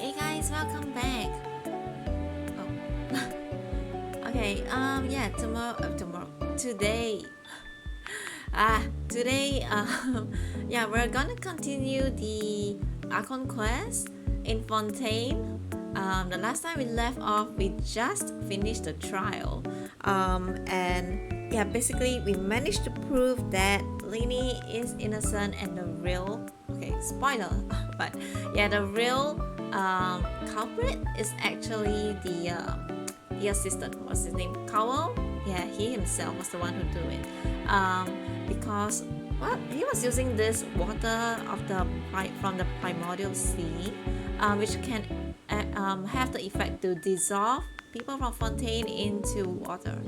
Hey guys, welcome back. Oh. Okay, yeah, today. Today, yeah, we're gonna continue the Archon quest in Fontaine. The last time we left off, we just finished the trial. And yeah, basically, we managed to prove that Lini is innocent and the real, okay, spoiler, but yeah, the real culprit is actually the assistant. What's his name? Cowell? Yeah, he himself was the one who do it. Because well, he was using this water from the primordial sea, which can have the effect to dissolve people from Fontaine into water.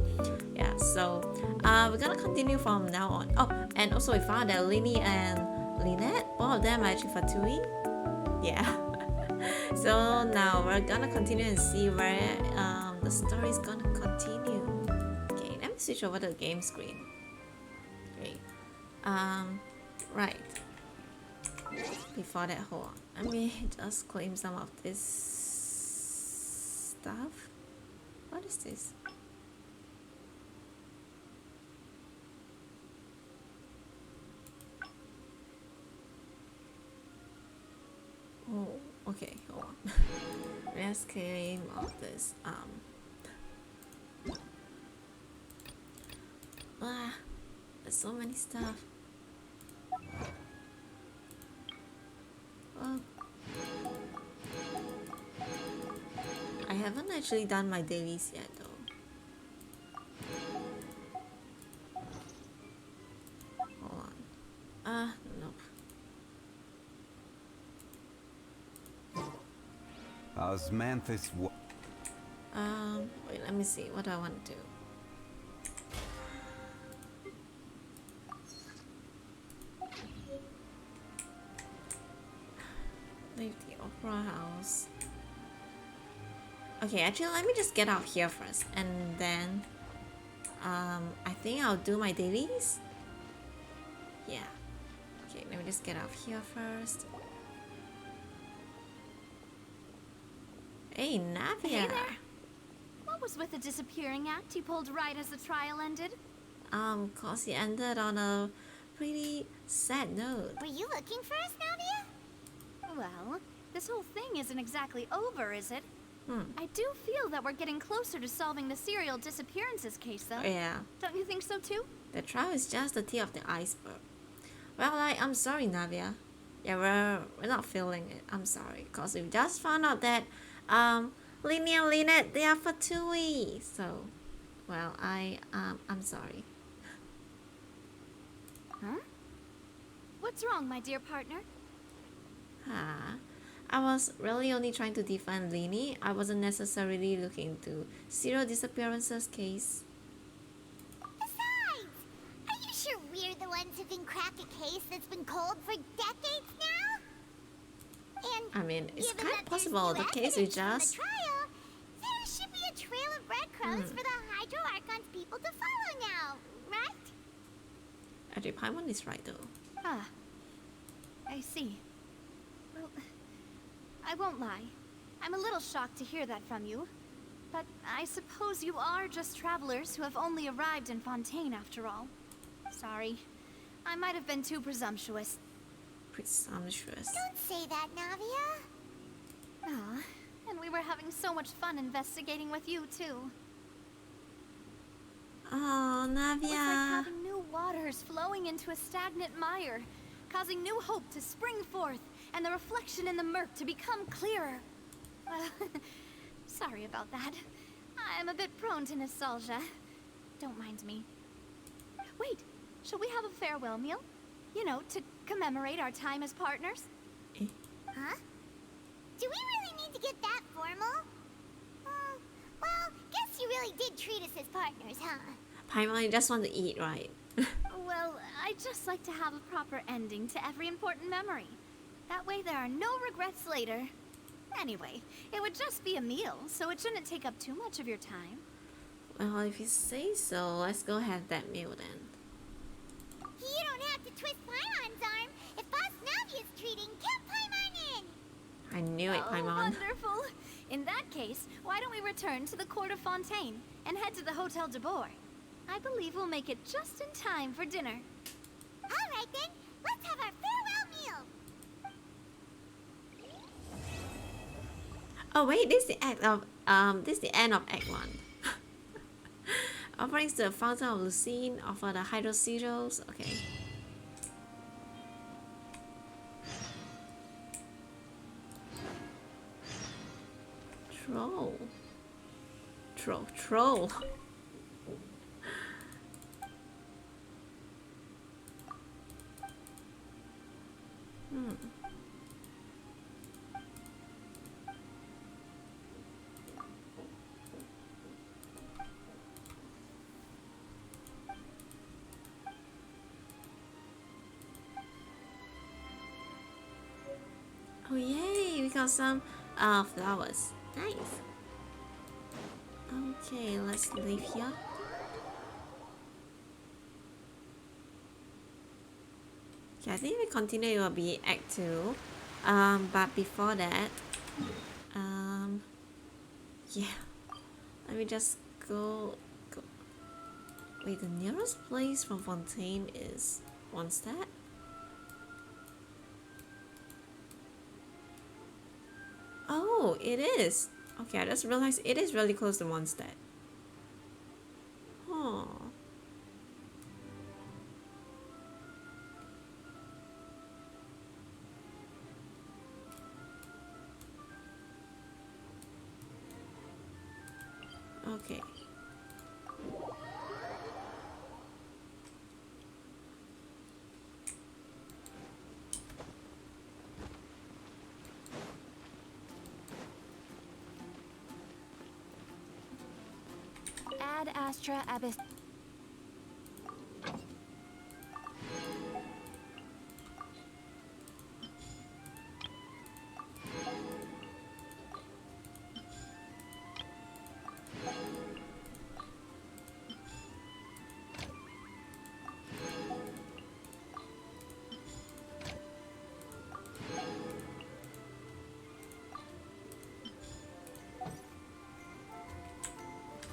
Yeah, so we're gonna continue from now on. Oh, and also we found that Lini and Lynette, both of them are actually Fatui. Yeah. So now we're gonna continue and see where the story is gonna continue. Okay, let me switch over to the game screen. Okay. Right. Before that, hold on. Let me just claim some of this stuff. What is this? Oh, okay, hold on. Let's claim all this. There's so many stuff. Oh. I haven't actually done my dailies yet though. Hold on. Nope. Osmanthus. Wait, let me see. What do I want to do? Leave the opera house. Okay, actually, let me just get out here first, and then I think I'll do my dailies. Yeah. Okay, let me just get out here first. Hey, Navia. Hey there. What was with the disappearing act you pulled right as the trial ended? Cause it ended on a pretty sad note. Were you looking for us, Navia? Well, this whole thing isn't exactly over, is it? I do feel that we're getting closer to solving the serial disappearances case, though. Yeah. Don't you think so, too? The trial is just the tip of the iceberg. Well, I'm sorry, Navia. Yeah, we're not feeling it. I'm sorry, cause we just found out that Lini and Lynette, they are Fatui. So, well, I'm sorry. Huh? What's wrong, my dear partner? I was really only trying to defend Lini. I wasn't necessarily looking to serial disappearances case. Besides, are you sure we're the ones who can crack a case that's been cold for decades now? And I mean, it's given kind that of possible there's the new case is evidence from just... the trial, there should be a trail of breadcrumbs for the Hydro Archon's people to follow now, right? Actually, Paimon is right though. Ah, I see. Well, I won't lie. I'm a little shocked to hear that from you. But I suppose you are just travelers who have only arrived in Fontaine after all. Sorry. I might have been too presumptuous. Presumptuous. Don't say that, Navia. Ah, and we were having so much fun investigating with you, too. Oh, It's like Navia. having new waters flowing into a stagnant mire, causing new hope to spring forth, and the reflection in the murk to become clearer. Sorry about that. I'm a bit prone to nostalgia. Don't mind me. Wait, shall we have a farewell meal? You know, to commemorate our time as partners? Huh? Do we really need to get that formal? Well, guess you really did treat us as partners, huh? Paimon, you just want to eat, right? Well, I'd just like to have a proper ending to every important memory. That way there are no regrets later. Anyway, it would just be a meal, so it shouldn't take up too much of your time. Well, if you say so, let's go have that meal then. You don't have to twist Paimon's arm. If Boss Navia's treating, count Paimon in. I knew it, Oh, Paimon. wonderful. In that case, why don't we return to the court of Fontaine and head to the Hotel de Boer? I believe we'll make it just in time for dinner. All right then, let's have our farewell meal. Oh wait, this is the act of this is the end of Act 1. Offerings to the Fountain of Lucine, offer the hydrocereals. Okay. Troll. Oh yay, we got some flowers. Nice. Okay, let's leave here. Okay, I think we continue, it will be Act 2. But before that, yeah, let me just go. Wait, the nearest place from Fontaine is Mondstadt? Oh, it is. Okay, I just realized it is really close to Mondstadt. Huh. Okay. Ad Astra Abyss.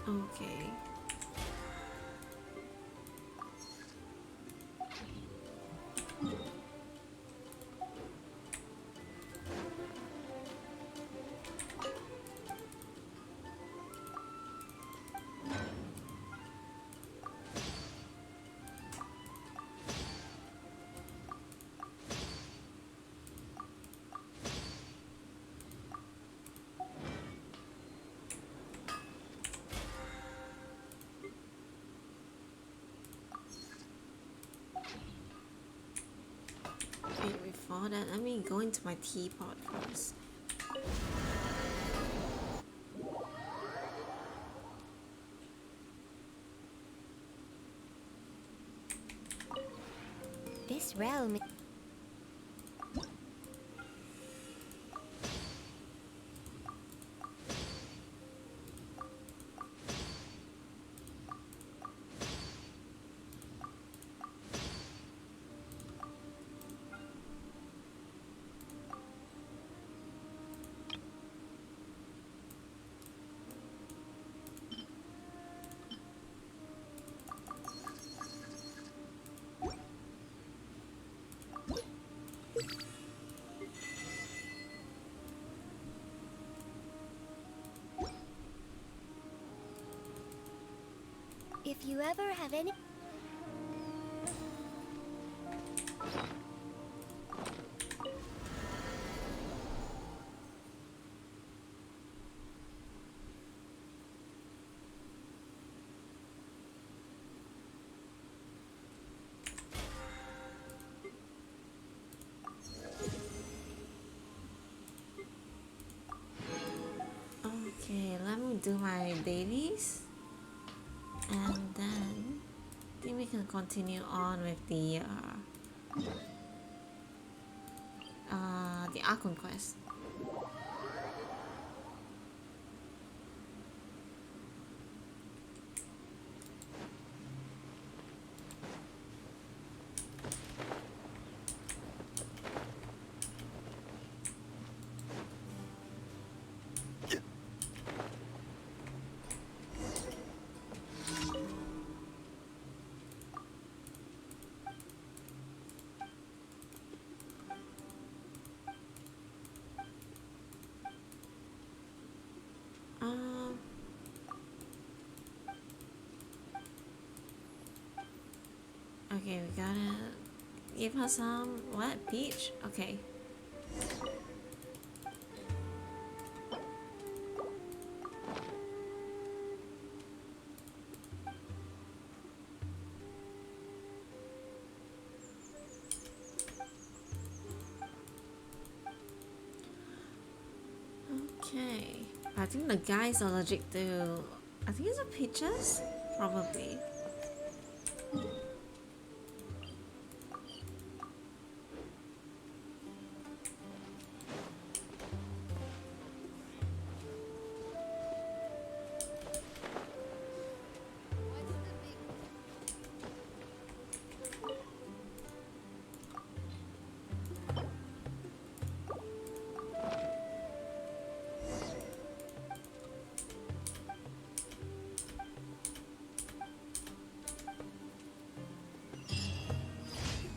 Okay. Wait, before that, let me go into my teapot first. This realm. If you ever have any... Okay, let me do my dailies. And then I think we can continue on with the Archon quest. Okay, we gotta give her some what? Peach? Okay. Okay. I think the guy is allergic to, I think it's a peaches? Probably.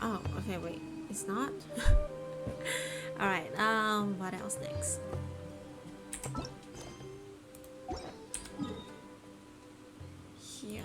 Oh, okay, wait. It's not? Alright, what else next? Here.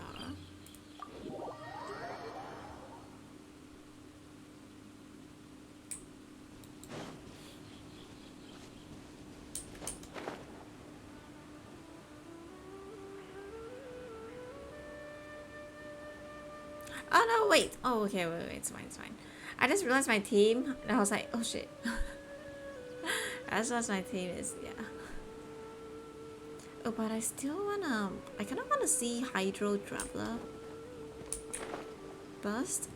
Oh no, wait. Oh, okay, wait, it's fine, it's fine. I just realized my team, and I was like, oh shit. I just realized my team is, yeah. Oh, but I still wanna, I kinda wanna see Hydro Traveler burst.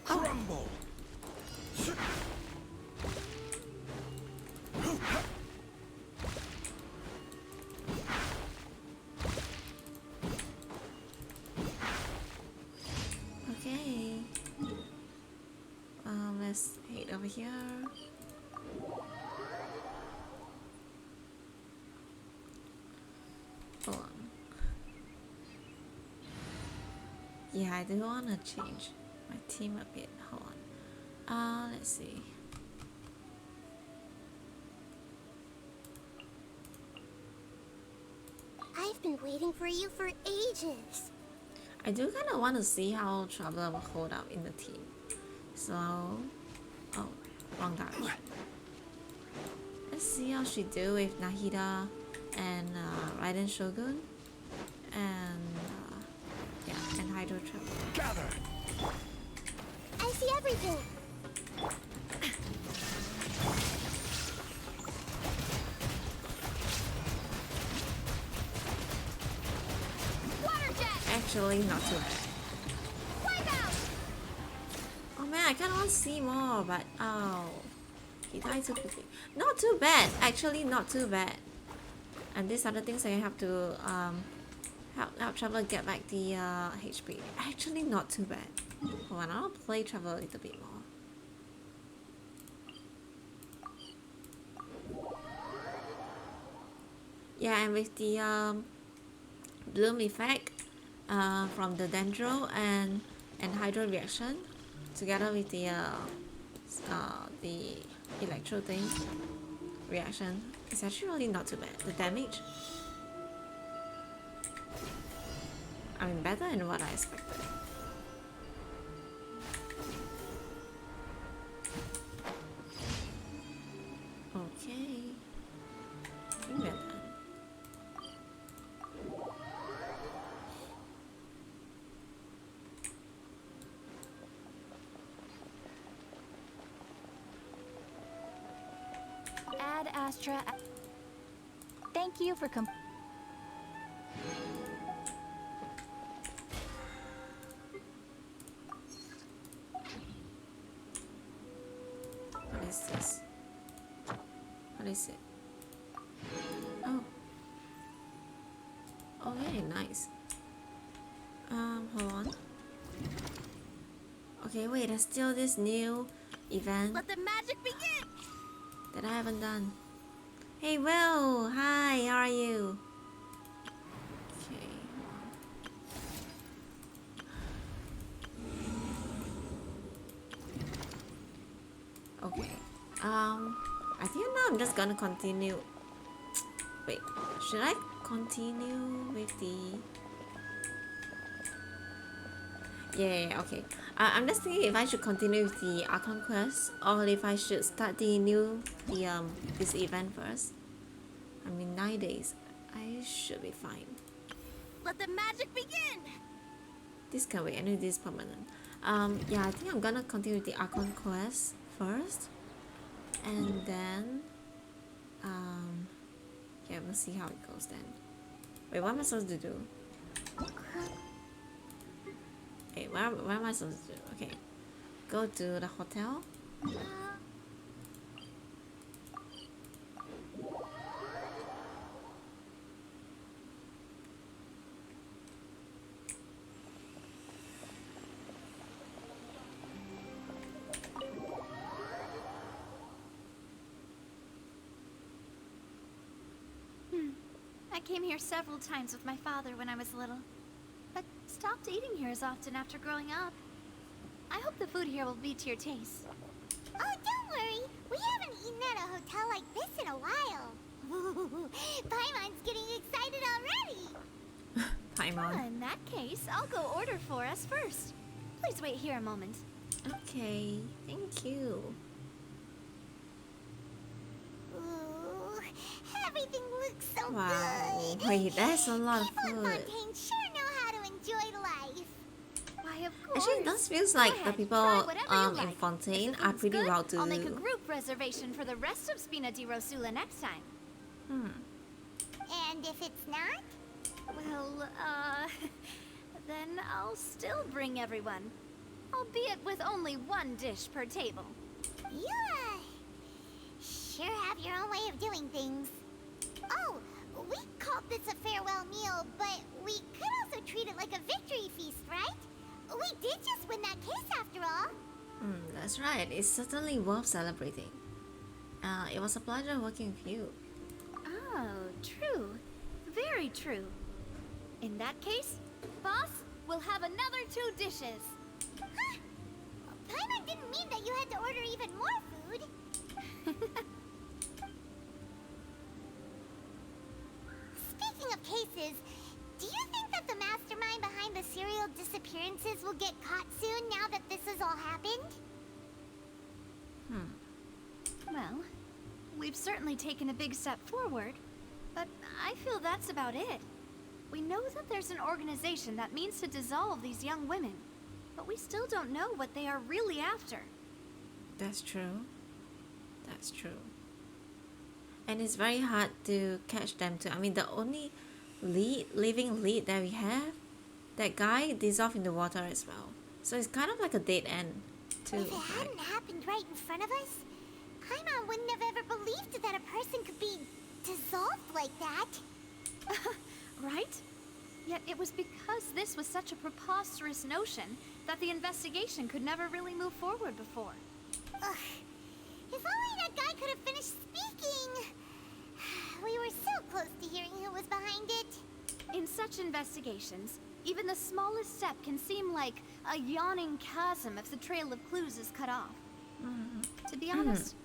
Crumble. Okay. Let's head over here. Hold on. Yeah, I do wanna change my team a bit. Hold on. Let's see. I've been waiting for you for ages. I do kind of want to see how Traveler will hold up in the team. So, oh, wrong direction. Let's see how she do with Nahida and Raiden Shogun and yeah, and Hydro Traveler. Gather. I see everything. Water jet! Actually, not too bad. Wipe out! Oh man, I kind of want to see more, but oh, he died too quickly. Not too bad, actually, not too bad. And these are the things I have to help Traveler get back the HP. Actually, not too bad. Hold on, I'll play Traveler a little bit more. Yeah, and with the bloom effect from the Dendro and Hydro reaction, together with the electro thing reaction, it's actually really not too bad. The damage, I mean, better than what I expected. Okay, I think we're done. Ad Astra. Thank you for What is this? What is it? Oh. Oh, very nice. Hold on. Okay, wait, there's still this new event Let the magic begin! that I haven't done. Hey, Will! Hi, how are you? Okay. Okay. I think now I'm just gonna continue. Wait, should I continue with the... Yeah, okay. I'm just thinking if I should continue with the Archon quest or if I should start this event first. I mean, 9 days. I should be fine. Let the magic begin! This can wait. I know this is permanent. Yeah, I think I'm gonna continue with the Archon quest first, and then yeah, we'll see how it goes then. Wait, what am I supposed to do? Hey, where am I supposed to do? Okay, go to the hotel. I came here several times with my father when I was little, but stopped eating here as often after growing up. I hope the food here will be to your taste. Oh, don't worry. We haven't eaten at a hotel like this in a while. Paimon's getting excited already. Paimon. In that case, I'll go order for us first. Please wait here a moment. Okay, thank you. Ooh, everything looks so Wow, good. wait, that's a lot of People in food. Fontaine sure know how to enjoy life. Why, of course. Actually, it does feels like Go the ahead, people try whatever you in like. Fontaine If it are seems pretty good, well to I'll make a do. group reservation for the rest of Spina di Rosula next time. And if it's not? Well, then I'll still bring everyone. Albeit with only one dish per table. You, sure have your own way of doing things. Oh, we called this a farewell meal, but we could also treat it like a victory feast, right? We did just win that case after all. That's right, it's certainly worth celebrating. It was a pleasure working with you. Oh, true. Very true. In that case, boss, we'll have another 2 dishes. Huh? Paimon didn't mean that you had to order even more food. Speaking of cases, do you think that the mastermind behind the serial disappearances will get caught soon now that this has all happened? Well, we've certainly taken a big step forward, but I feel that's about it. We know that there's an organization that means to dissolve these young women, but we still don't know what they are really after. That's true. That's true. And it's very hard to catch them too. I mean, the only living lead that we have, that guy dissolved in the water as well. So it's kind of like a dead end too. If it Right? hadn't happened right in front of us, Paimon wouldn't have ever believed that a person could be dissolved like that. Right? Yet it was because this was such a preposterous notion that the investigation could never really move forward before. Ugh. If only that guy could have finished speaking. We were so close to hearing who was behind it. In such investigations, even the smallest step can seem like a yawning chasm if the trail of clues is cut off. To be honest,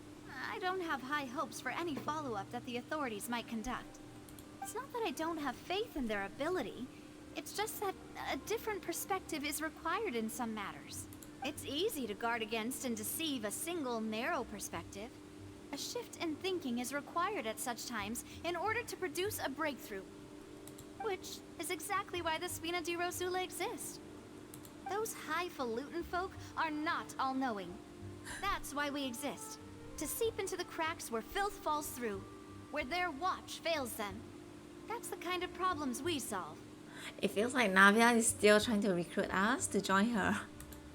I don't have high hopes for any follow-up that the authorities might conduct. It's not that I don't have faith in their ability, it's just that a different perspective is required in some matters. It's easy to guard against and deceive a single narrow perspective. A shift in thinking is required at such times in order to produce a breakthrough. Which is exactly why the Spina di Rosula exists. Those highfalutin folk are not all-knowing. That's why we exist. To seep into the cracks where filth falls through, where their watch fails them. That's the kind of problems we solve. It feels like Navia is still trying to recruit us to join her.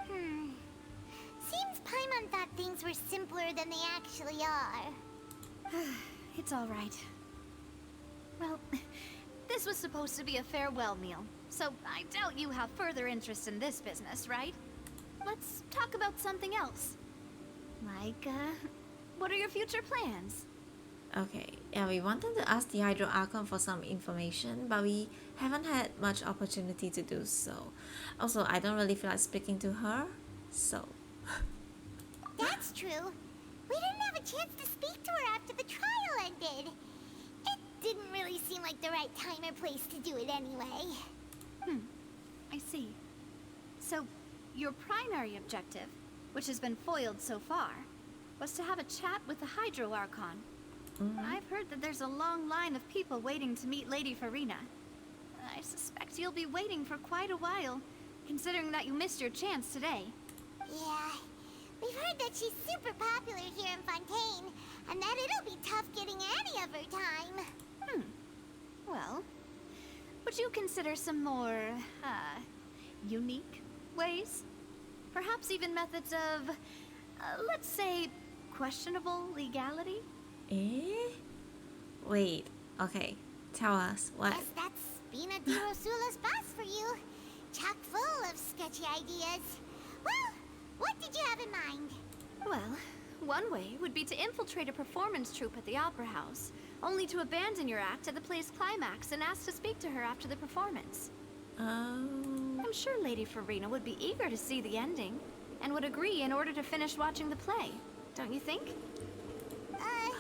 Seems Paimon thought things were simpler than they actually are. It's all right. Well, this was supposed to be a farewell meal, so I doubt you have further interest in this business, right? Let's talk about something else. Like, what are your future plans? Okay, yeah, we wanted to ask the Hydro Archon for some information, but we haven't had much opportunity to do so. Also, I don't really feel like speaking to her, so... That's true. We didn't have a chance to speak to her after the trial ended. It didn't really like the right time or place to do it anyway. I see. So, your primary objective, which has been foiled so far, was to have a chat with the Hydro Archon. I've heard that there's a long line of people waiting to meet Lady Farina. I suspect you'll be waiting for quite a while, considering that you missed your chance today. Yeah, we've heard that she's super popular here in Fontaine, and that it'll be tough getting any of her time. Well, would you consider some more, unique ways? Perhaps even methods of, let's say, questionable legality? Eh? Wait, okay. Tell us, what? Guess that's Spina di Rosula's boss for you. Chock full of sketchy ideas. Well, what did you have in mind? Well, one way would be to infiltrate a performance troupe at the Opera House, only to abandon your act at the play's climax and ask to speak to her after the performance. I'm sure Lady Farina would be eager to see the ending, and would agree in order to finish watching the play. Don't you think?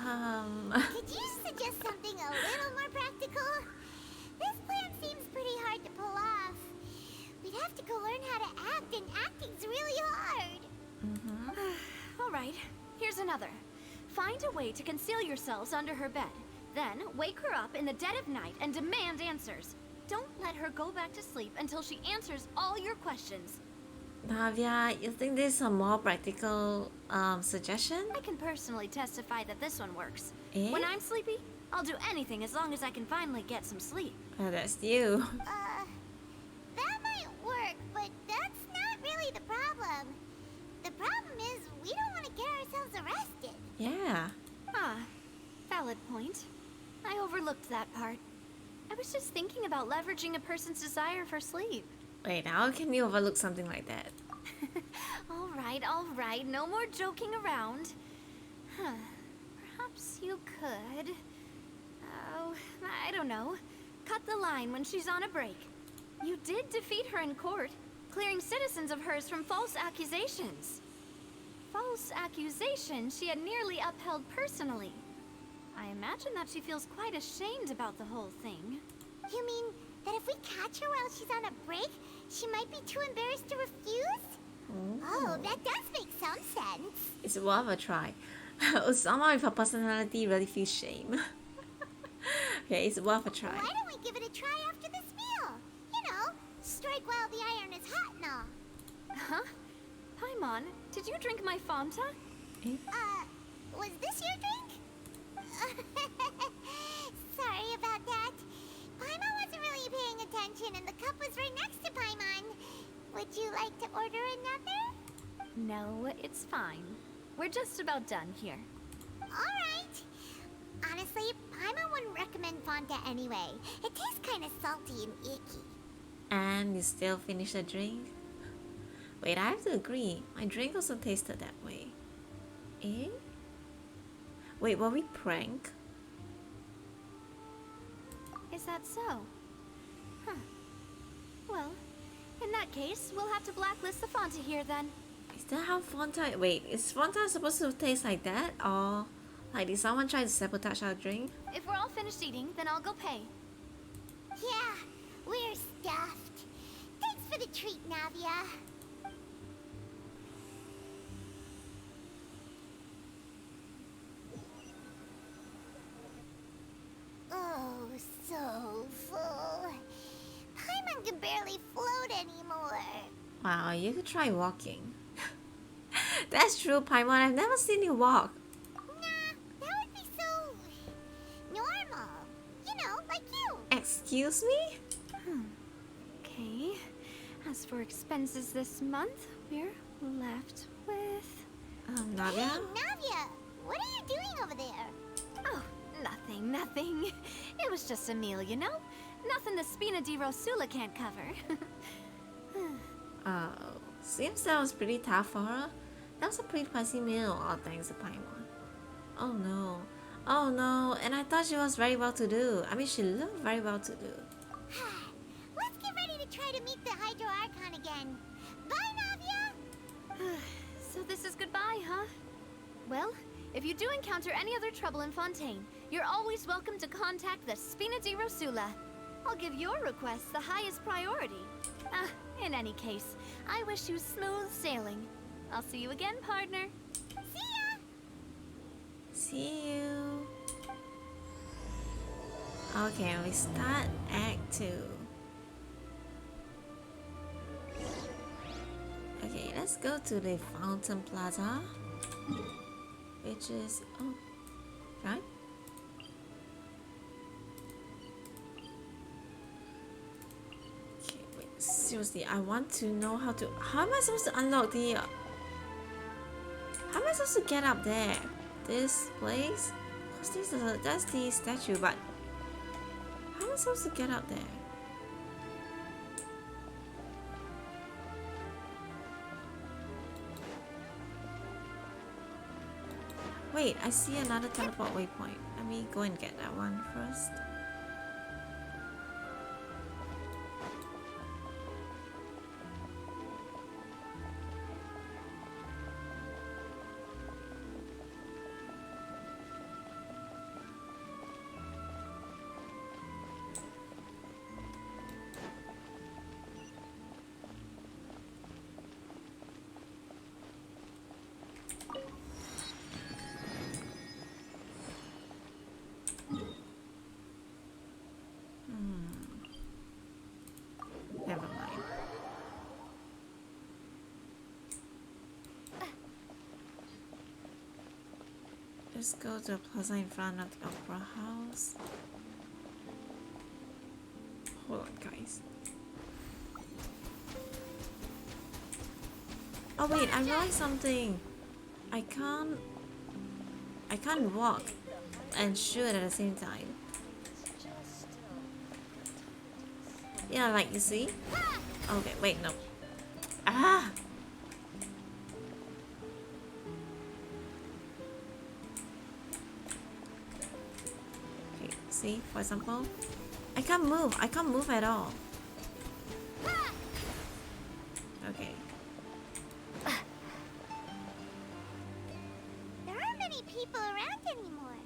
Could you suggest something a little more practical? This plan seems pretty hard to pull off. We'd have to go learn how to act, and acting's really hard. Alright, here's another. Find a way to conceal yourselves under her bed. Then, wake her up in the dead of night and demand answers. Don't let her go back to sleep until she answers all your questions. Navia, you think this is a more practical suggestion? I can personally testify that this one works. Eh? When I'm sleepy, I'll do anything as long as I can finally get some sleep. Oh, that's you. That might work, but that's not really the problem. The problem is we don't want to get ourselves arrested. Yeah. Valid point. I overlooked that part. I was just thinking about leveraging a person's desire for sleep. Wait, how can you overlook something like that? All right, no more joking around. Perhaps you could... Oh, I don't know. Cut the line when she's on a break. You did defeat her in court, clearing citizens of hers from false accusations. False accusations she had nearly upheld personally. I imagine that she feels quite ashamed about the whole thing. You mean that if we catch her while she's on a break, she might be too embarrassed to refuse? Oh, that does make some sense. It's worth a try. Someone with her personality really feels shame. Okay, it's worth a try. Why don't we give it a try after this meal? You know, strike while the iron is hot and all. Huh? Paimon, did you drink my Fanta? Was this your drink? Sorry about that. Paimon wasn't really paying attention and the cup was right next to Paimon. Would you like to order another? No, it's fine. We're just about done here. Alright. Honestly, Paimon wouldn't recommend Fanta anyway. It tastes kind of salty and icky. And you still finish the drink? Wait, I have to agree. My drink also tasted that way. Eh? Wait, were we pranked? Is that so? Huh. Well, in that case, we'll have to blacklist the Fanta here then. Is that how Fontaine... Wait, is Fontaine supposed to taste like that? Or... Like, did someone try to sabotage our drink? If we're all finished eating, then I'll go pay. Yeah, we're stuffed. Thanks for the treat, Navia. Oh, so full. Paimon can barely float anymore. Wow, you could try walking. That's true, Paimon. I've never seen you walk. Nah, that would be so... normal. You know, like you. Excuse me? Okay. As for expenses this month, we're left with... Navia? Hey, Navia, what are you doing over there? Oh, nothing. It was just a meal, you know? Nothing the Spina di Rosula can't cover. Oh, seems that was pretty tough for her. That was a pretty pricey meal, all thanks to Paimon. Oh no. Oh no, and I thought she was very well to do. I mean, she looked very well to do. Let's get ready to try to meet the Hydro Archon again. Bye, Navia! So this is goodbye, huh? Well, if you do encounter any other trouble in Fontaine, you're always welcome to contact the Spina di Rosula. I'll give your requests the highest priority. In any case, I wish you smooth sailing. I'll see you again, partner. See ya! See you. Okay, we start Act 2. Okay, let's go to the Fountain Plaza, which is right. Okay, wait. Seriously, I want to know how to. How am I supposed to unlock the? How am I supposed to get up there? This place? Cause that's the statue, but how am I supposed to get up there? Wait, I see another teleport waypoint. Let me go and get that one first. Never mind. Let's go to the plaza in front of the opera house. Hold on, guys. Oh wait, I realized something. I can't walk and shoot at the same time. Yeah, like you see? Okay, wait, no. Ah! Okay, see, for example, I can't move at all. Okay. There aren't many people around anymore.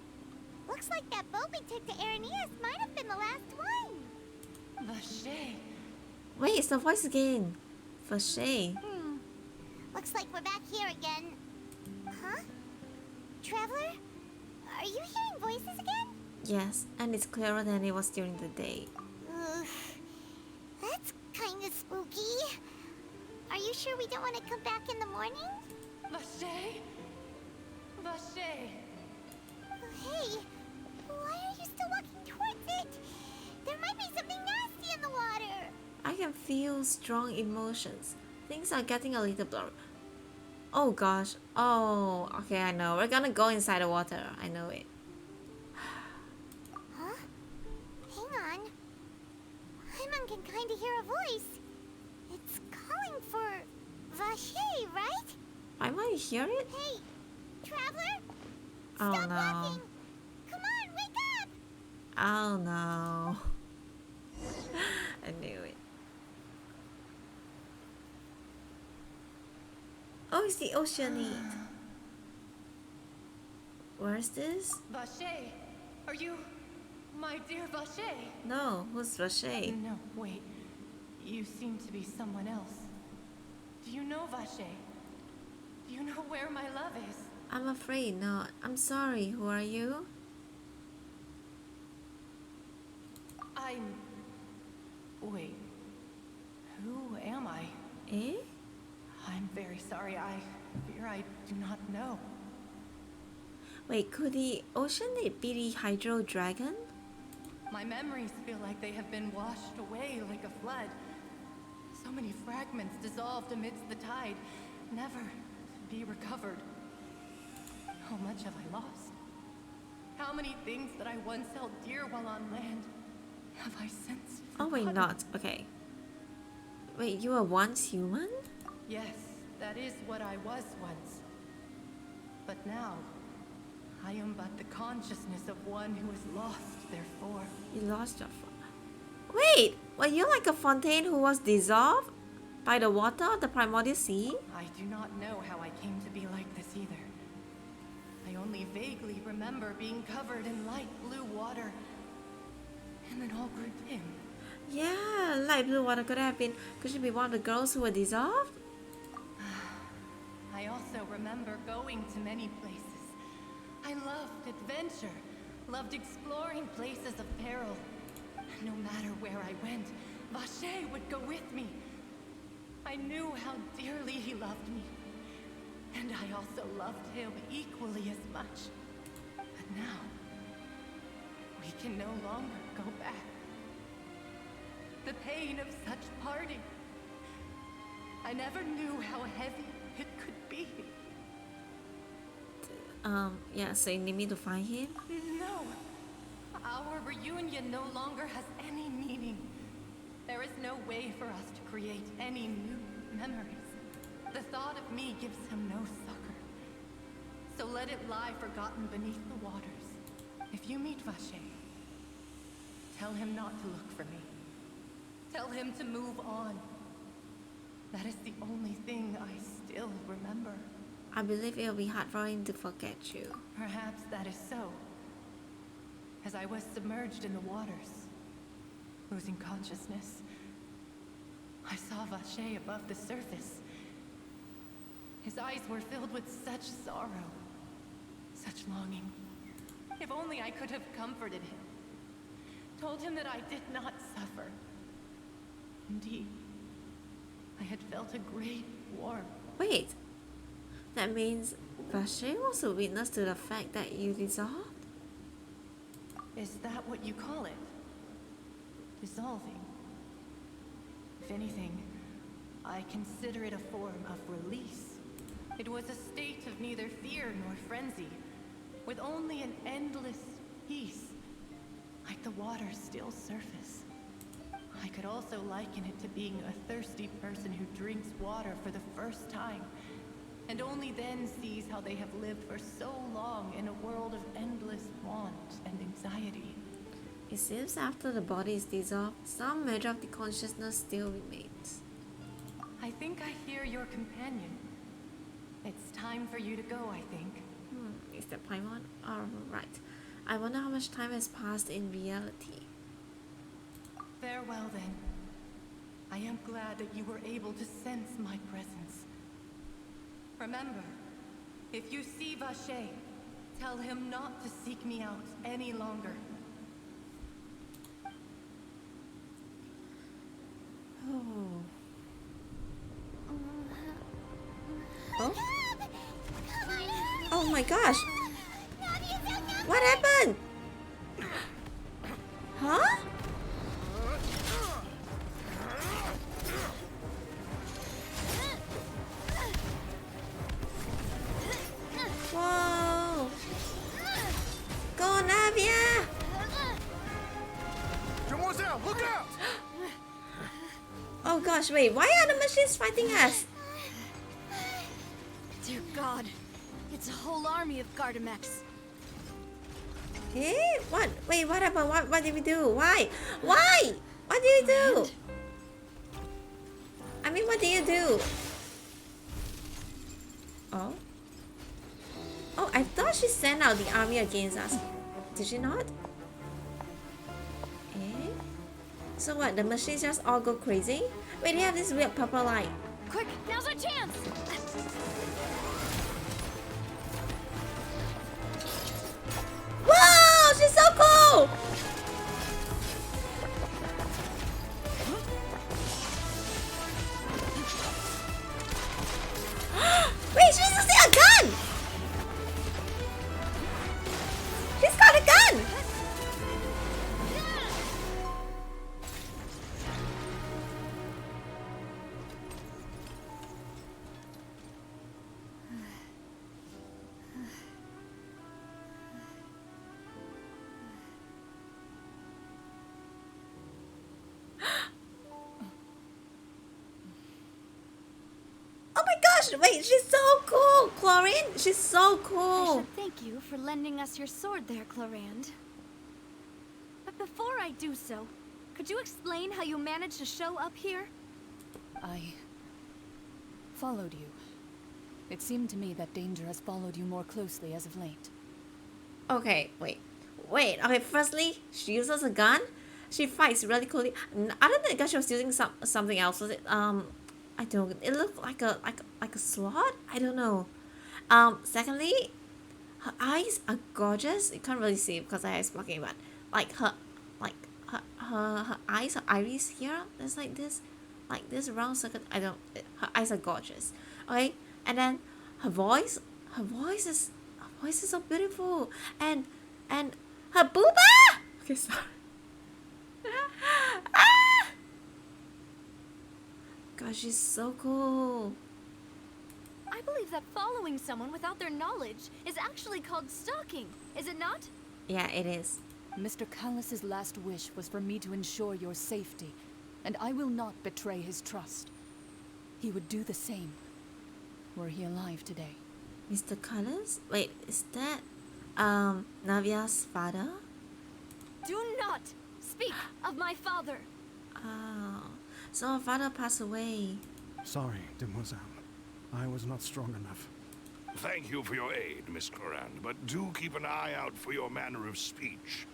Looks like that boat we took to Araneas might have been the last one. Vache. Wait, it's the voice again. Vache. Looks like we're back here again. Huh? Traveler? Are you hearing voices again? Yes, and it's clearer than it was during the day. Ugh. That's kinda spooky. Are you sure we don't want to come back in the morning? Vache. Vache. Hey, why are you still walking towards it? There might be something nasty in the water. I can feel strong emotions. Things are getting a little blurry. Oh gosh. Oh, okay, I know. We're gonna go inside the water. I know it. Huh? Hang on. Paimon can kinda hear a voice. It's calling for Vache, right? Why might you hear it? Hey, Traveler? Oh Stop no. walking! Come on, wake up! Oh no. I knew it. Oh, it's the Oceanite. Where's this? Vache. Are you my dear Vache? No, who's Vache? No, wait. You seem to be someone else. Do you know Vache? Do you know where my love is? I'm afraid not. I'm sorry. Who are you? Wait. Who am I? Eh? I'm very sorry. I fear I do not know. Wait, could the Oceanite be the Hydro Dragon? My memories feel like they have been washed away like a flood. So many fragments dissolved amidst the tide, never to be recovered. How much have I lost? How many things that I once held dear while on land have I since Oh wait, forgotten? not. Okay. Wait, you were once human? Yes, that is what I was once. But now, I am but the consciousness of one who is lost, therefore. You lost your Wait! Were you like a Fontaine who was dissolved by the water of the primordial sea? I do not know how I came to be like this either. I only vaguely remember being covered in light blue water, and then all grew dim. Yeah, light blue water could she be one of the girls who were dissolved? I also remember going to many places. I loved adventure, loved exploring places of peril. No matter where I went, Vacher would go with me. I knew how dearly he loved me, and I also loved him equally as much. But now, we can no longer go back. The pain of such parting. I never knew how heavy it could be. Yeah, so you need me to find him? No. Our reunion no longer has any meaning. There is no way for us to create any new memories. The thought of me gives him no succor. So let it lie forgotten beneath the waters. If you meet Vacher, tell him not to look for me. Tell him to move on. That is the only thing I still remember. I believe it'll be hard for him to forget you. Perhaps that is so. As I was submerged in the waters, losing consciousness, I saw Vacher above the surface. His eyes were filled with such sorrow, such longing. If only I could have comforted him, told him that I did not suffer. Indeed, I had felt a great warmth. Wait, that means Vacher was a witness to the fact that you dissolved? Is that what you call it? Dissolving? If anything, I consider it a form of release. It was a state of neither fear nor frenzy, with only an endless peace, like the water's still surface. I could also liken it to being a thirsty person who drinks water for the first time, and only then sees how they have lived for so long in a world of endless want and anxiety. It seems after the body is dissolved, some measure of the consciousness still remains. I think I hear your companion. It's time for you to go, I think. Is that Paimon? Alright. I wonder how much time has passed in reality. Farewell, then. I am glad that you were able to sense my presence. Remember, if you see Vacher, tell him not to seek me out any longer. Oh. Oh? Oh my gosh! What happened? Huh? Whoa! Go, Navia! Demoiselle, look out! Oh gosh, wait, why are the machines fighting us? Dear God, it's a whole army of Gardamex. Eh? What? Wait, what happened? What did we do? Why? Why? What did you do? I mean, what did you do? Oh? Oh, I thought she sent out the army against us. Did she not? Eh? So what? The machines just all go crazy? Wait, they have this weird purple light. Quick, now's our chance! Whoa! She's so cool! Wait, she's using a gun! She's got a gun! Oh my gosh, wait, she's so cool, Chlorine. She's so I cool. should thank you for lending us your sword there, Clorand. But before I do so, could you explain how you managed to show up here? I followed you. It seemed to me that danger has followed you more closely as of late. Okay, wait. Okay, firstly, she uses a gun. She fights really coolly. Other than the gun, she was using something else. Was it I don't. It looked like a sword. I don't know. Secondly, her eyes are gorgeous. You can't really see it because her eye is blocking, but like her eyes, her iris here. There's like this round circle. I don't. Her eyes are gorgeous. Okay, and then her voice. Her voice is so beautiful, and her booba. Okay, sorry. Ah! Gosh, she's so cool. I believe that following someone without their knowledge is actually called stalking, is it not? Yeah, it is. Mr. Callus's last wish was for me to ensure your safety, and I will not betray his trust. He would do the same, were he alive today. Mr. Colors? Wait, is that Navia's father? Do not speak of my father. Oh, so her father passed away. Sorry, Demoiselle. I was not strong enough. Thank you for your aid, Miss Corand, but do keep an eye out for your manner of speech.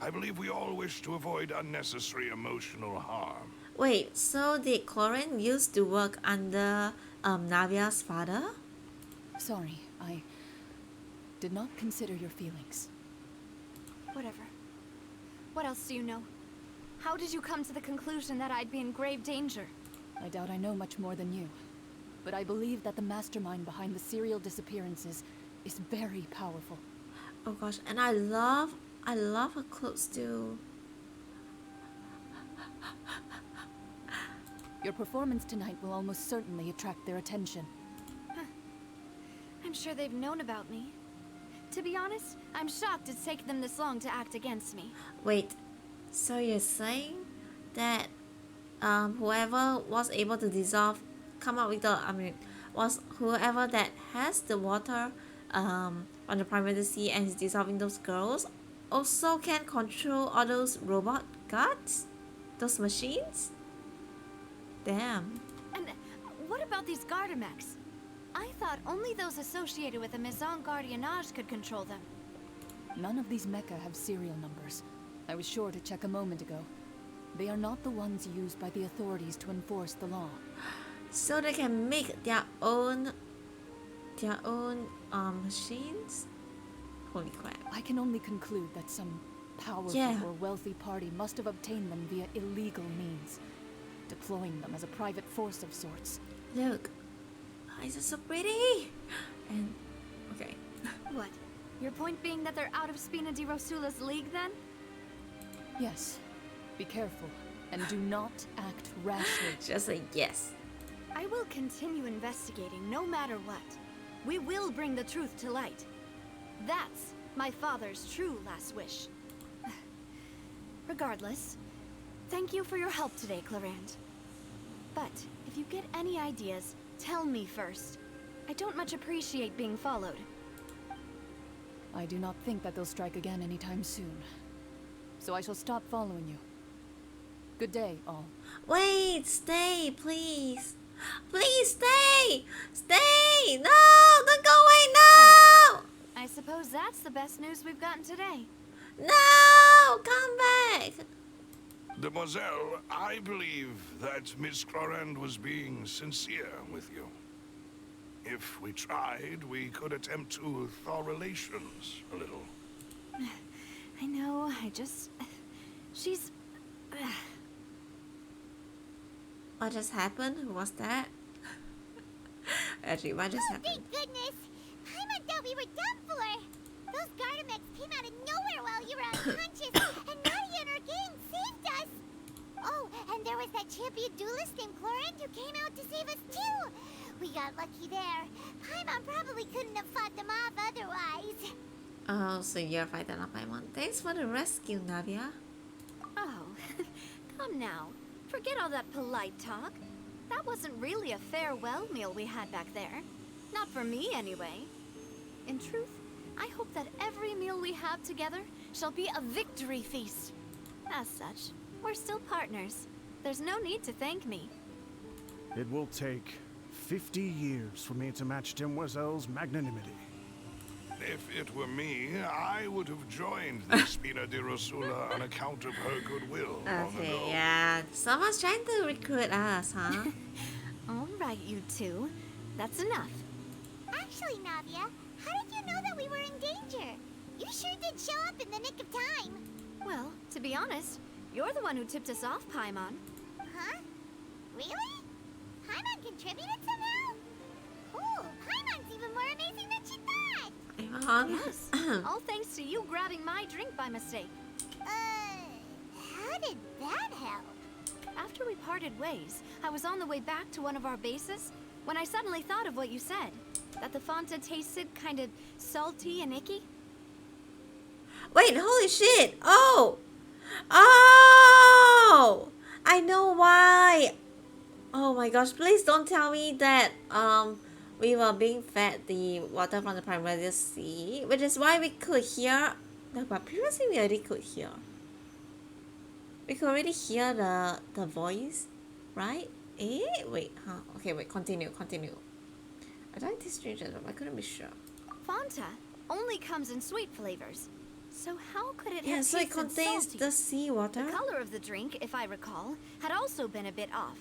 I believe we all wish to avoid unnecessary emotional harm. Wait, so did Corin used to work under Navia's father? Sorry, I did not consider your feelings. Whatever. What else do you know? How did you come to the conclusion that I'd be in grave danger? I doubt I know much more than you, but I believe that the mastermind behind the serial disappearances is very powerful. Oh gosh, and I love her clothes too. Your performance tonight will almost certainly attract their attention. I'm sure they've known about me. To be honest, I'm shocked it's taken them this long to act against me. Wait, so you're saying that whoever was able to dissolve, come up with was whoever that has the water on the primary sea and is dissolving those girls also can control all those robot guards? Those machines? Damn. And what about these Gardamex? I thought only those associated with the Maison Gardiennage could control them. None of these mecha have serial numbers. I was sure to check a moment ago. They are not the ones used by the authorities to enforce the law. So they can make their own machines? Holy crap. I can only conclude that some powerful or wealthy party must have obtained them via illegal means, deploying them as a private force of sorts. Look, eyes are so pretty. And okay. What? Your point being that they're out of Spina di Rosula's league then? Yes. Be careful, and do not act rashly. Just say yes. I will continue investigating no matter what. We will bring the truth to light. That's my father's true last wish. Regardless, thank you for your help today, Clarand. But if you get any ideas, tell me first. I don't much appreciate being followed. I do not think that they'll strike again anytime soon. So I shall stop following you. Good day, all. Wait, stay, please. Please stay! Stay! No! Don't go away! No! I suppose that's the best news we've gotten today. No! Come back! Demoiselle, I believe that Miss Corand was being sincere with you. If we tried, we could attempt to thaw relations a little. I know, she's... What just happened? Who was that? Actually, what just happened? Thank goodness! Paimon thought we were done for! Those Gardamex came out of nowhere while you were unconscious, and Nadia and her gang saved us! Oh, and there was that champion duelist named Chlorine who came out to save us too! We got lucky there. Paimon probably couldn't have fought them off otherwise. Oh, so you're fighting up Paimon. Thanks for the rescue, Navia. Oh, come now. Forget all that polite talk. That wasn't really a farewell meal we had back there. Not for me, anyway. In truth, I hope that every meal we have together shall be a victory feast. As such, we're still partners. There's no need to thank me. It will take 50 years for me to match Demoiselle's magnanimity. If it were me, I would have joined the Spina di Rosula on account of her goodwill long Okay, ago. yeah. Someone's trying to recruit us, huh? All right, you two. That's enough. Actually, Navia, how did you know that we were in danger? You sure did show up in the nick of time. Well, to be honest, you're the one who tipped us off, Paimon. Huh? Really? Paimon contributed somehow? Cool, Paimon's even more amazing than she thought! Yes. All thanks to you grabbing my drink by mistake. How did that help? After we parted ways, I was on the way back to one of our bases when I suddenly thought of what you said. That the Fanta tasted kind of salty and icky. Wait, holy shit! Oh! Oh! I know why! Oh my gosh, please don't tell me that we were being fed the water from the primordial sea, which is why we could hear. No, but previously we already could hear. We could already hear the voice, right? Eh? Wait, huh? Okay, wait, continue. I tried this strange enough, I couldn't be sure. Fanta only comes in sweet flavors. So how could it Yeah, have so it tasted contains salty? the seawater. The color of the drink, if I recall, had also been a bit off.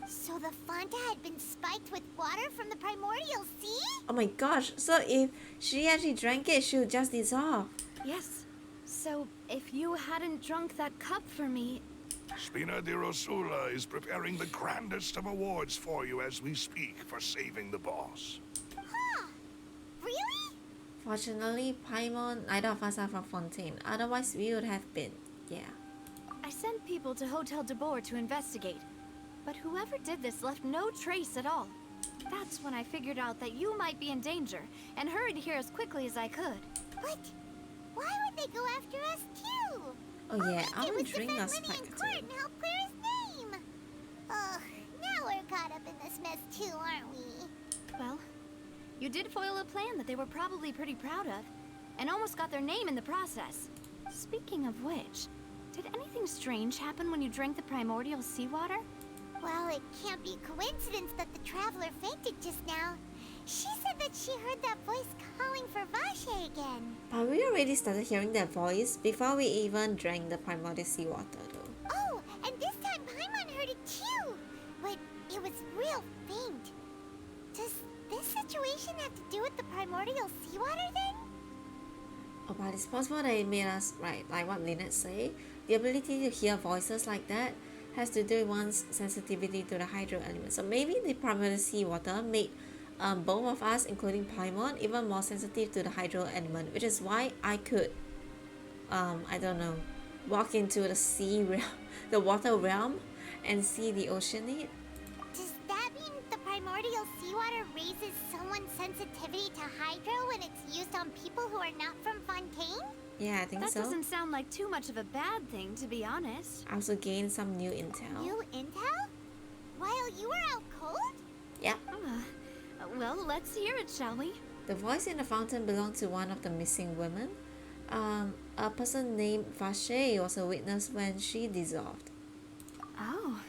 So the Fanta had been spiked with water from the primordial sea? Oh my gosh, so if she actually drank it, she would just dissolve. Yes. So if you hadn't drunk that cup for me... Spina di Rosula is preparing the grandest of awards for you as we speak for saving the boss. Huh. Really? Fortunately, Paimon, neither of us are from Fontaine. Otherwise, we would have been. Yeah. I sent people to Hotel de Boer to investigate. But whoever did this left no trace at all. That's when I figured out that you might be in danger and hurried here as quickly as I could. What? Why would they go after us too? Oh yeah, All I we would did was drink defend us Lenny back in too. court and help clear his name. Ugh, now we're caught up in this mess too, aren't we? Well, you did foil a plan that they were probably pretty proud of, and almost got their name in the process. Speaking of which, did anything strange happen when you drank the primordial seawater? Well, it can't be coincidence that the traveler fainted just now. She said that she heard that voice calling for Vache again. But we already started hearing that voice before we even drank the primordial seawater though. Oh, and this time Paimon heard it too. But it was real faint. Does this situation have to do with the primordial seawater then? Oh, but it's possible that it made us, right, like what Lynette said, the ability to hear voices like that has to do with one's sensitivity to the hydro element. So maybe the primordial seawater made both of us, including Paimon, even more sensitive to the hydro element, which is why I could, I don't know, walk into the sea realm, the water realm, and see the oceanate. Does that mean the primordial seawater raises someone's sensitivity to hydro when it's used on people who are not from Fontaine? Yeah, I think That so. doesn't sound like too much of a bad thing, to be honest. I also gained some new intel. New intel? While you were out cold? Yep. Well, let's hear it, shall we? The voice in the fountain belonged to one of the missing women. A person named Vache was a witness when she dissolved. Oh,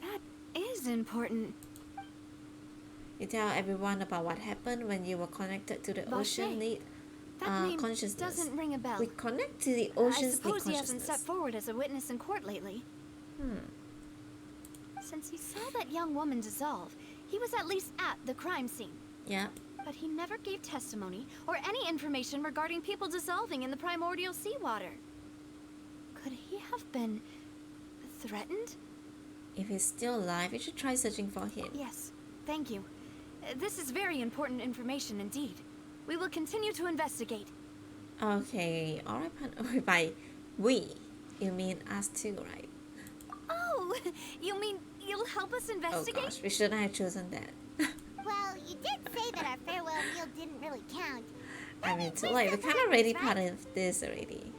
that is important. You tell everyone about what happened when you were connected to the Vache? oceanate That name consciousness. doesn't ring a bell. We connect to the I ocean's suppose he hasn't consciousness. stepped forward as a witness in court lately. Since he saw that young woman dissolve, he was at least at the crime scene. Yeah. But he never gave testimony or any information regarding people dissolving in the primordial seawater. Could he have been threatened? If he's still alive, you should try searching for him. Yes, thank you. This is very important information indeed. We will continue to investigate. Okay, alright, by we, you mean us too, right? Oh, you mean you'll help us Oh investigate? gosh, we shouldn't have chosen that. Well, you did say that our farewell meal didn't really count. I mean, That too means late, we we're still kind of have already this, part right? of this already.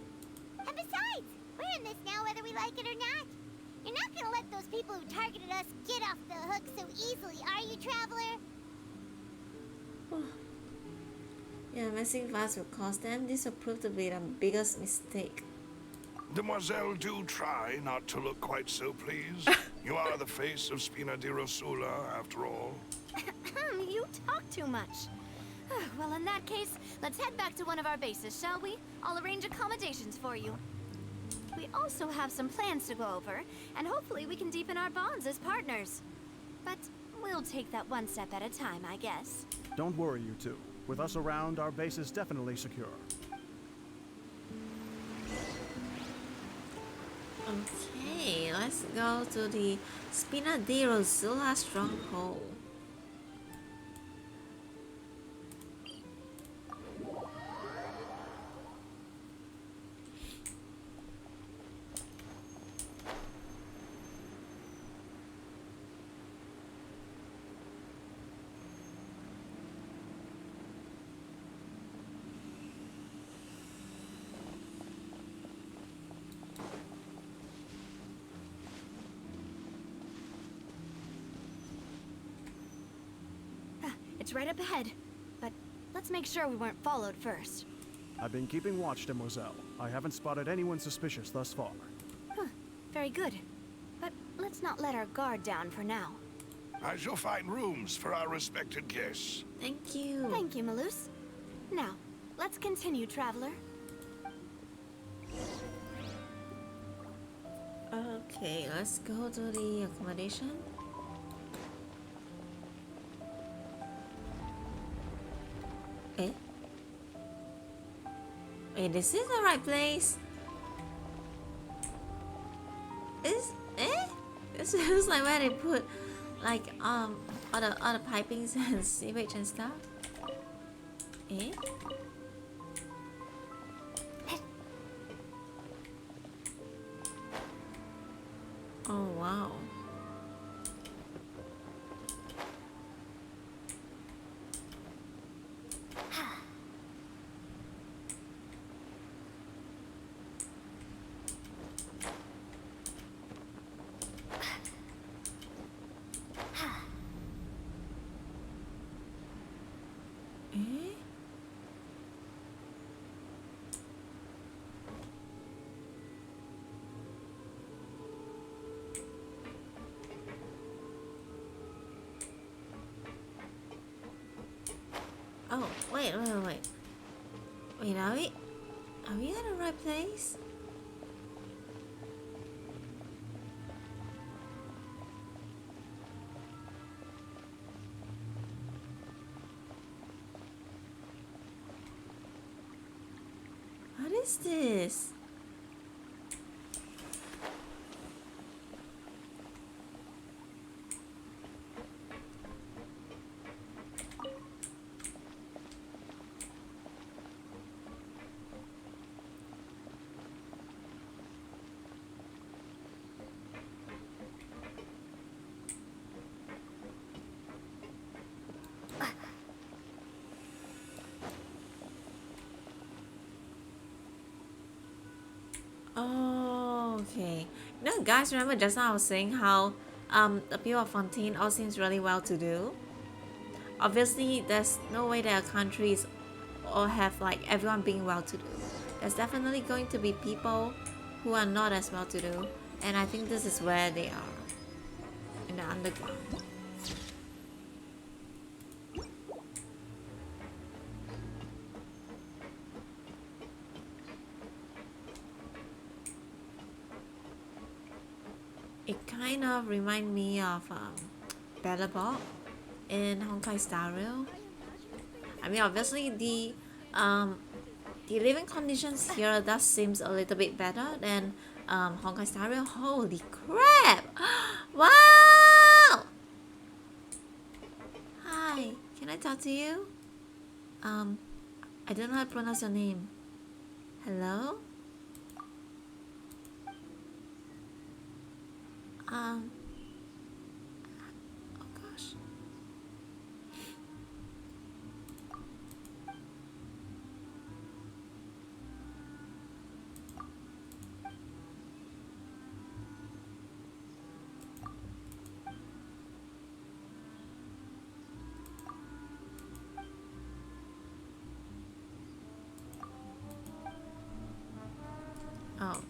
And besides, we're in this now whether we like it or not. You're not gonna let those people who targeted us get off the hook so easily, are you, Traveler? Yeah, messing fast will cost them. This will prove to be the biggest mistake. Demoiselle, do try not to look quite so pleased. You are the face of Spina di Rosula, after all. You talk too much. Well, in that case, let's head back to one of our bases, shall we? I'll arrange accommodations for you. We also have some plans to go over, and hopefully we can deepen our bonds as partners. But we'll take that one step at a time, I guess. Don't worry, you two. With us around, our base is definitely secure. Okay, let's go to the Spina di Rosula stronghold. It's right up ahead, but let's make sure we weren't followed first. I've been keeping watch, Demoiselle. I haven't spotted anyone suspicious thus far. Very good. But let's not let our guard down for now. I shall find rooms for our respected guests. Thank you. Thank you, Malus. Now, let's continue, traveler. Okay, let's go to the accommodation. Eh? Wait, this is the right place? This feels like where they put like all the pipings and sewage and stuff. Eh? Oh wow. Eh? Oh, wait. Wait, are we at the right place? What is this? Oh, okay. You know, guys, remember just now I was saying how the people of Fontaine all seems really well to do. Obviously, there's no way that a country is or have like everyone being well to do. There's definitely going to be people who are not as well to do, and I think this is where they are, in the underground. It kind of reminds me of Bellabog in Honkai Star Rail. I mean, obviously the living conditions here does seems a little bit better than Honkai Star Rail. Holy crap! Wow! Hi, can I talk to you? I don't know how to pronounce your name. Hello? Oh gosh. Oh,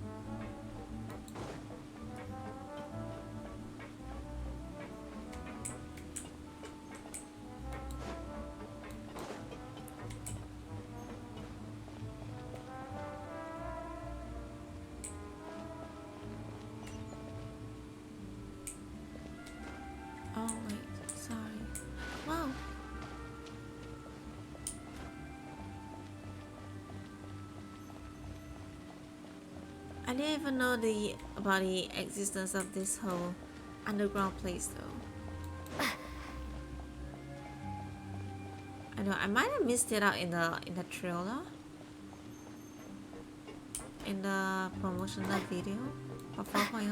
Oh wait, sorry. Wow. I didn't even know about the existence of this whole underground place though. I know I might have missed it out in the trailer, in the promotional video for 4.0.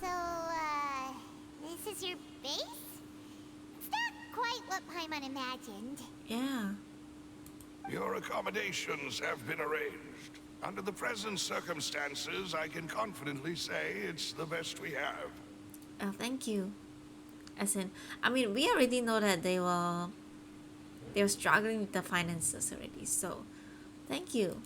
So, this is your base? It's not quite what Paimon imagined. Yeah. Your accommodations have been arranged. Under the present circumstances, I can confidently say it's the best we have. Thank you. As in, I mean, we already know that they were struggling with the finances already. So, thank you.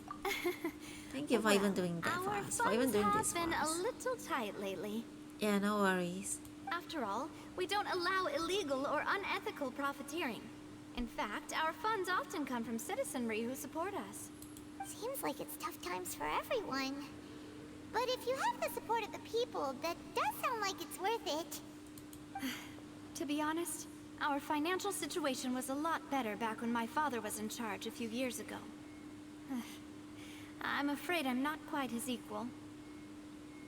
Thank you for even doing that for us. For even doing this for been us. a little tight lately. Yeah, no worries. After all, we don't allow illegal or unethical profiteering. In fact, our funds often come from citizenry who support us. Seems like it's tough times for everyone. But if you have the support of the people, that does sound like it's worth it. To be honest, our financial situation was a lot better back when my father was in charge a few years ago. I'm afraid I'm not quite his equal.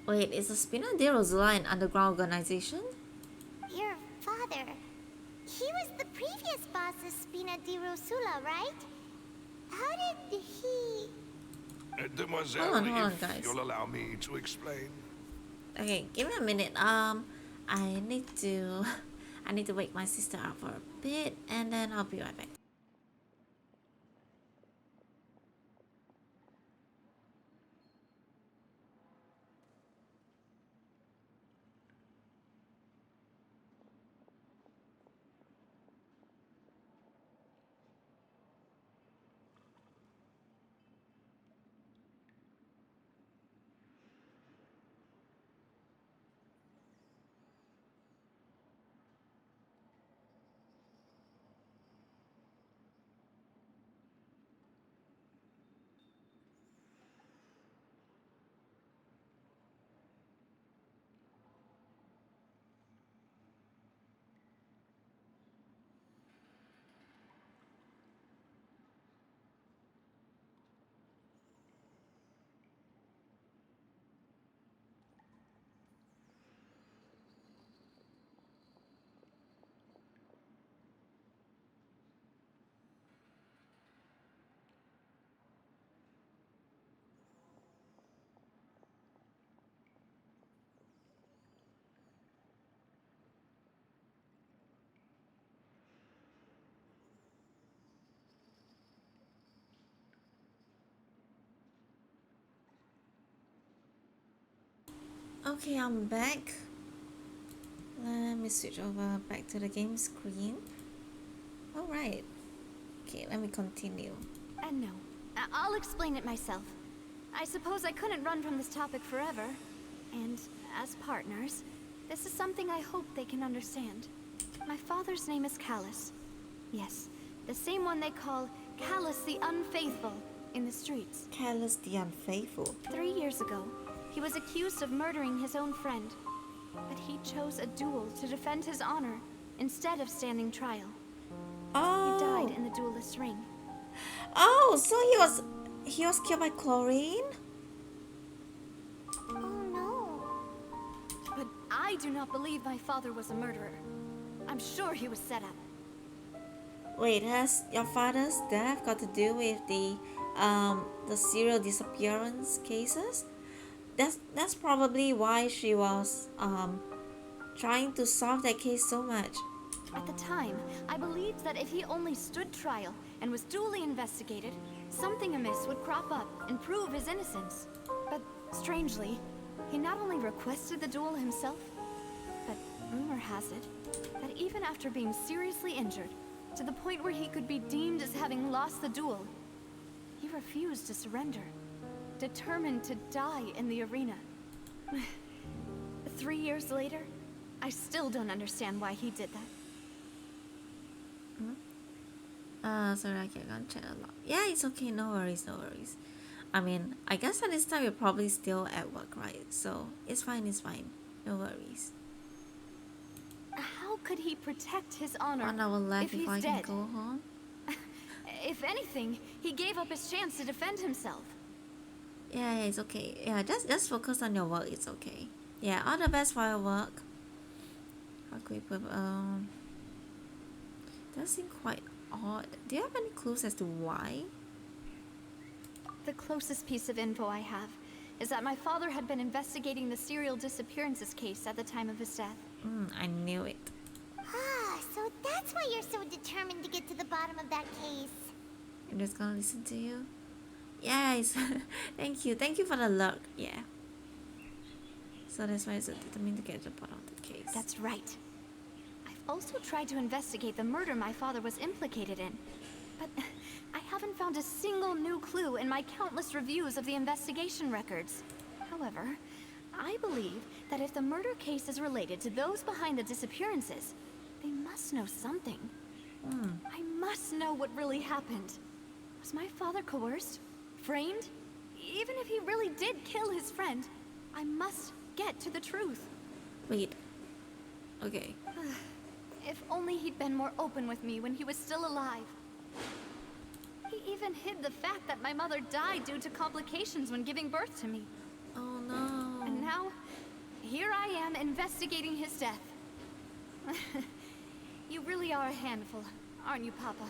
Wait, is the Spina de Rosula an underground organization? Your father. He was the previous boss of Spina di Rosula, right? How did he... Demoiselle, Hold on, if guys. you'll allow me to explain. Okay, give me a minute. I need to wake my sister up for a bit, and then I'll be right back. Okay, I'm back. Let me switch over back to the game screen. Alright. Okay, let me continue. And no, I'll explain it myself. I suppose I couldn't run from this topic forever. And as partners, this is something I hope they can understand. My father's name is Callus. Yes, the same one they call Callus the Unfaithful in the streets. Callus the Unfaithful. 3 years ago, he was accused of murdering his own friend. But he chose a duel to defend his honor instead of standing trial. Oh. He died in the duelist's ring. Oh, so he was killed by chlorine? Oh no. But I do not believe my father was a murderer. I'm sure he was set up. Wait, has your father's death got to do with the serial disappearance cases? That's probably why she was trying to solve that case so much. At the time, I believed that if he only stood trial and was duly investigated, something amiss would crop up and prove his innocence. But strangely, he not only requested the duel himself, but rumor has it that even after being seriously injured, to the point where he could be deemed as having lost the duel, he refused to surrender, determined to die in the arena. 3 years later, I still don't understand why he did that. Sorry, I can't chat a lot. Yeah, it's okay. No worries, no worries. I mean, I guess at this time you're probably still at work, right? So it's fine, it's fine. No worries. How could he protect his honor 1 hour left if before I he's can dead? go home. If anything, he gave up his chance to defend himself. Yeah, it's okay. Yeah, just focus on your work. It's okay. Yeah, all the best for your work. How could we put That seems quite odd. Do you have any clues as to why? The closest piece of info I have is that my father had been investigating the serial disappearances case at the time of his death. I knew it. Ah, so that's why you're so determined to get to the bottom of that case. I'm just gonna listen to you. Yes, thank you for the lurk. Yeah. So that's why it's determined to get to the bottom of the case. That's right. I've also tried to investigate the murder my father was implicated in, but I haven't found a single new clue in my countless reviews of the investigation records. However, I believe that if the murder case is related to those behind the disappearances, they must know something. I must know what really happened. Was my father coerced? Framed? Even if he really did kill his friend, I must get to the truth. Wait. Okay. If only he'd been more open with me when he was still alive. He even hid the fact that my mother died due to complications when giving birth to me. Oh no. And now, here I am investigating his death. You really are a handful, aren't you, Papa?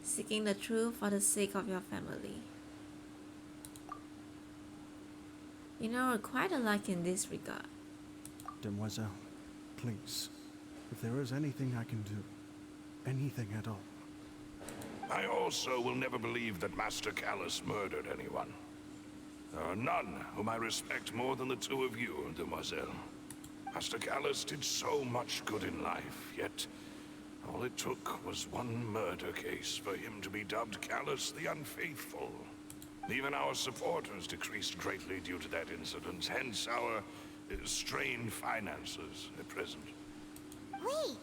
Seeking the truth for the sake of your family. You know, we're quite alike in this regard. Demoiselle, please. If there is anything I can do, anything at all. I also will never believe that Master Callus murdered anyone. There are none whom I respect more than the two of you, Demoiselle. Master Callus did so much good in life, yet all it took was one murder case for him to be dubbed Callus the Unfaithful. Even our supporters decreased greatly due to that incident, hence our strained finances at present. Wait,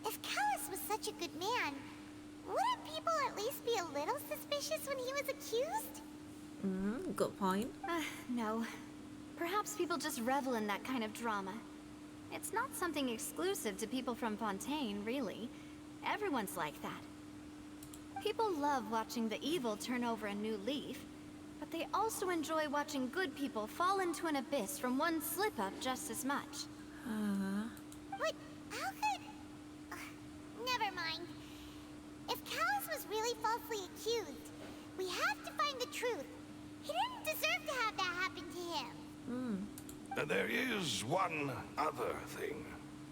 if Callus was such a good man, wouldn't people at least be a little suspicious when he was accused? Good point. No. Perhaps people just revel in that kind of drama. It's not something exclusive to people from Fontaine, really. Everyone's like that. People love watching the evil turn over a new leaf, but they also enjoy watching good people fall into an abyss from one slip-up just as much. What? How could... never mind. If Callus was really falsely accused, we have to find the truth. He didn't deserve to have that happen to him. There is one other thing.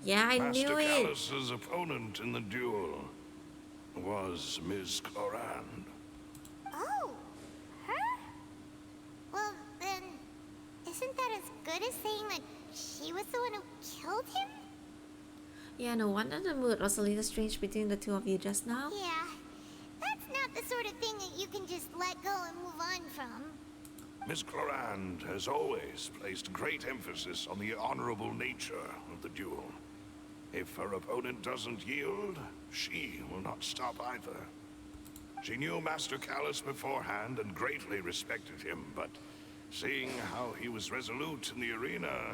Yeah, I Master knew it. Callus's opponent in the duel was Ms. Clorand. Oh, her? Well, then, isn't that as good as saying that she was the one who killed him? Yeah, no wonder the mood was a little strange between the two of you just now. Yeah, that's not the sort of thing that you can just let go and move on from. Ms. Clorand has always placed great emphasis on the honorable nature of the duel. If her opponent doesn't yield, she will not stop either. She knew Master Callus beforehand and greatly respected him, but seeing how he was resolute in the arena,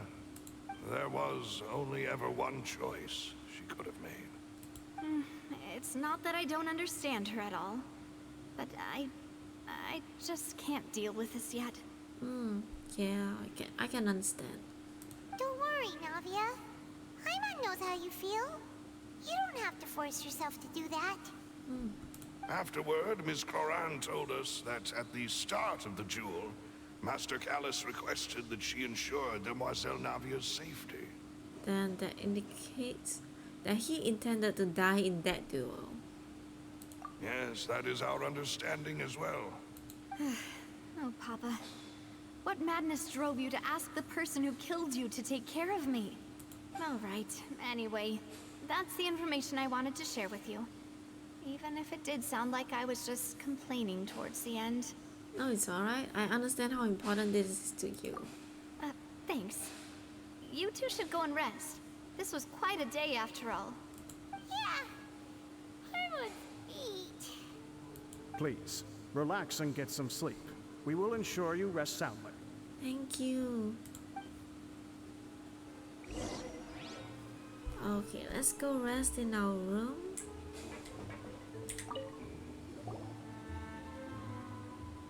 there was only ever one choice she could have made. It's not that I don't understand her at all, but I just can't deal with this yet. Yeah, I can understand. Don't worry, Navia. Paimon knows how you feel. You don't have to force yourself to do that. Afterward, Ms. Clorand told us that at the start of the duel, Master Callus requested that she ensure Demoiselle Navia's safety. Then that indicates that he intended to die in that duel. Yes, that is our understanding as well. Oh, Papa. What madness drove you to ask the person who killed you to take care of me? All right. Anyway, that's the information I wanted to share with you. Even if it did sound like I was just complaining towards the end. No, it's alright. I understand how important this is to you. Thanks. You two should go and rest. This was quite a day after all. Yeah. Paimon Please, relax and get some sleep. We will ensure you rest soundly. Thank you. Okay, let's go rest in our room.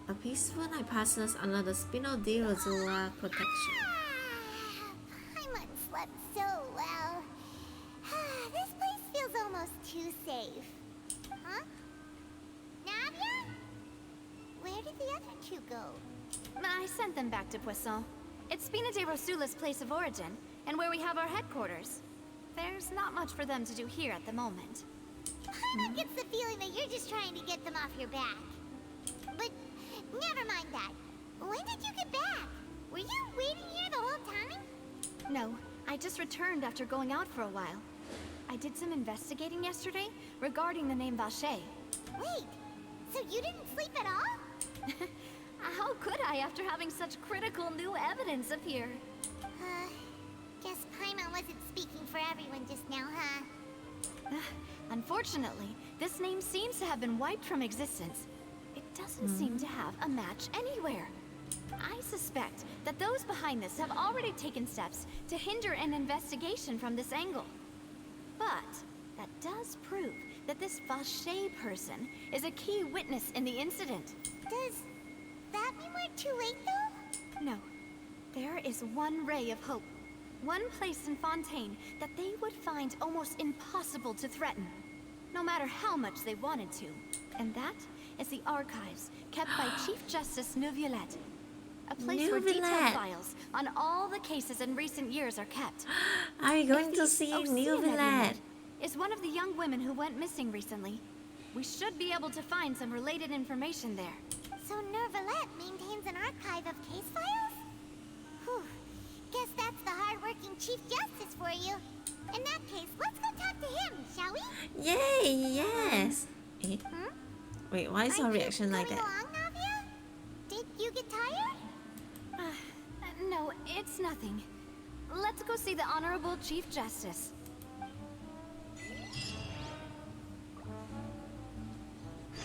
A peaceful night passes under the Spinodilozua protection. Paimon slept so well. This place feels almost too safe. Huh? Navia? Where did the other two go? I sent them back to Poisson. It's Spina de Rosula's place of origin, and where we have our headquarters. There's not much for them to do here at the moment. Paimon gets the feeling that you're just trying to get them off your back. But never mind that. When did you get back? Were you waiting here the whole time? No, I just returned after going out for a while. I did some investigating yesterday regarding the name Vache. Wait, so you didn't sleep at all? How could I after having such critical new evidence appear? Guess Paimon wasn't speaking for everyone just now, huh? Unfortunately, this name seems to have been wiped from existence. It doesn't seem to have a match anywhere. I suspect that those behind this have already taken steps to hinder an investigation from this angle. But that does prove that this Vache person is a key witness in the incident. Does that mean we're too late, though? No. There is one ray of hope. One place in Fontaine that they would find almost impossible to threaten, no matter how much they wanted to. And that is the archives kept by Chief Justice Neuvillette. A place where detailed files on all the cases in recent years are kept. Are you going to see Neuvillette? Is one of the young women who went missing recently. We should be able to find some related information there. So Neuvillette maintains an archive of case files? Whew. Guess that's the hard-working Chief Justice for you. In that case, let's go talk to him, shall we? Yay, yes. Eh? Wait, why is her reaction like that? Along, Navia? Did you get tired? No, it's nothing. Let's go see the Honorable Chief Justice.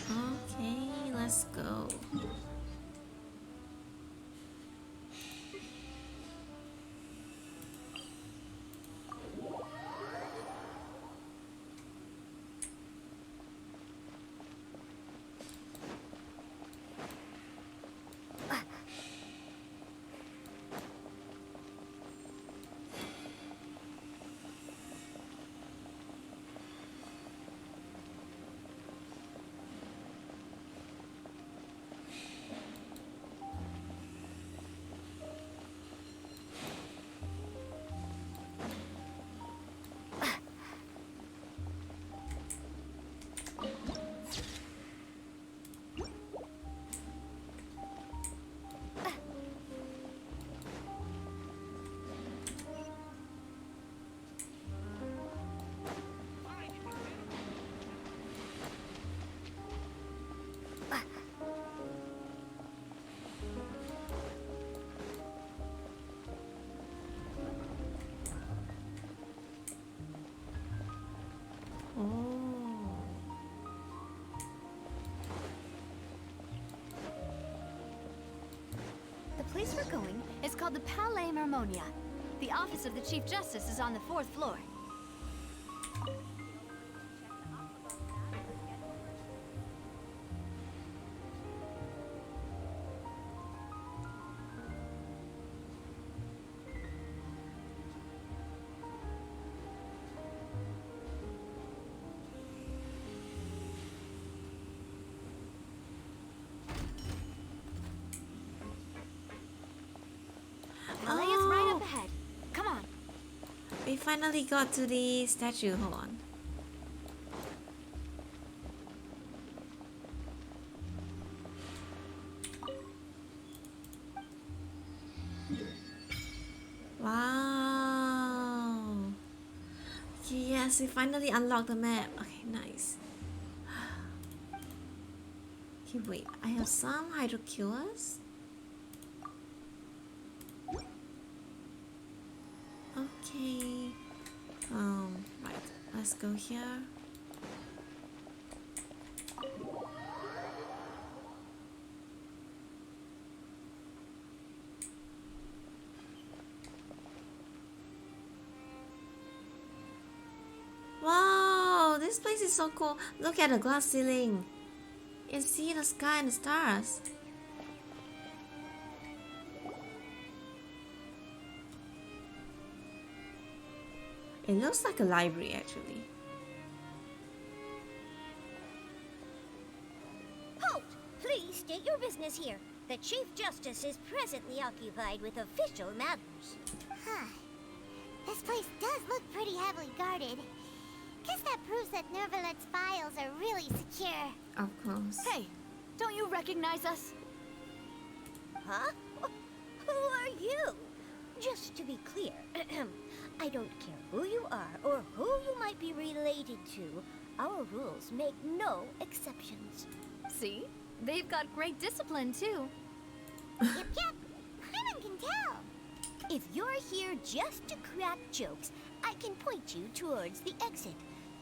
Okay, let's go. The place we're going is called the Palais Mermonia. The office of the Chief Justice is on the 4th floor. Palais is right up ahead. Come on. We finally got to the statue. Hold on. Wow. Okay, yes, we finally unlocked the map. Okay, nice. Okay, wait. I have some hydro cures. Okay. Right. Let's go here. this place is so cool. Look at the glass ceiling. You see the sky and the stars. It looks like a library actually. Halt! Please state your business here. The Chief Justice is presently occupied with official matters. Huh. This place does look pretty heavily guarded. Guess that proves that Nervalet's files are really secure. Of course. Hey, don't you recognize us? Huh? Who are you? Just to be clear, I don't care who you are or who you might be related to. Our rules make no exceptions. See? They've got great discipline, too. Yep, Paimon can tell. If you're here just to crack jokes, I can point you towards the exit.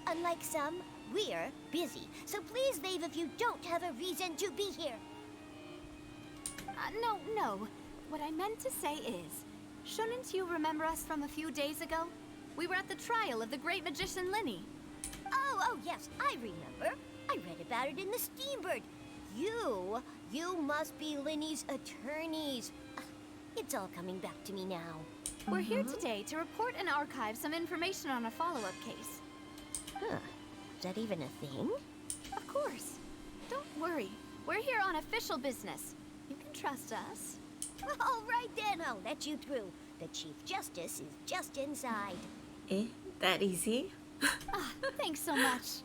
Unlike some, we're busy, so please leave if you don't have a reason to be here. No. What I meant to say is, shouldn't you remember us from a few days ago? We were at the trial of the great magician Linny. Oh, yes, I remember. I read about it in the Steambird. You must be Linny's attorneys. It's all coming back to me now. We're here today to report and archive some information on a follow-up case. Huh. Is that even a thing? Of course. Don't worry. We're here on official business. You can trust us. All right then, I'll let you through. The Chief Justice is just inside. Eh? That easy? Thanks so much.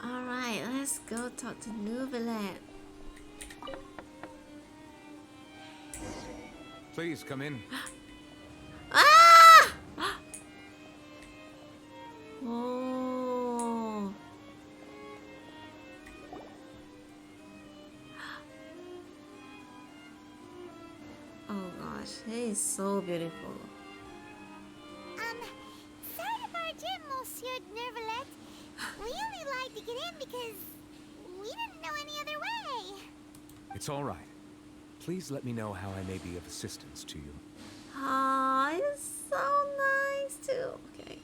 Alright, let's go talk to Nervalet. Please come in. Ah! Oh. Oh gosh, he is so beautiful. Sorry to barge in, Monsieur Nervalet. We only lied to get in because we didn't know any other way. It's all right. Please let me know how I may be of assistance to you. Aw, he's so nice too. Okay.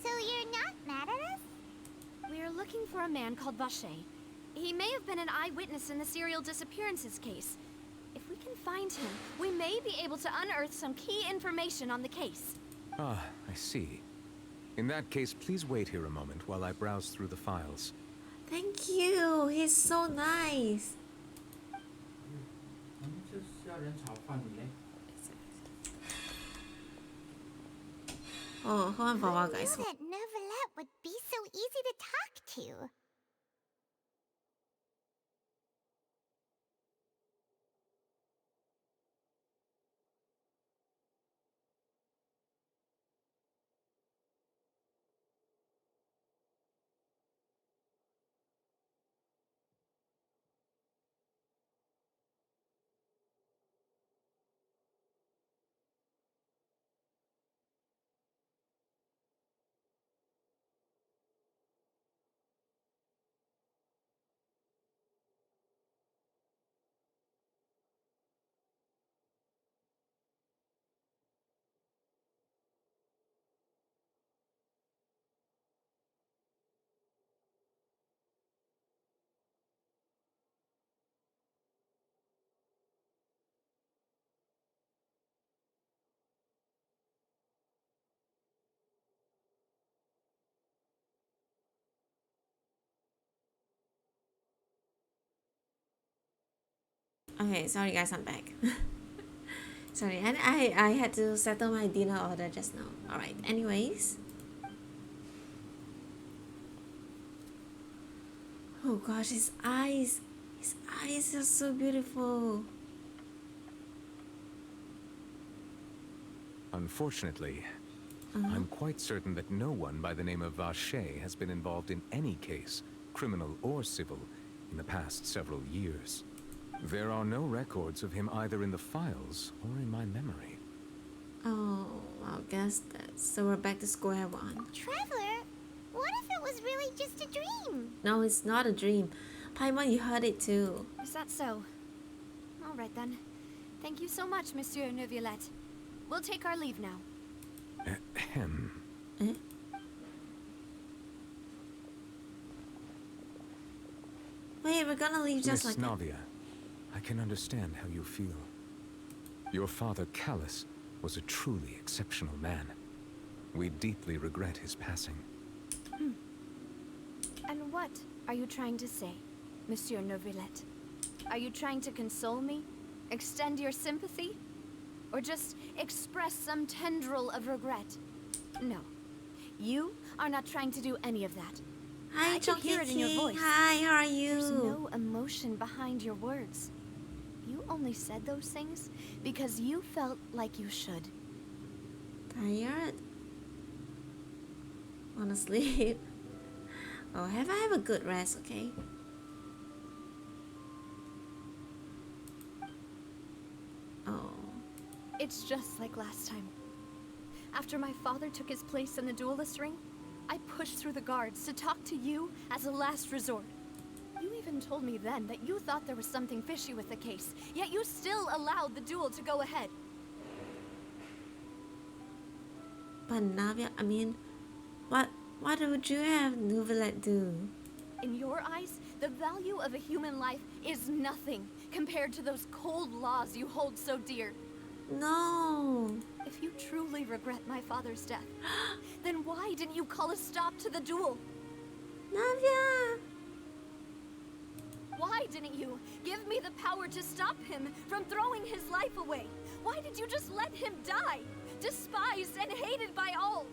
So you're not mad at us? We're looking for a man called Vacher. He may have been an eyewitness in the serial disappearances case. If we can find him, we may be able to unearth some key information on the case. Ah, I see. In that case, please wait here a moment while I browse through the files. Thank you. He's so nice. 我们就是要人炒饭你嘞。 Oh, hold on for a while, guys. Who knew that Nervalet would be so easy to talk to? Okay, sorry guys, I'm back. Sorry, and I had to settle my dinner order just now. Alright, anyways. Oh gosh, his eyes. His eyes are so beautiful. Unfortunately, I'm quite certain that no one by the name of Vacher has been involved in any case, criminal or civil, in the past several years. There are no records of him either in the files or in my memory. Oh, I guess that's... So we're back to square one. Traveler, what if it was really just a dream? No, it's not a dream. Paimon, you heard it too. Is that so? All right then. Thank you so much, Monsieur Nervalet. We'll take our leave now. Ahem. Eh? Wait, we're gonna leave just Miss like that. Navia, I can understand how you feel. Your father, Callus, was a truly exceptional man. We deeply regret his passing. And what are you trying to say, Monsieur Neuvillette? Are you trying to console me? Extend your sympathy? Or just express some tendril of regret? No. You are not trying to do any of that. Hi, I can hear it in your King. voice. Hi, how are you? There's no emotion behind your words. You only said those things because you felt like you should. Tired? Wanna sleep? Oh, have a good rest, okay? Oh. It's just like last time. After my father took his place in the duelist ring, I pushed through the guards to talk to you as a last resort. You even told me then that you thought there was something fishy with the case, yet you still allowed the duel to go ahead. But Navia, I mean, what would you have Neuvillette do? In your eyes, the value of a human life is nothing compared to those cold laws you hold so dear. No. If you truly regret my father's death, then why didn't you call a stop to the duel? Navia! Why didn't you give me the power to stop him from throwing his life away? Why did you just let him die? Despised and hated by all.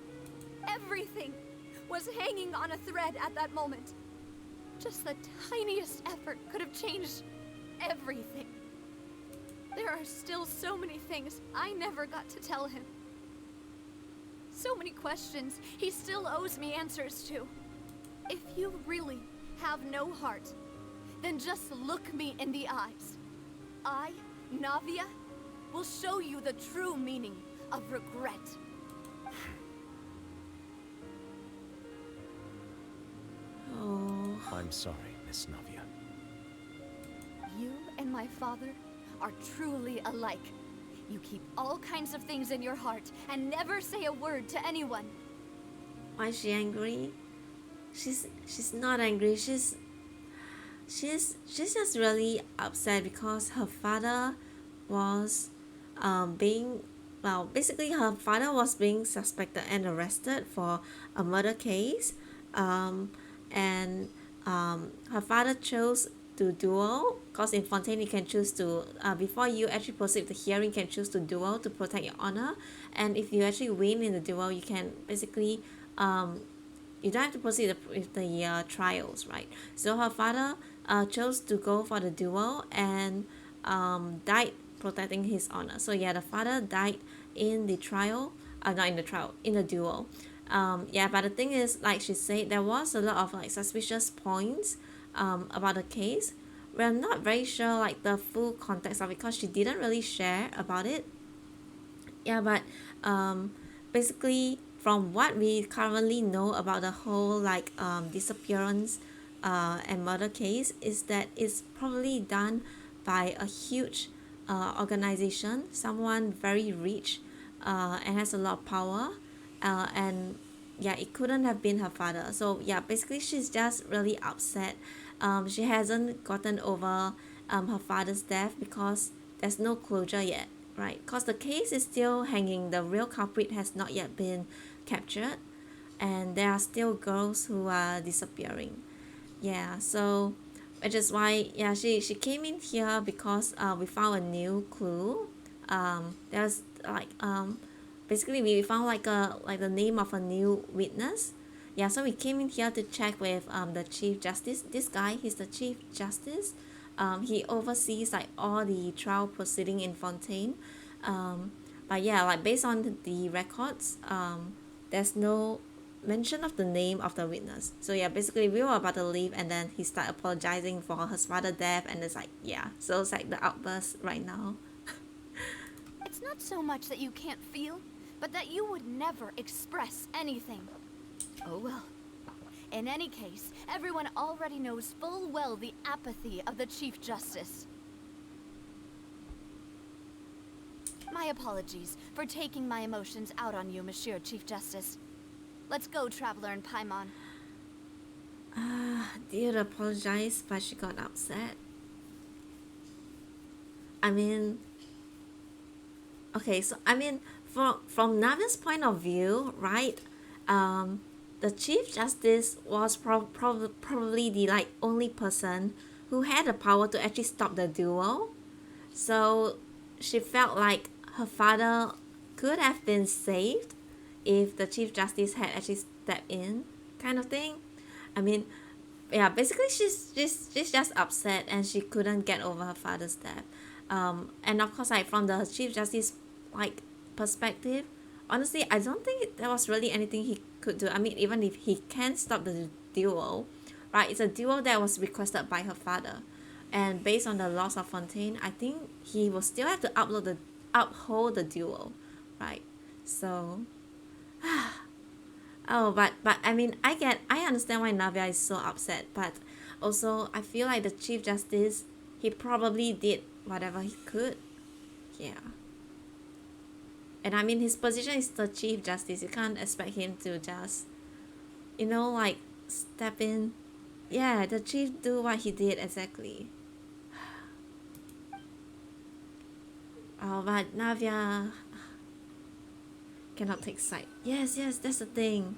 Everything was hanging on a thread at that moment. Just the tiniest effort could have changed everything. There are still so many things I never got to tell him. So many questions he still owes me answers to. If you really have no heart, then just look me in the eyes. I, Navia, will show you the true meaning of regret. Oh. I'm sorry, Miss Navia. You and my father are truly alike. You keep all kinds of things in your heart and never say a word to anyone. Why is she angry? She's not angry. She's just really upset because her father was basically her father was being suspected and arrested for a murder case, and her father chose to duel, because in Fontaine you can choose to before you actually proceed with the hearing, you can choose to duel to protect your honor, and if you actually win in the duel, you can basically you don't have to proceed with the trials, right? So her father chose to go for the duel and died protecting his honor. So yeah, the father died in the trial, not in the trial, in the duel. Yeah, but the thing is, like she said, there was a lot of like suspicious points about the case. We're not very sure like the full context of it because she didn't really share about it. Yeah, but basically from what we currently know about the whole like disappearance and murder case is that it's probably done by a huge organization, someone very rich and has a lot of power, and yeah, it couldn't have been her father. So yeah, basically she's just really upset. She hasn't gotten over her father's death because there's no closure yet, right? Because the case is still hanging. The real culprit has not yet been captured, and there are still girls who are disappearing. Yeah, so which is why yeah, she came in here because we found a new clue. There's like basically we found like the name of a new witness. Yeah, so we came in here to check with the Chief Justice. This guy, he's the Chief Justice. He oversees like all the trial proceeding in Fontaine. But yeah, like based on the records, there's no mention of the name of the witness. So yeah, basically we were about to leave and then he started apologizing for his father's death, and it's like yeah, so it's like the outburst right now. It's not so much that you can't feel, but that you would never express anything. Oh well. In any case, everyone already knows full well the apathy of the Chief Justice. My My apologies for taking my emotions out on you, Monsieur Chief Justice. Let's go, Traveler and Paimon. Did apologize, but she got upset. I mean, okay, so I mean, from Navia's point of view, right? The Chief Justice was probably the like only person who had the power to actually stop the duel. So she felt like her father could have been saved if the Chief Justice had actually stepped in, kind of thing. I mean, yeah, basically she's just upset and she couldn't get over her father's death. And of course, like from the Chief Justice like perspective, honestly, I don't think there was really anything he could do. I mean, even if he can stop the duel, right? It's a duel that was requested by her father, and based on the laws of Fontaine, I think he will still have to uphold the duel, right? So, oh, but I mean, I understand why Navia is so upset, but also I feel like the Chief Justice, he probably did whatever he could, yeah. And I mean, his position is the Chief Justice. You can't expect him to just, you know, like step in. Yeah, the Chief do what he did exactly. Oh, but Navia cannot take side. Yes, that's the thing.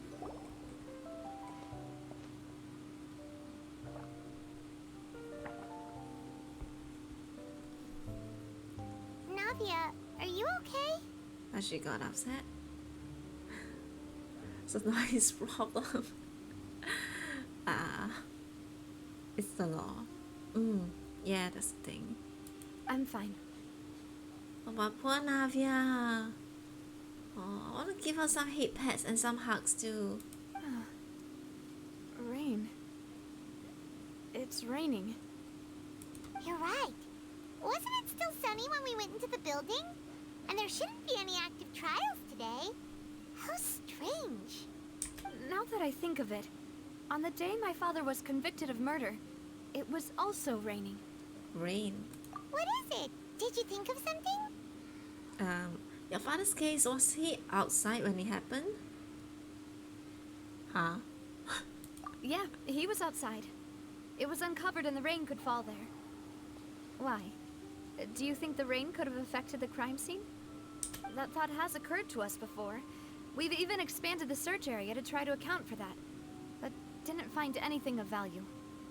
Navia, are you okay? But she got upset. So now his problem. It's the law. Yeah, that's the thing. I'm fine. Oh, but poor Navia. Oh, I want to give her some hip pats and some hugs too. Rain. It's raining. You're right. Wasn't it still sunny when we went into the building? And there shouldn't be any active trials today. How strange. Now that I think of it, on the day my father was convicted of murder, it was also raining. Rain. What is it? Did you think of something? Your father's case, was he outside when it happened? Huh? Yeah, he was outside. It was uncovered and the rain could fall there. Why? Do you think the rain could have affected the crime scene? That thought has occurred to us before. We've even expanded the search area to try to account for that, but didn't find anything of value.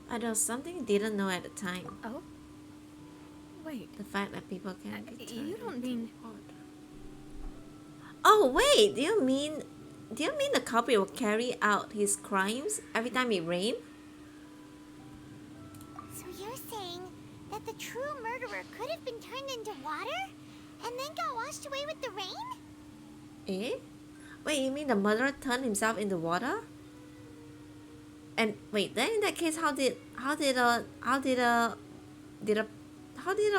There was something you didn't know at the time. Oh? Wait. The fact that people can be turned You don't mean... Oh wait, do you mean the culprit will carry out his crimes every time it rains? So you're saying that the true murderer could have been turned into water and then got washed away with the rain? Eh? Wait, you mean the murderer turned himself into water? And wait, then in that case, how did the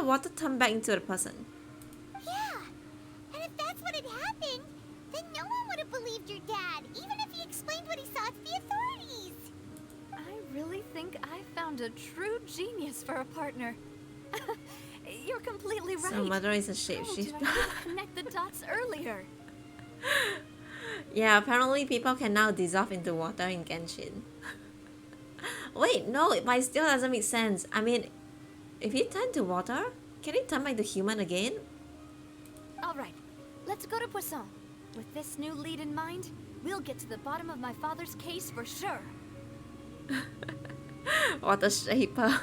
water turn back into the person? Yeah, and if that's what had happened, then no one would have believed your dad, even if he explained what he saw to the authorities. I really think I found a true genius for a partner. You're completely right. So murderer is a How did shapeshifter. I connect the dots earlier? Yeah, apparently people can now dissolve into water in Genshin. Wait, no, but it still doesn't make sense. I mean, if he turned to water, can he turn back to human again? Alright, let's go to Poisson. With this new lead in mind, we'll get to the bottom of my father's case for sure. Water shaper.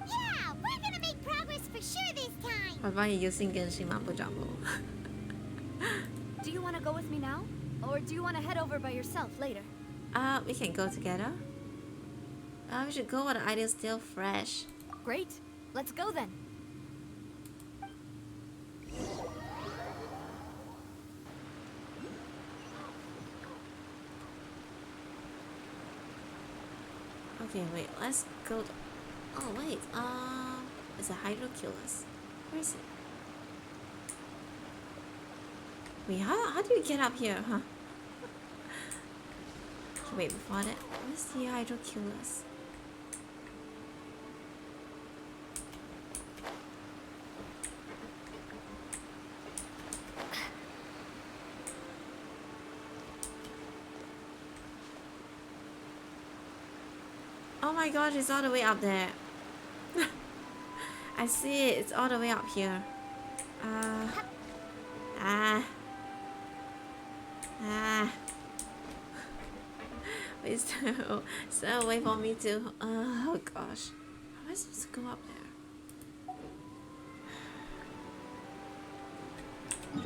Yeah, we're gonna make progress for sure this time. Why are you using Genshin Mambo Jumbo? Do you want to go with me now? Or do you want to head over by yourself later? We can go together. We should go while the idea's still fresh. Great. Let's go then. Okay, wait, let's go to... Oh, wait, it's a hydroculus. Where is it? Wait, how do you get up here, huh? Wait, before that, where's the hydroculus? Oh my gosh, it's all the way up there. I see it. It's all the way up here. Wait, so wait for me to. Oh gosh, how am I supposed to go up there?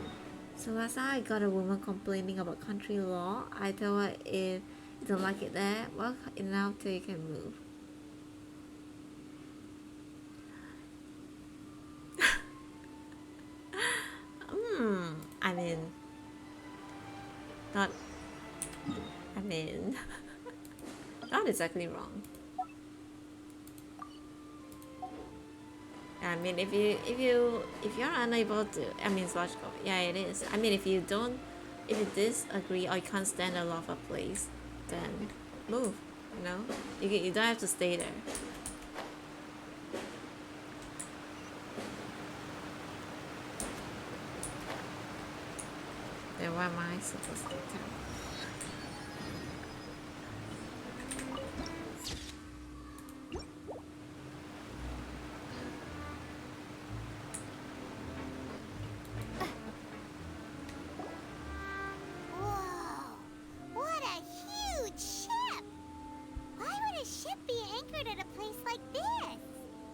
So last time I got a woman complaining about country law. I told her if you don't like it there, walk enough till you can move. I mean, not. I mean, not exactly wrong. I mean, if you're unable to, I mean, it's logical. Yeah, it is. I mean, if you disagree or you can't stand the law of a place, then move. You know, you don't have to stay there. Then what am I supposed to do?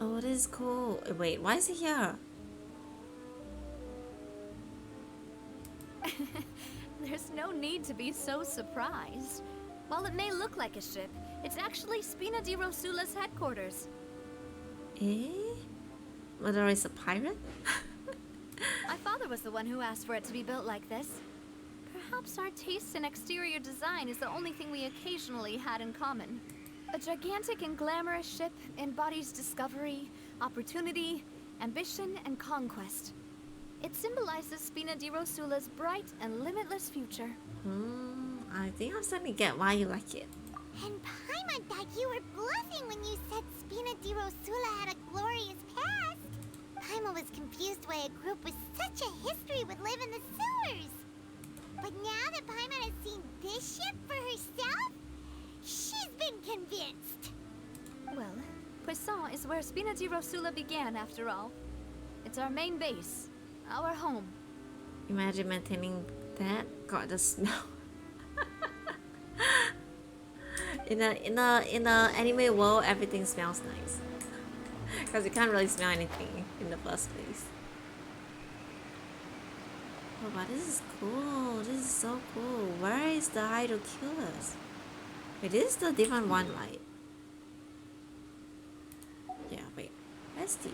Oh, this is cool. Wait, why is he here? There's no need to be so surprised. While it may look like a ship, it's actually Spina di Rosula's headquarters. Eh? Mother is a pirate? My father was the one who asked for it to be built like this. Perhaps our taste in exterior design is the only thing we occasionally had in common. A gigantic and glamorous ship embodies discovery, opportunity, ambition, and conquest. It symbolizes Spina di Rosula's bright and limitless future. I think I'm starting to get why you like it. And Paimon thought you were bluffing when you said Spina di Rosula had a glorious past. Paimon was confused why a group with such a history would live in the sewers. But now that Paimon has seen this ship for herself, she's been convinced. Well, Poisson is where Spina di Rosula began, after all. It's our main base, our home. Imagine maintaining that. God, the smell. in a anime world, everything smells nice. Because you can't really smell anything in the first place. Oh, but this is cool. This is so cool. Where is the Hydroculus? Wait, this is the different one, right? Yeah, wait. Where's the...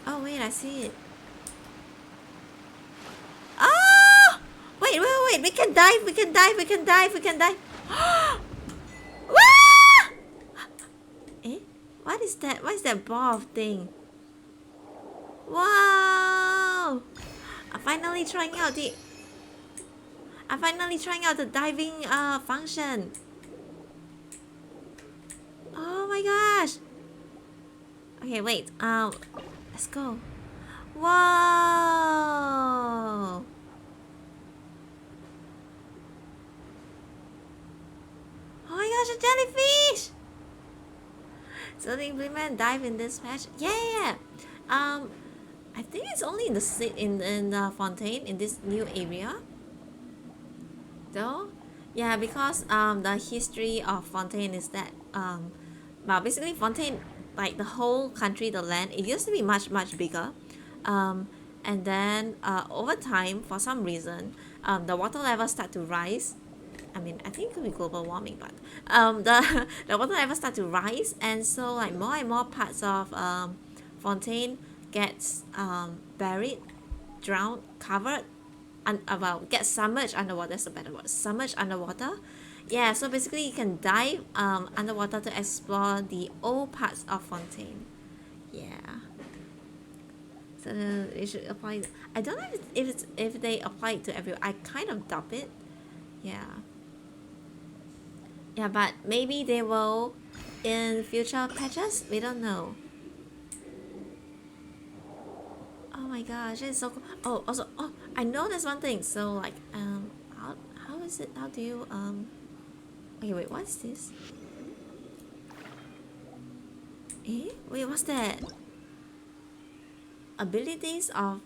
Oh, wait, I see it. Oh! Wait. We can dive. Wah! Eh? What is that? What is that ball of thing? Wow! I'm finally trying out the diving function. Oh my gosh! Okay, wait. Let's go. Whoa! Oh my gosh, a jellyfish! So they implement dive in this patch. Yeah. I think it's only in the Fontaine, in this new area. Though, yeah, because the history of Fontaine is that well, basically Fontaine, like the whole country, the land, it used to be much bigger, and then over time, for some reason, the water level start to rise. I mean, I think it could be global warming, but the water level start to rise, and so like more and more parts of Fontaine gets buried, drowned, covered, well, get submerged underwater. That's a better word. Submerged underwater. Yeah, so basically you can dive underwater to explore the old parts of Fontaine. Yeah. So they should apply. I don't know if they apply it to everyone. I kind of doubt it. Yeah. Yeah, but maybe they will in future patches. We don't know. Oh my gosh, it's so cool. Oh, also, I know there's one thing. So like, how is it? How do you okay, wait, what is this? Eh? Wait, what's that? Abilities of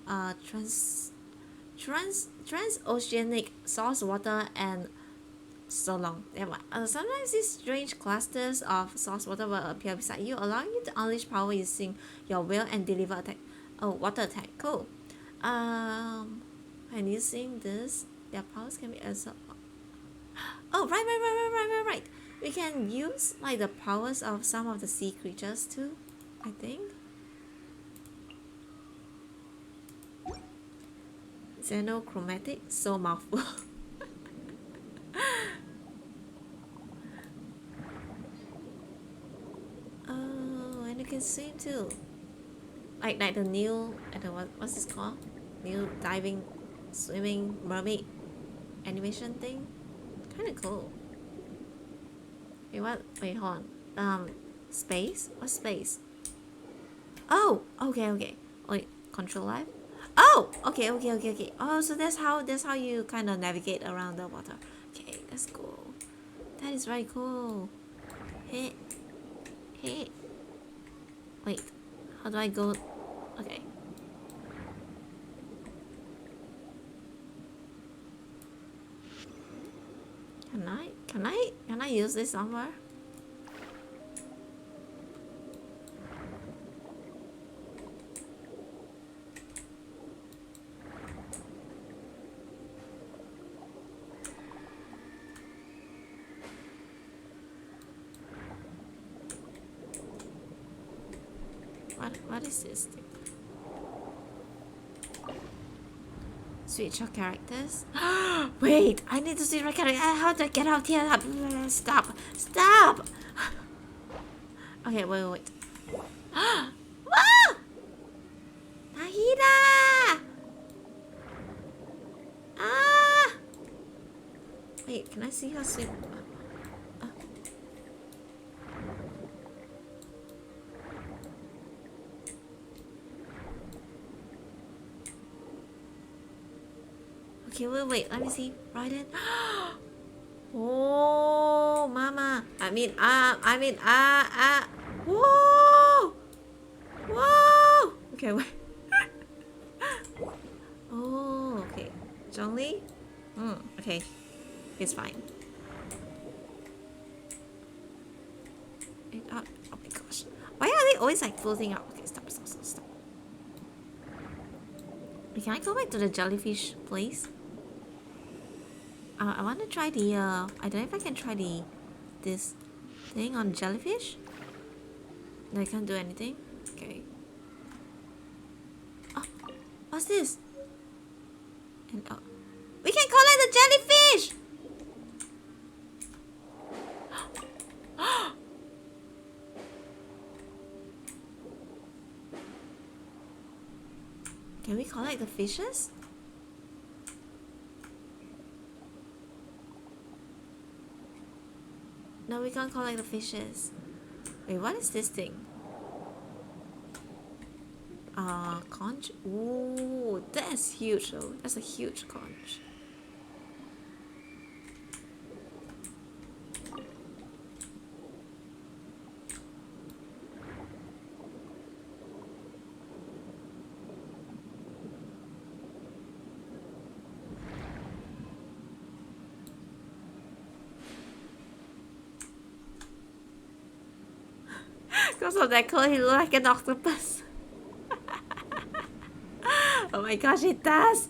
transoceanic source water and so long. Sometimes these strange clusters of source water will appear beside you, allowing you to unleash power using your will and deliver attack. Oh, water attack. Cool. And using this, their powers can be absorbed. Oh, right. We can use like the powers of some of the sea creatures too, I think. Xenochromatic, so mouthful. Oh, and you can swim too. Like the new, I don't know what's this called? New diving, swimming, mermaid animation thing. Kind of cool. Wait, what? Wait, hold on. Space? What's space? Oh, okay. Wait, control life? Oh, okay. Oh, so that's how you kind of navigate around the water. Okay, that's cool. That is very cool. Hey. Wait, how do I go? Okay. Can I use this somewhere? What is this thing? Switch your characters. Wait, I need to switch my character. How do I get out here? Stop! Okay, wait. Wow! Nahida! Ah! Wait, can I see her swim? Okay, wait, let me see. Right in. Oh, mama. Whoa! Okay, wait. Oh, okay. Zhongli? Okay. It's fine. Oh my gosh. Why are they always like floating out? Okay, stop. Can I go back to the jellyfish place? I want to try the I don't know if I can try this thing on jellyfish. No, I can't do anything. Okay. Oh, what's this? And we can collect the jellyfish. Can we collect the fishes? No, we can't collect the fishes. Wait, what is this thing? Conch? Ooh, that's huge though. That's a huge conch. Because of that color, he looks like an octopus. Oh my gosh, it does!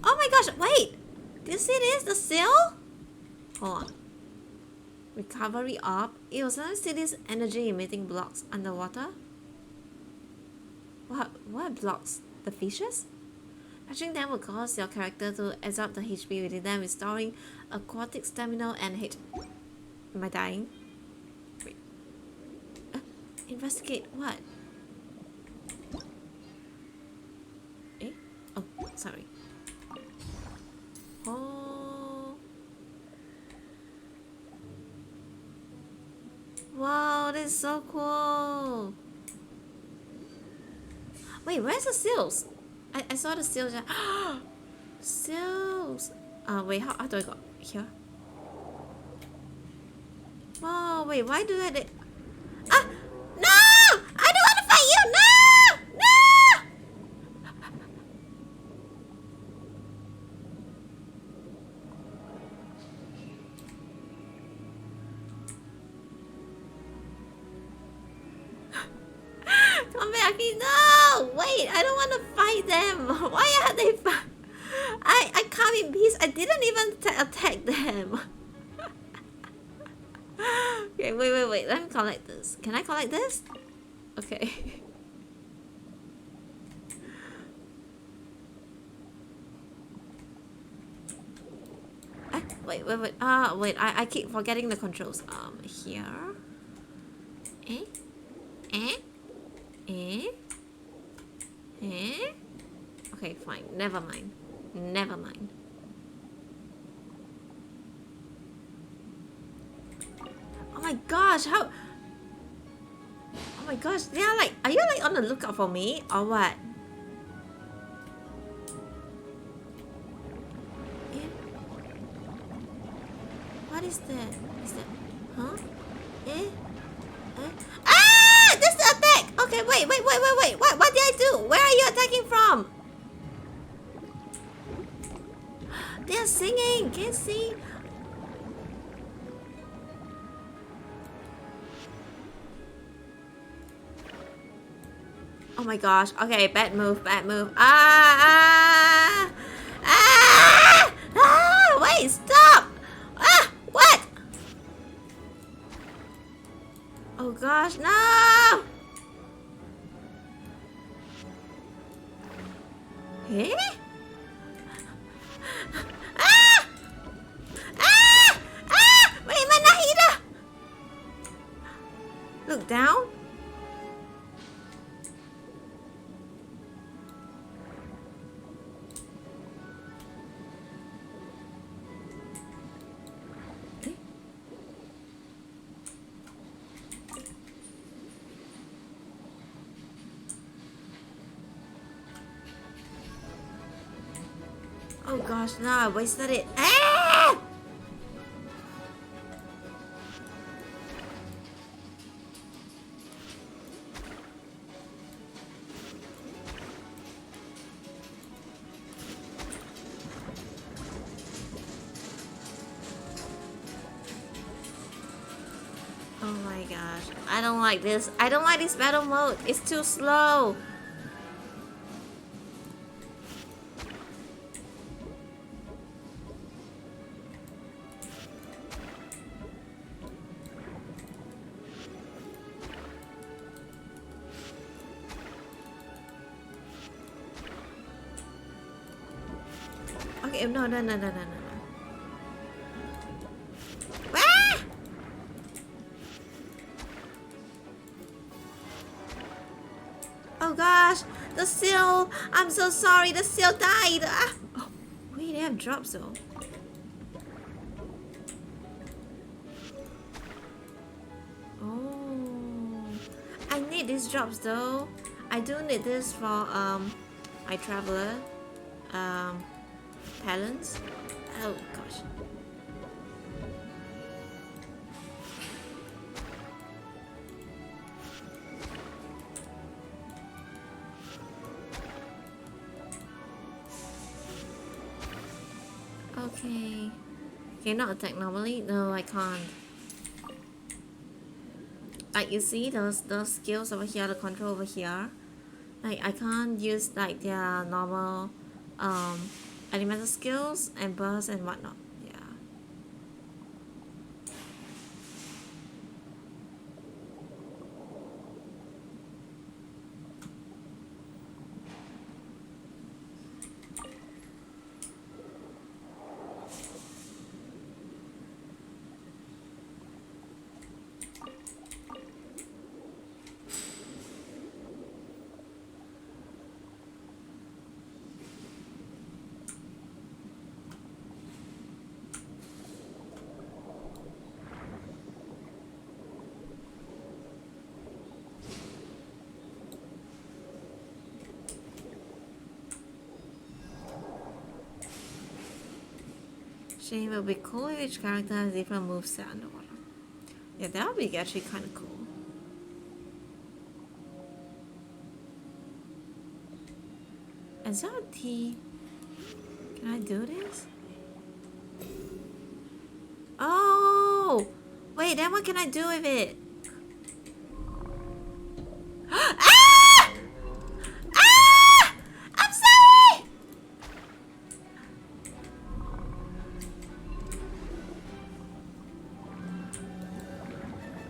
Oh my gosh, wait! Do you see this? The seal? Hold on. Recovery orb. It was nice to see these energy emitting blocks underwater. What blocks? The fishes? Touching them will cause your character to absorb the HP within them, restoring aquatic stamina and hit. Am I dying? Wait. Investigate what? Eh? Oh, sorry. Oh. Wow, this is so cool. Wait, where's the seals? I saw the seals. Seals. Wait, how do I go here? Oh, wait, why do I... Ah! No! I don't want to fight you! No! No! Come back, no! Wait, I don't want to fight them. Why are they I come in peace. I didn't even attack them. Okay, wait. Let me collect this. Can I collect this? Okay. Wait. Wait. I keep forgetting the controls. Here. Okay, fine. Never mind. Oh my gosh, how... Oh my gosh, they are like... Are you like on the lookout for me? Or what? What is that? Huh? Ah! This is the attack! Okay, wait. What did I do? Where are you attacking from? They are singing! Can you see? Oh my gosh. Okay, bad move. Wait, stop! What? Oh gosh, no! Eh? Wait, Manahida! Look down. Oh gosh, no, I wasted it. Ah! Oh my gosh, I don't like this. I don't like this battle mode. It's too slow. Okay, no. Ah! Oh gosh, the seal. I'm so sorry, the seal died. Ah! Oh, wait, they have drops though. Oh, I need these drops though. I do need this for my traveler talents. Oh gosh. Okay. Can not attack normally? No, I can't. Like you see those skills over here, the control over here. Like I can't use like their normal elemental skills and burst and whatnot. Yeah. Actually, it would be cool if each character has different moveset underwater. Yeah, that would be actually kind of cool. And so T, can I do this? Oh, wait, then what can I do with it? Ah! Ah! I'm sorry!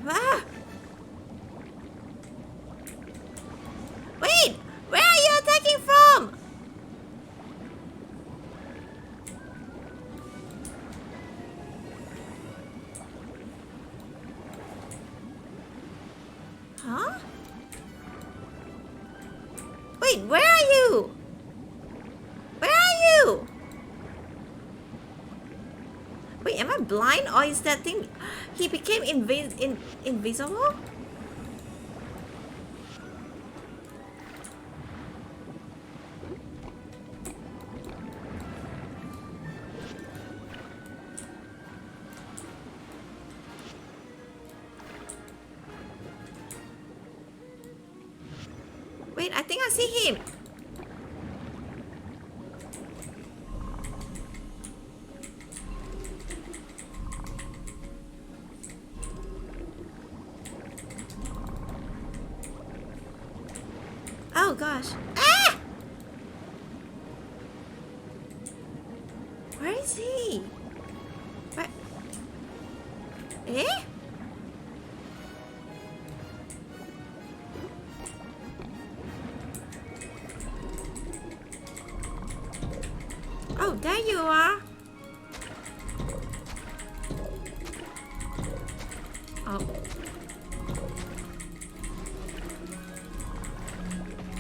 Ah! Wait! Where are you attacking from? Huh? Wait, where are you? Where are you? Wait, am I blind or is that thing... He became invisible? Wait, I think I see him. Oh gosh. Ah! Where is he? Where? Eh? Oh, there you are. Oh.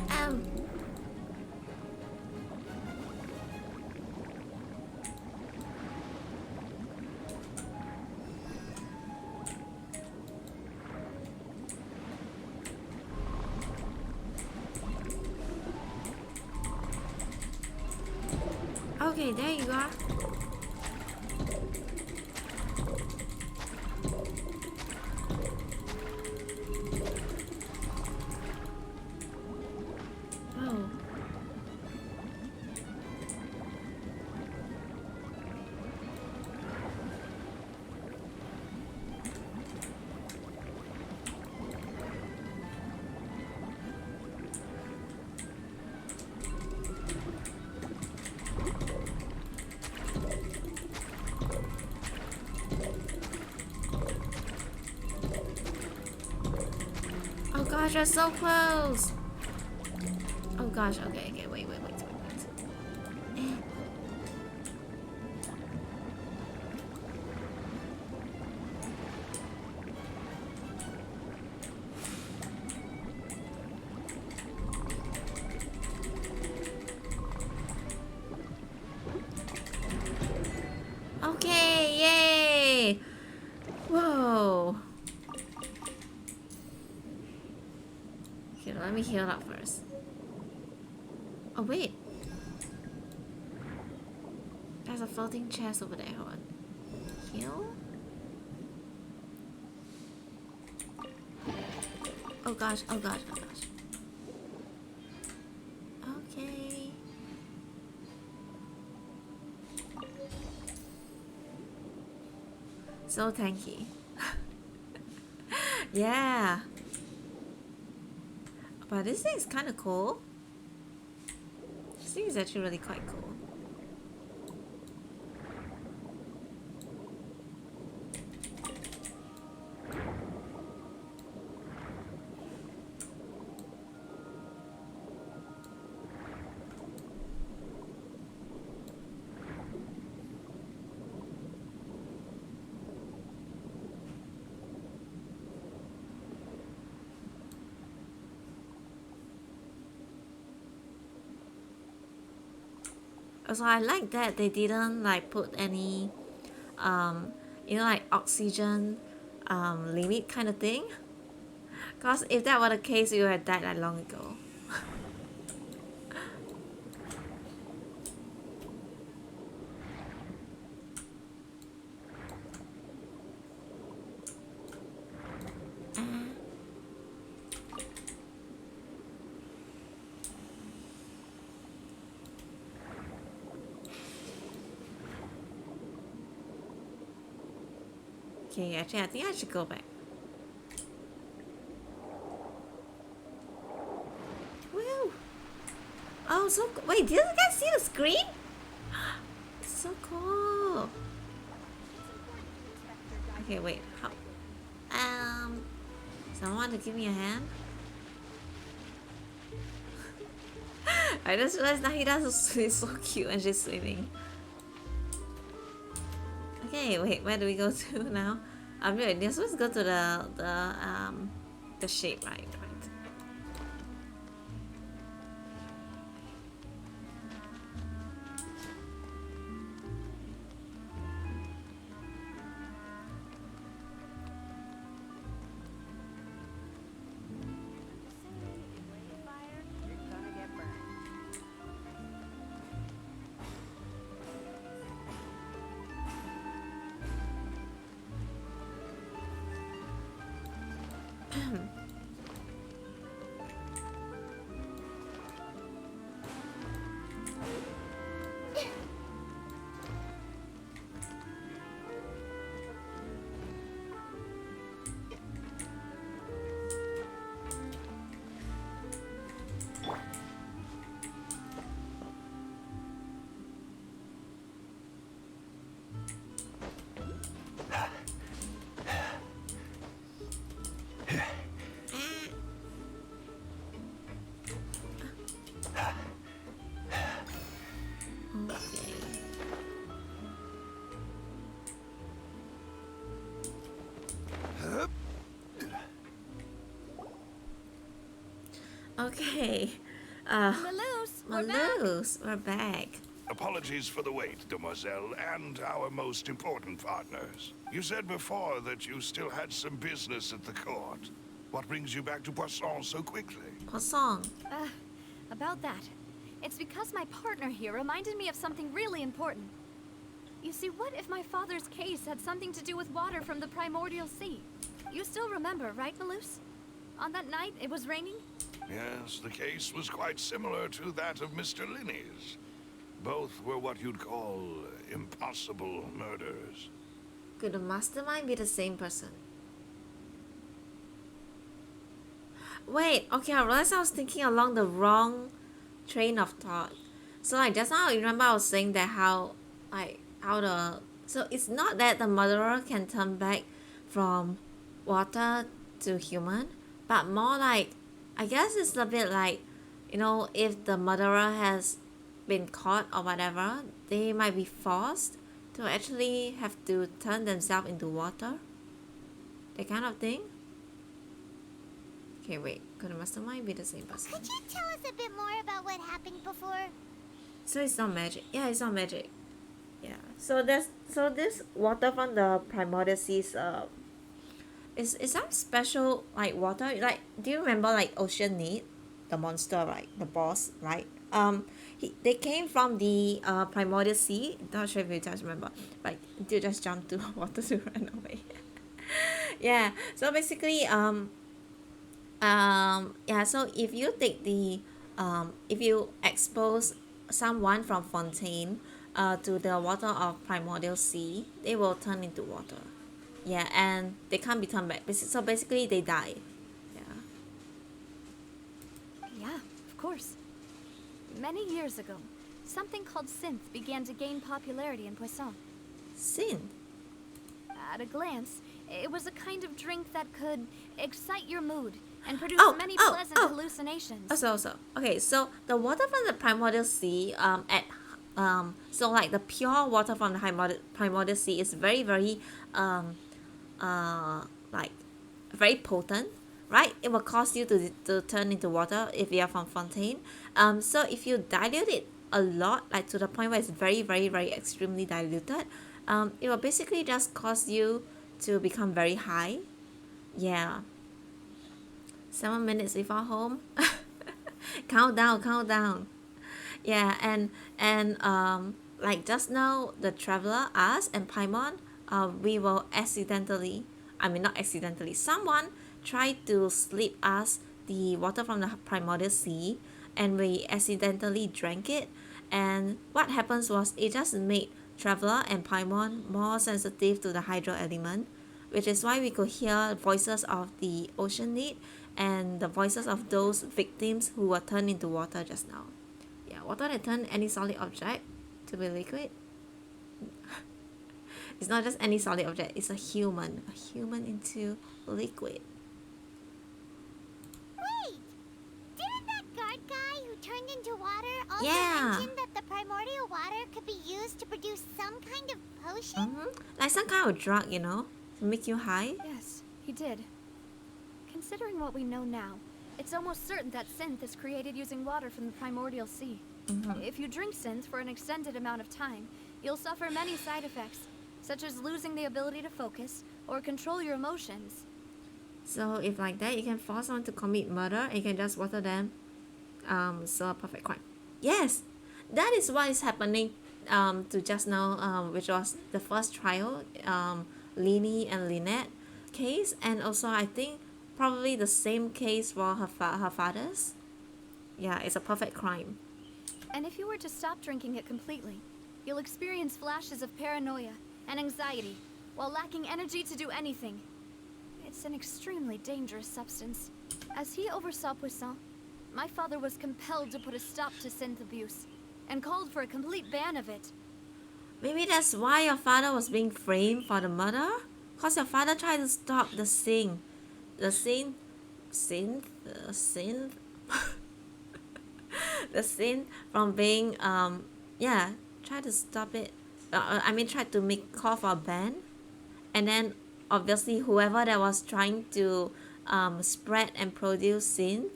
Um. Okay, there you are. Oh. Oh gosh, you're so close. Oh gosh, okay, wait. Eh. Okay, yay! Whoa. Okay, let me heal up first. Oh wait. There's a floating chest over there, hold on. Heal? Oh gosh. Okay. So tanky. Yeah. But this thing is kind of cool. This thing is actually really quite cool. Also, I like that they didn't like put any, like oxygen, limit kind of thing. Cause if that were the case, you would have died like long ago. Okay, actually, I think I should go back. Woo! Oh, so wait, did you guys see the screen? It's so cool. Okay, wait. How? Someone want to give me a hand? I just realized Nahida's is so cute and she's swimming. Okay, wait, where do we go to now? Wait, you're supposed to go to the shape, right? Okay. Malus, We're back. Apologies for the wait, demoiselle, and our most important partners. You said before that you still had some business at the court. What brings you back to Poisson so quickly? Poisson. About that. It's because my partner here reminded me of something really important. You see, what if my father's case had something to do with water from the primordial sea? You still remember, right, Malus? On that night, it was raining? Yes, the case was quite similar to that of Mr. Linney's. Both were what you'd call impossible murders. Could the mastermind be the same person? Wait, okay, I realized I was thinking along the wrong train of thought. So like just now, you remember I was saying that so it's not that the murderer can turn back from water to human, but more like, I guess it's a bit like, you know, if the murderer has been caught or whatever, they might be forced to actually have to turn themselves into water. That kind of thing. Okay, wait. Could the mastermind be the same person? Could you tell us a bit more about what happened before? So it's not magic. Yeah, it's not magic. Yeah. So this water from the primordial seas is some special like water. Like, do you remember like Ocean Need, the monster, right? The boss, right? They came from the primordial sea. Not sure if you guys remember. Like, they just jumped to water to run away. Yeah. So basically, yeah. So if you take the if you expose someone from Fontaine to the water of primordial sea, they will turn into water. Yeah, and they can't be turned back. So basically, they die. Yeah. Yeah, of course. Many years ago, something called synth began to gain popularity in Poisson. Sin. At a glance, it was a kind of drink that could excite your mood and produce many pleasant hallucinations. Okay, so the water from the primordial sea, so like the pure water from the primordial sea is very, very, like, very potent, right? It will cause you to turn into water if you are from Fontaine. So if you dilute it a lot, like to the point where it's very, very, very extremely diluted, it will basically just cause you to become very high. Yeah. 7 minutes before home. countdown. Yeah, and like just now the traveler, us and Paimon, we will not accidentally, someone tried to slip us the water from the primordial sea, and we accidentally drank it, and what happens was it just made traveler and Paimon more sensitive to the hydro element, which is why we could hear voices of the ocean need and the voices of those victims who were turned into water just now. Yeah, water that turn any solid object to be liquid. It's not just any solid object, it's a human into liquid. Wait! Didn't that guard guy who turned into water also Yeah. mention that the primordial water could be used to produce some kind of potion? Like some kind of drug, you know, to make you high. Yes, he did. Considering what we know now, it's almost certain that synth is created using water from the primordial sea. If you drink synth for an extended amount of time, you'll suffer many side effects, such as losing the ability to focus or control your emotions. So if like that, you can force someone to commit murder and you can just water them. So a perfect crime. Yes, that is what is happening to just now, which was the first trial, Lini and Lynette case, and also I think probably the same case for her father's. Yeah, it's a perfect crime. And if you were to stop drinking it completely, you'll experience flashes of paranoia and anxiety while lacking energy to do anything. It's an extremely dangerous substance. As he oversaw Poisson, my father was compelled to put a stop to synth abuse and called for a complete ban of it. Maybe that's why your father was being framed for the murder? Because your father tried to stop the synth from being, try to stop it. Try to call for a ban. And then obviously whoever that was trying to spread and produce synth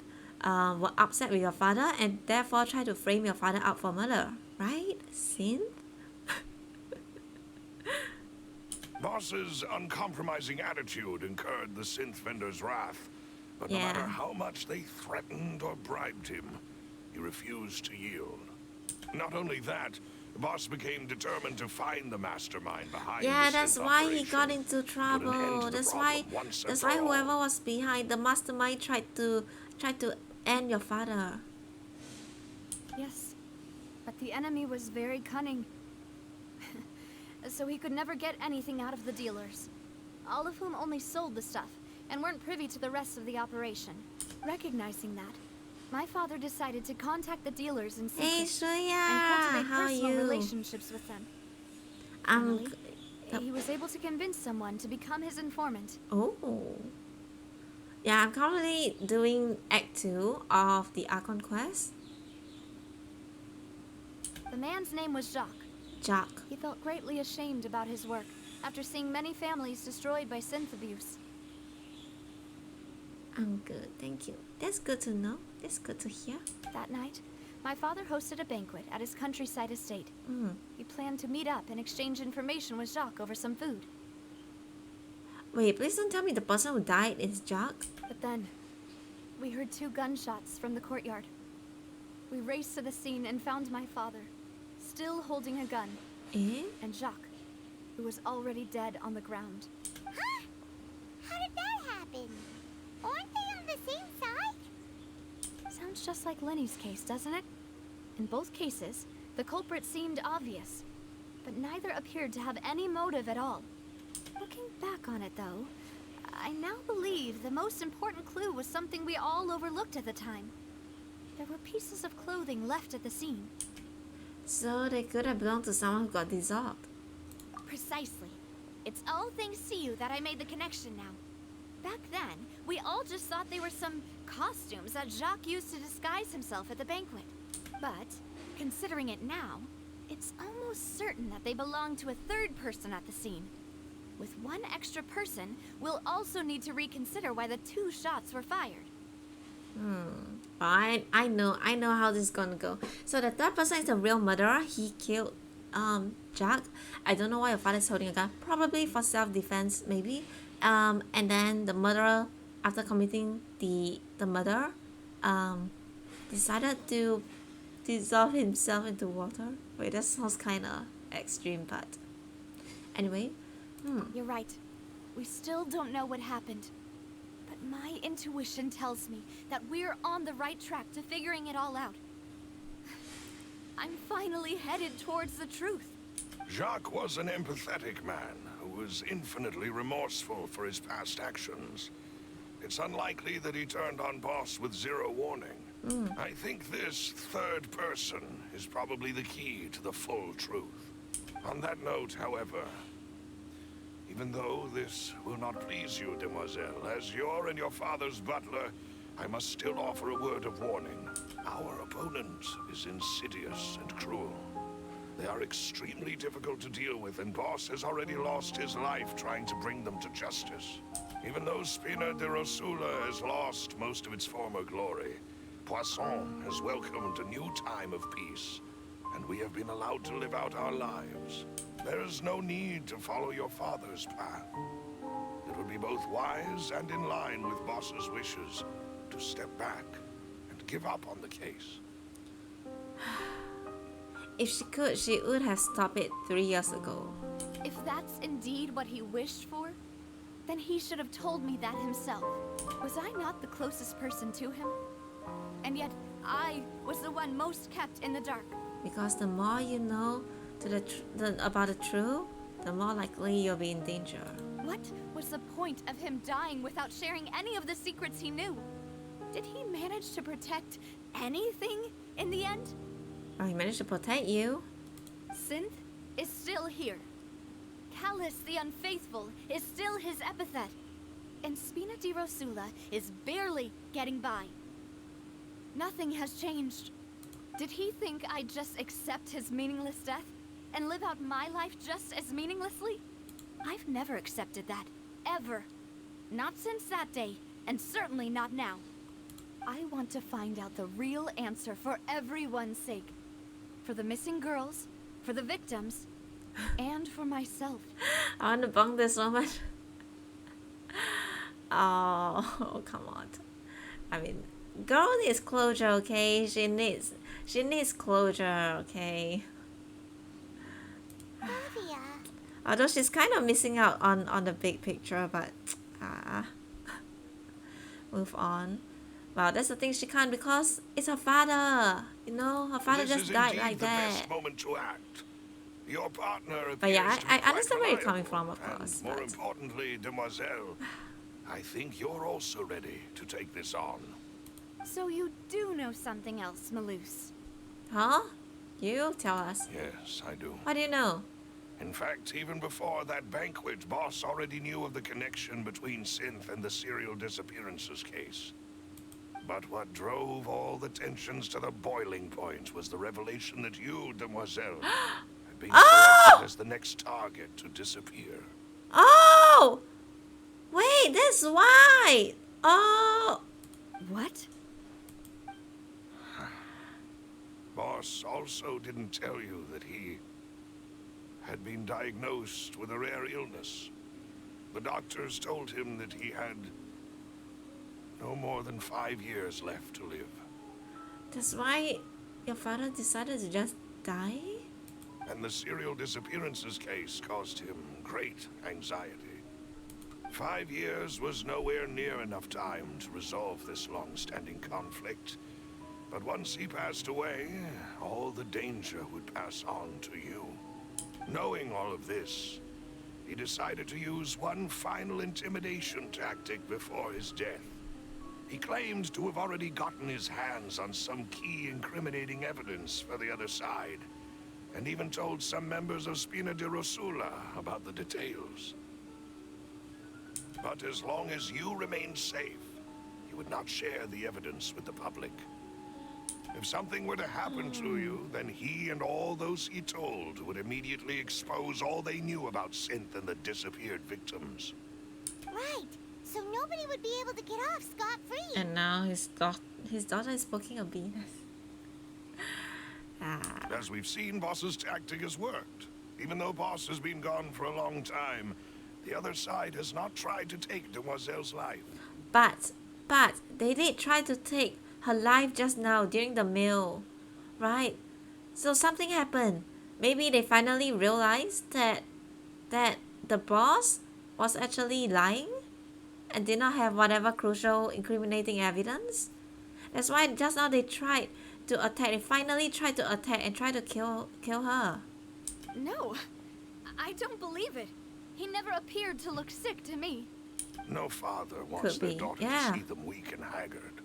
were upset with your father and therefore tried to frame your father out for murder, right? Synth? Boss's uncompromising attitude incurred the synth vendor's wrath, but no Yeah. matter how much they threatened or bribed him, he refused to yield. Not only that, Boss became determined to find the mastermind behind Yeah, the that's synth why he operation, got into put an end trouble. to the That's problem why once and that's for why all. whoever was behind the mastermind tried to end your father. Yes, but the enemy was very cunning. So he could never get anything out of the dealers, all of whom only sold the stuff and weren't privy to the rest of the operation. Recognizing that, my father decided to contact the dealers in Hey secret and Shuya, cultivate how are personal you? relationships with them. I'm Finally, he was able to convince someone to become his informant. Oh. Yeah, I'm currently doing Act 2 of the Archon quest. The man's name was Jacques. Jack. He felt greatly ashamed about his work after seeing many families destroyed by synth abuse. I'm good, thank you. That's good to know. That's good to hear. That night, my father hosted a banquet at his countryside estate. He planned to meet up and exchange information with Jacques over some food. Wait, please don't tell me the person who died is Jack. But then, we heard 2 gunshots from the courtyard. We raced to the scene and found my father, still holding a gun, Eh? and Jacques, who was already dead on the ground. Huh? How did that happen? Aren't they on the same side? Sounds just like Lenny's case, doesn't it? In both cases, the culprit seemed obvious, but neither appeared to have any motive at all. Looking back on it, though, I now believe the most important clue was something we all overlooked at the time. There were pieces of clothing left at the scene. So they could have belonged to someone who got dissolved. Precisely. It's all thanks to you that I made the connection now. Back then, we all just thought they were some costumes that Jacques used to disguise himself at the banquet. But, considering it now, it's almost certain that they belong to a third person at the scene. With one extra person, we'll also need to reconsider why the 2 shots were fired. I know how this is gonna go. So the third person is the real murderer. He killed Jack. I don't know why your father is holding a gun. Probably for self-defense, maybe. And then the murderer, after committing the murder, decided to dissolve himself into water. Wait, that sounds kinda extreme, but anyway. You're right. We still don't know what happened. But my intuition tells me that we're on the right track to figuring it all out. I'm finally headed towards the truth. Jacques was an empathetic man who was infinitely remorseful for his past actions. It's unlikely that he turned on Boss with zero warning. I think this third person is probably the key to the full truth. On that note, however, even though this will not please you, demoiselle, as your and your father's butler, I must still offer a word of warning. Our opponent is insidious and cruel. They are extremely difficult to deal with, and Boss has already lost his life trying to bring them to justice. Even though Spina de Rosula has lost most of its former glory, Poisson has welcomed a new time of peace, and we have been allowed to live out our lives. There is no need to follow your father's path. It would be both wise and in line with Boss's wishes to step back and give up on the case. If she could, she would have stopped it 3 years ago. If that's indeed what he wished for, then he should have told me that himself. Was I not the closest person to him? And yet, I was the one most kept in the dark. Because the more you know about the truth, the more likely you'll be in danger. What was the point of him dying without sharing any of the secrets he knew? Did he manage to protect anything in the end? Oh, he managed to protect you. Synth is still here. Callus the Unfaithful is still his epithet. And Spina di Rosula is barely getting by. Nothing has changed. Did he think I'd just accept his meaningless death and live out my life just as meaninglessly? I've never accepted that, ever. Not since that day, and certainly not now. I want to find out the real answer for everyone's sake. For the missing girls, for the victims, and for myself. I want to bunk this so much. Oh, come on. I mean, girl needs closure, okay? She needs closure, okay? Olivia. Although she's kind of missing out on the big picture, but move on. Well, that's the thing, she can't because it's her father. You know, her father just died like that. Best moment to act. Your partner But yeah, appears to be I quite understand where you're coming reliable, from, of course. And more But importantly, demoiselle, I think you're also ready to take this on. So you do know something else, Maloose. huh? You tell us. Yes, I do. How do you know? In fact, even before that banquet, Boss already knew of the connection between Synth and the serial disappearances case. But what drove all the tensions to the boiling point was the revelation that you, demoiselle, had been selected as the next target to disappear. Oh! Wait, that's why! Oh! What? Boss also didn't tell you that he had been diagnosed with a rare illness. The doctors told him that he had no more than 5 years left to live. That's why your father decided to just die? And the serial disappearances case caused him great anxiety. 5 years was nowhere near enough time to resolve this long-standing conflict. But once he passed away, all the danger would pass on to you. Knowing all of this, he decided to use one final intimidation tactic before his death. He claimed to have already gotten his hands on some key incriminating evidence for the other side, and even told some members of Spina de Rosula about the details. But as long as you remained safe, he would not share the evidence with the public. If something were to happen to you, then he and all those he told would immediately expose all they knew about Synth and the disappeared victims. Right. So nobody would be able to get off scot-free. And now his daughter is poking a Venus. As we've seen, Boss's tactic has worked. Even though Boss has been gone for a long time, the other side has not tried to take Demoiselle's life. But they did try to take her life just now during the meal, right? So something happened. Maybe they finally realized that the boss was actually lying and did not have whatever crucial incriminating evidence. That's why just now they tried to attack. They finally tried to attack and try to kill her. No, I don't believe it. He never appeared to look sick to me. No father wants Could their be, daughter yeah. to see them weak and haggard,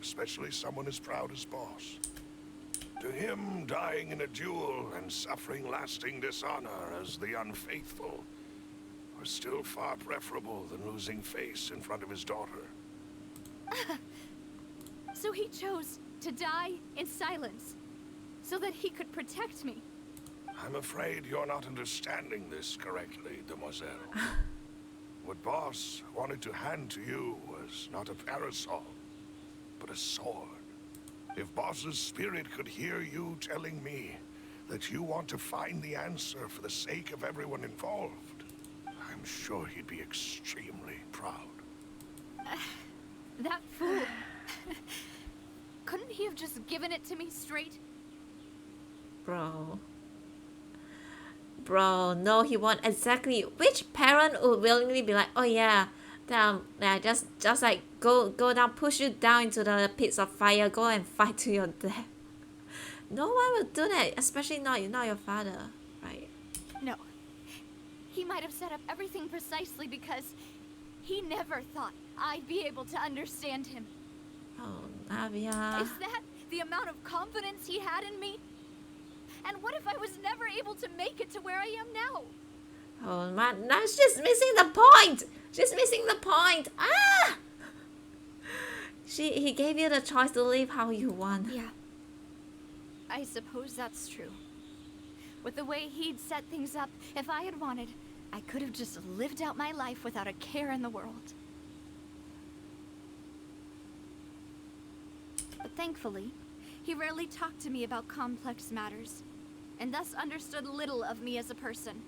especially someone as proud as Boss. To him, dying in a duel and suffering lasting dishonor as the unfaithful was still far preferable than losing face in front of his daughter. So he chose to die in silence, so that he could protect me. I'm afraid you're not understanding this correctly, Demoiselle. What Boss wanted to hand to you was not a parasol, but a sword. If Boss's spirit could hear you telling me that you want to find the answer for the sake of everyone involved, I'm sure he'd be extremely proud. That fool. Couldn't he have just given it to me straight? Bro, no, he won't. Exactly. Which parent would willingly be like, oh yeah, just like go down, push you down into the pits of fire, go and fight to your death. No one would do that, especially not your father, right? No. He might have set up everything precisely because he never thought I'd be able to understand him. Oh, Navia. Is that the amount of confidence he had in me? And what if I was never able to make it to where I am now? Oh man, now she's missing the point. She's missing the point. Ah! He gave you the choice to live how you want. Yeah. I suppose that's true. With the way he'd set things up, if I had wanted, I could have just lived out my life without a care in the world. But thankfully, he rarely talked to me about complex matters, and thus understood little of me as a person.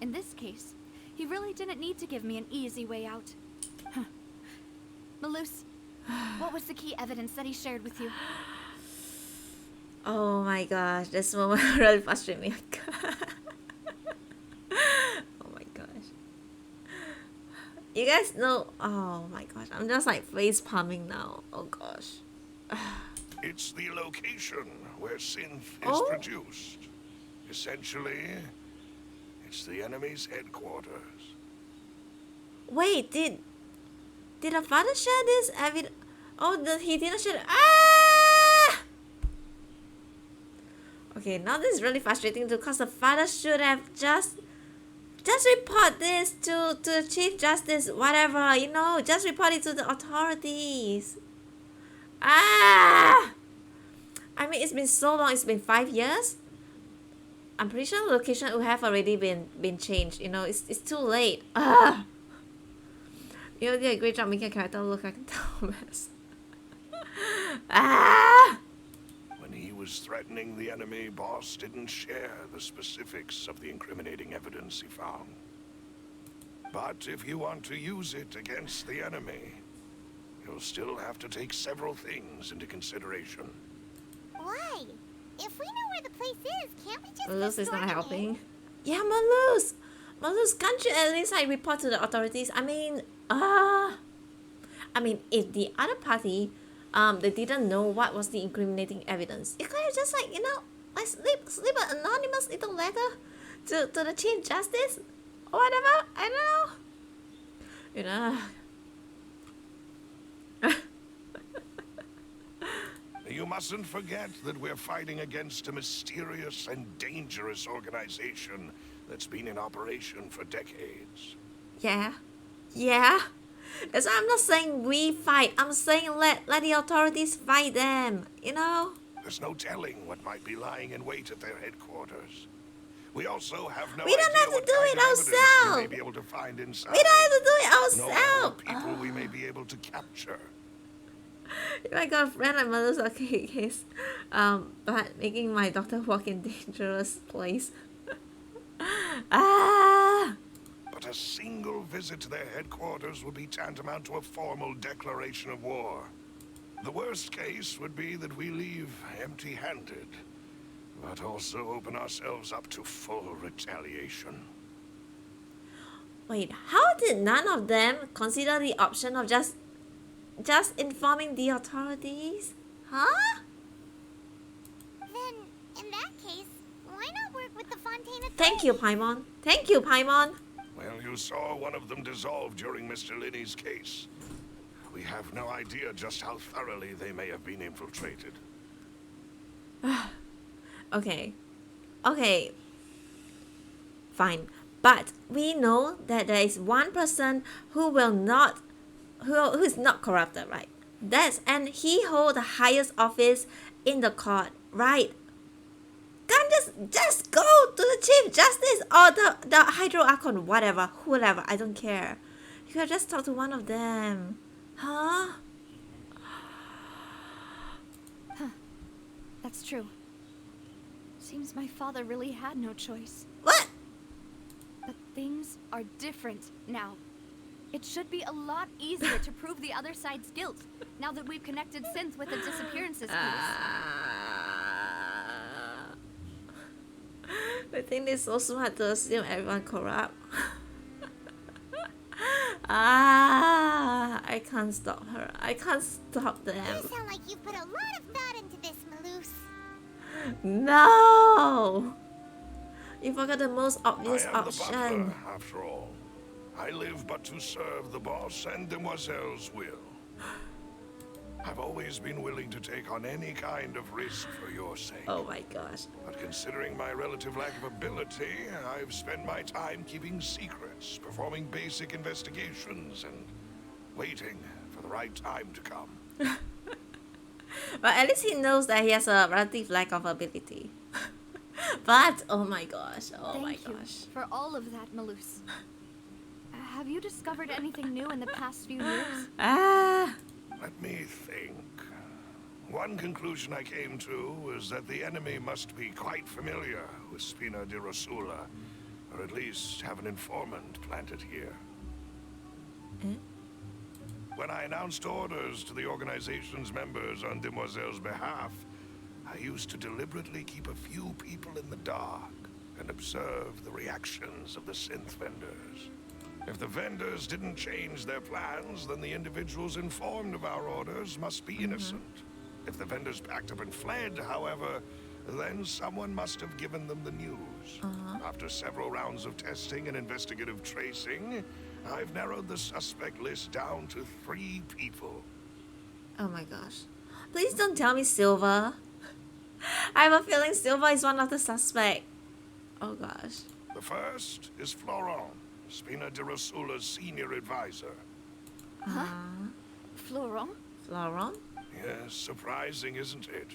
In this case, he really didn't need to give me an easy way out. Malus, what was the key evidence that he shared with you? Oh my gosh, this moment really frustrates me. Oh my gosh. You guys know, oh my gosh, I'm just like face palming now. Oh gosh. It's the location where synth is Oh? produced. Essentially, it's the enemy's headquarters. Wait, did the father share this evidence? Oh, he didn't share. Ah! Okay, now this is really frustrating too, because the father should have just report this to the Chief Justice, whatever, you know, just report it to the authorities. Ah! I mean, it's been so long, it's been 5 years. I'm pretty sure the location would have already been changed, you know, it's too late. Ah! You did a great job making a character look like a dumbass. Ah! When he was threatening the enemy, Boss didn't share the specifics of the incriminating evidence he found. But if you want to use it against the enemy, you'll still have to take several things into consideration. Why? If we know where the place is, can't we just Malus go is not storming helping. in? Yeah, Malus, can't you at least like report to the authorities? I mean, if the other party, they didn't know what was the incriminating evidence, you could have just like, you know, like slip an anonymous little letter to the Chief Justice or whatever. I don't know. You know. You mustn't forget that we're fighting against a mysterious and dangerous organization that's been in operation for decades. Yeah. That's why I'm not saying we fight. I'm saying let the authorities fight them. You know. There's no telling what might be lying in wait at their headquarters. We also have no We don't idea have to what do kind it of evidence ourselves. we may be able to find inside. We don't have to do it Nor ourselves. people we may be able to capture. If I got a friend like Malus, okay, case, but making my daughter walk in dangerous place. Ah! But a single visit to their headquarters would be tantamount to a formal declaration of war. The worst case would be that we leave empty-handed, but also open ourselves up to full retaliation. Wait, how did none of them consider the option of just informing the authorities? Huh? Then, in that case, why not work with the Fontaine authorities? Thank you, Paimon. saw one of them dissolve during Mr. Linney's case. We have no idea just how thoroughly they may have been infiltrated. Okay. Okay. Fine. But we know that there is one person who is not corrupted, right? And he holds the highest office in the court, right? Can't just go to the Chief Justice or the Hydro Archon, whatever, whoever, I don't care. You could just talk to one of them. Huh? That's true. Seems my father really had no choice. What? But things are different now. It should be a lot easier to prove the other side's guilt, now that we've connected Synth with the disappearances case. I think they're so smart to assume everyone corrupt. I can't stop her. I can't stop them. You sound like you put a lot of thought into this, Malus. No! You forgot the most obvious I am the option. butler, after all. I live but to serve the boss and Demoiselle's will. I've always been willing to take on any kind of risk for your sake. Oh my gosh. But considering my relative lack of ability, I've spent my time keeping secrets, performing basic investigations, and waiting for the right time to come. But at least he knows that he has a relative lack of ability. But, oh my gosh, Thank you for all of that, Malus. Have you discovered anything new in the past few years? Let me think. One conclusion I came to was that the enemy must be quite familiar with Spina di Rosula, or at least have an informant planted here. When I announced orders to the organization's members on Demoiselle's behalf, I used to deliberately keep a few people in the dark and observe the reactions of the synth vendors. If the vendors didn't change their plans, then the individuals informed of our orders must be innocent. If the vendors packed up and fled, however, then someone must have given them the news. After several rounds of testing and investigative tracing, I've narrowed the suspect list down to 3 people. Oh my gosh. Please don't tell me Silver. I have a feeling Silver is one of the suspects. Oh gosh. The first is Florent, Spina di Rosula's senior advisor. Florent? Florent? Yes, surprising, isn't it?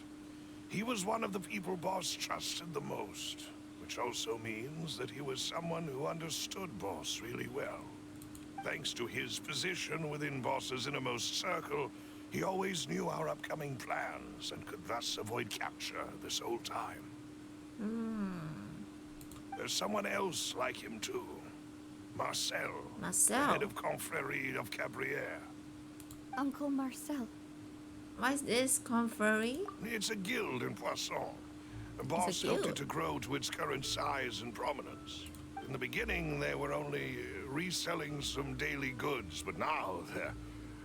He was one of the people Boss trusted the most, which also means that he was someone who understood Boss really well. Thanks to his position within Boss's innermost circle, he always knew our upcoming plans and could thus avoid capture this whole time. There's someone else like him too. Marcel. Marcel? Head of Confrérie of Cabrières. Uncle Marcel. What is this? Confrérie? It's a guild in Poisson. The boss helped it to grow to its current size and prominence. In the beginning, they were only reselling some daily goods, but now they're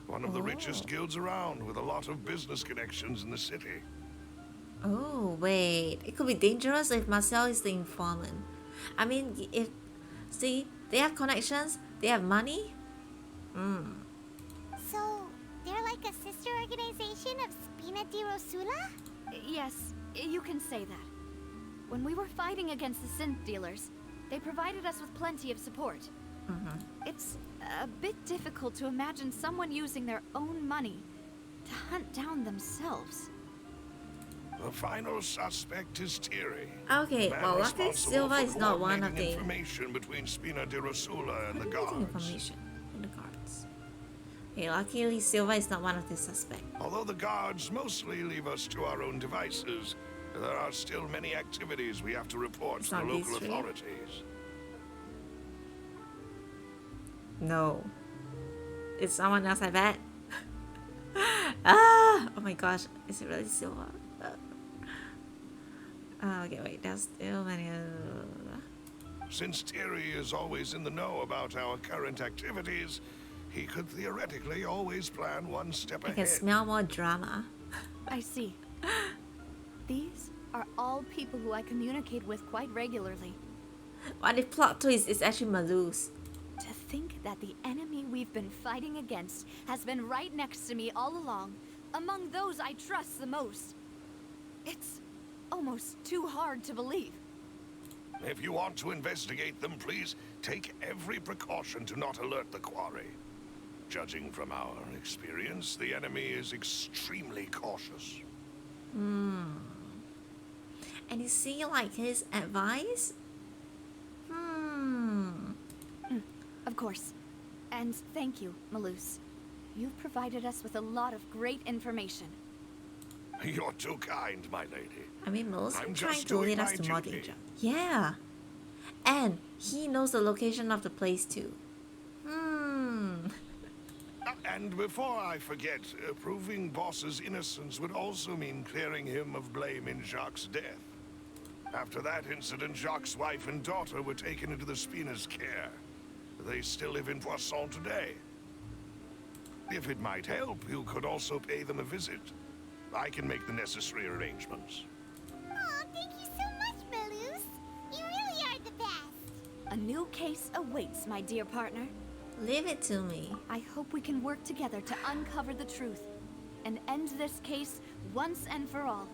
one of the richest guilds around, with a lot of business connections in the city. Oh, wait. It could be dangerous if Marcel is the informant. I mean, see, they have connections, they have money. So, they're like a sister organization of Spina di Rosula? Yes, you can say that. When we were fighting against the synth dealers, they provided us with plenty of support. It's a bit difficult to imagine someone using their own money to hunt down themselves. The final suspect is Thierry. Okay, man well, luckily responsible Silva for is not one of coordinating the... information between Spina di Rosula and the Coordinating guards. information in the guards. Okay, luckily Silva is not one of the suspects. Although the guards mostly leave us to our own devices, there are still many activities we have to report It's to the not these local 3? authorities. No. It's someone else, I bet. Oh my gosh, is it really Silva? Okay, wait, there's still many... Since Thierry is always in the know about our current activities, he could theoretically always plan one step I ahead. can smell more drama. I see. These are all people who I communicate with quite regularly. What if plot twist is actually Malus? To think that the enemy we've been fighting against has been right next to me all along, among those I trust the most. It's almost too hard to believe. If you want to investigate them, please take every precaution to not alert the quarry. Judging from our experience, the enemy is extremely cautious. And is he like his advice? Of course. And thank you, Malus. You've provided us with a lot of great information. You're too kind, my lady. I mean, Mo's I'm been trying just to doing lead us my to more duty. danger. Yeah. And he knows the location of the place too. And before I forget, proving Boss's innocence would also mean clearing him of blame in Jacques' death. After that incident, Jacques' wife and daughter were taken into the Spina's care. They still live in Poisson today. If it might help, you could also pay them a visit. I can make the necessary arrangements. Aw, thank you so much, Malus. You really are the best. A new case awaits, my dear partner. Leave it to me. I hope we can work together to uncover the truth and end this case once and for all.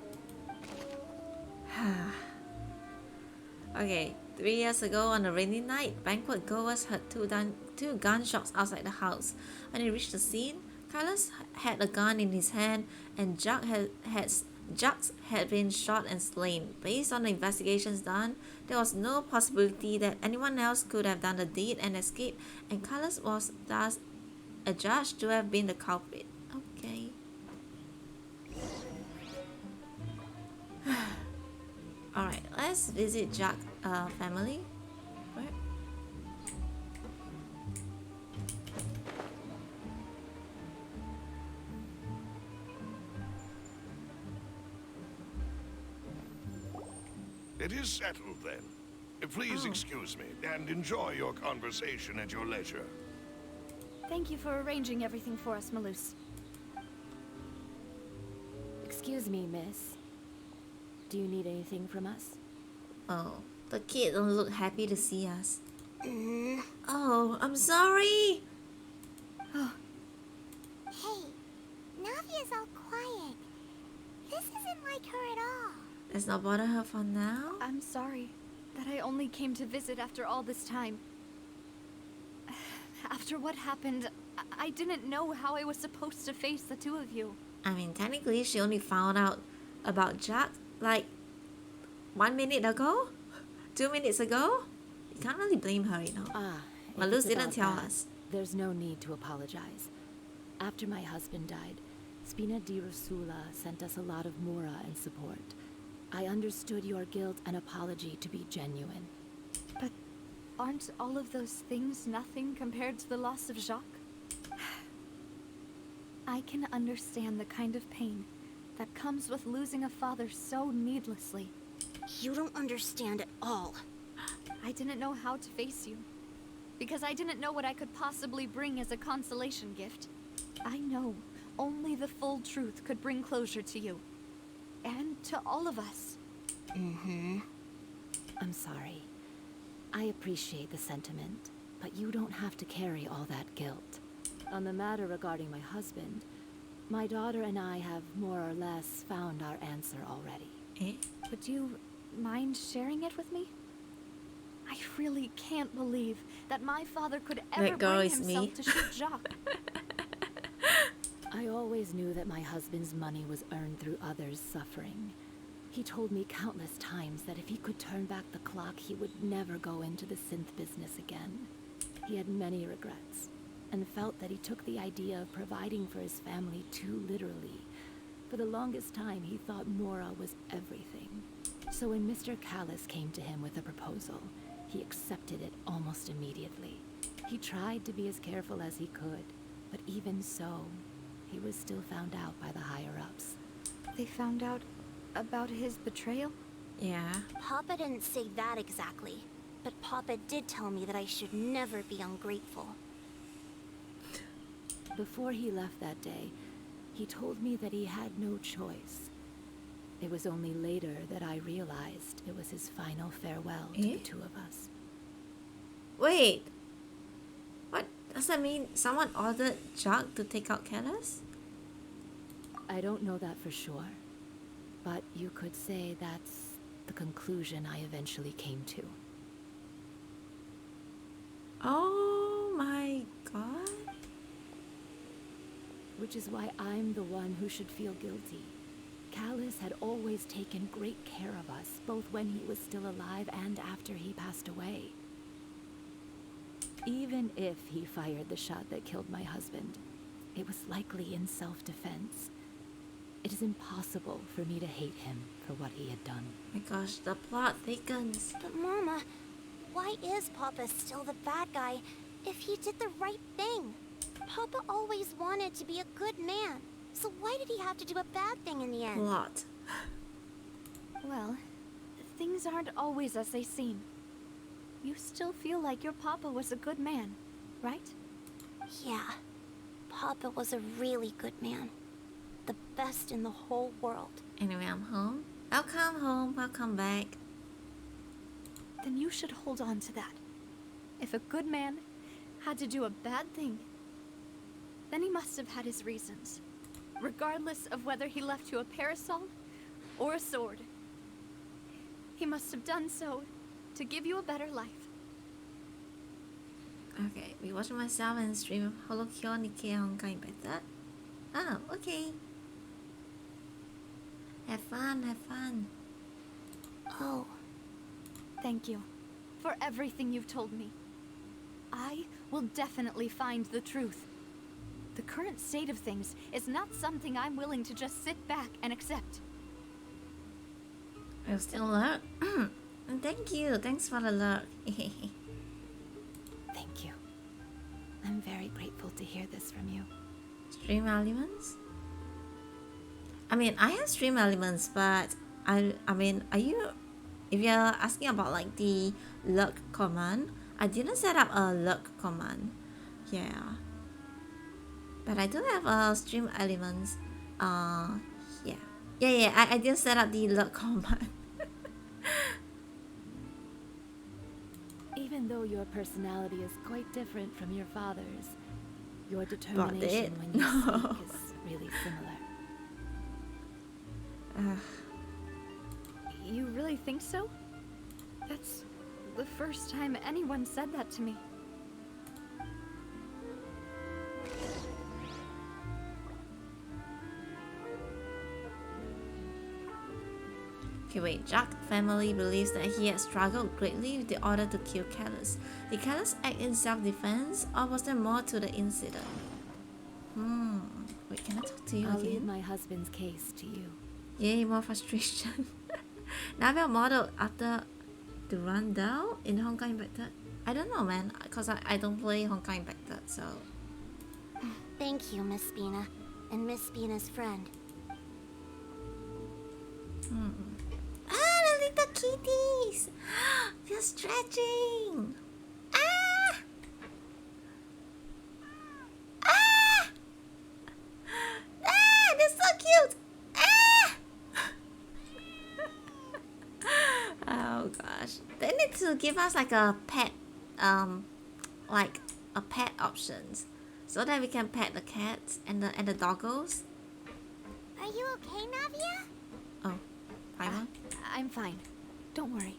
Okay, 3 years ago on a rainy night, banquet goers heard two gunshots outside the house. When they reached the scene, Carlos had a gun in his hand and Jacques had been shot and slain. Based on the investigations done, there was no possibility that anyone else could have done the deed and escaped, and Carlos was thus adjudged to have been the culprit. Okay. Alright, let's visit Jacques' family. Where? It is settled then. Please excuse me and enjoy your conversation at your leisure. Thank you for arranging everything for us, Malus. Excuse me, miss. Do you need anything from us? Oh, the kid don't look happy to see us. Oh, I'm sorry. Hey, Navia's all quiet. This isn't like her at all. Let's not bother her for now. I'm sorry that I only came to visit after all this time. After what happened, I didn't know how I was supposed to face the two of you. I mean, technically, she only found out about Jack like 1 minute ago? 2 minutes ago? You can't really blame her, you know. If Malus it's didn't about tell that, us. There's no need to apologize. After my husband died, Spina di Rosula sent us a lot of mura and support. I understood your guilt and apology to be genuine. But aren't all of those things nothing compared to the loss of Jacques? I can understand the kind of pain that comes with losing a father so needlessly. You don't understand at all. I didn't know how to face you, because I didn't know what I could possibly bring as a consolation gift. I know only the full truth could bring closure to you, and to all of us. I'm sorry. I appreciate the sentiment, but you don't have to carry all that guilt. On the matter regarding my husband, my daughter and I have more or less found our answer already. Eh? Would you mind sharing it with me? I really can't believe that my father could ever That girl bring is himself me. to shoot Jacques. I always knew that my husband's money was earned through others' suffering. He told me countless times that if he could turn back the clock, he would never go into the synth business again. He had many regrets, and felt that he took the idea of providing for his family too literally. For the longest time, he thought Mora was everything. So when Mr. Callis came to him with a proposal, he accepted it almost immediately. He tried to be as careful as he could, but even so, he was still found out by the higher-ups. They found out about his betrayal? Yeah. Papa didn't say that exactly, but Papa did tell me that I should never be ungrateful. Before he left that day, he told me that he had no choice. It was only later that I realized it was his final farewell to Eh? the two of us. Wait. Does that mean someone ordered Jack to take out Callus? I don't know that for sure, but you could say that's the conclusion I eventually came to. Oh my god. Which is why I'm the one who should feel guilty. Callus had always taken great care of us, both when he was still alive and after he passed away. Even if he fired the shot that killed my husband, it was likely in self-defense. It is impossible for me to hate him for what he had done. My gosh, the plot thickens. But Mama, why is Papa still the bad guy if he did the right thing? Papa always wanted to be a good man. So why did he have to do a bad thing in the end? Plot. Well, things aren't always as they seem. You still feel like your papa was a good man, right? Yeah. Papa was a really good man. The best in the whole world. Anyway, I'm home. Welcome home. Welcome back. Then you should hold on to that. If a good man had to do a bad thing, then he must have had his reasons. Regardless of whether he left you a parasol or a sword. He must have done so to give you a better life. Okay, we watch myself and stream Holokyo Nikkei Honkai better. Oh, okay. Have fun, have fun. Oh. Thank you for everything you've told me. I will definitely find the truth. The current state of things is not something I'm willing to just sit back and accept. I'll still lurk. Thank you. Thanks for the lurk. Thank you. I'm very grateful to hear this from you. Stream elements? I mean, I have stream elements, but I mean, are you... If you're asking about like the lurk command, I didn't set up a lurk command. Yeah. But I do have stream elements. Yeah. I didn't set up the lurk command. Even though your personality is quite different from your father's, your determination when you speak is really similar. You really think so? That's the first time anyone said that to me. Okay, wait. Jack's family believes that he had struggled greatly with the order to kill Callus. Did Callus act in self-defense, or was there more to the incident? Wait, can I talk to you I'll again? leave my husband's case to you. Yay, more frustration. Naval modeled after the rundown in Honkai Impacted. I don't know, man, because I don't play Honkai Impacted, so... Thank you, Miss Spina. And Miss Spina's friend. Ah, the little kitties! They're stretching! Ah! Ah! Ah! They're so cute! Ah! Oh gosh. They need to give us like a pet, like a pet options. So that we can pet the cats and the doggos. Are you okay, Navia? Oh, Paimon? I'm fine. Don't worry.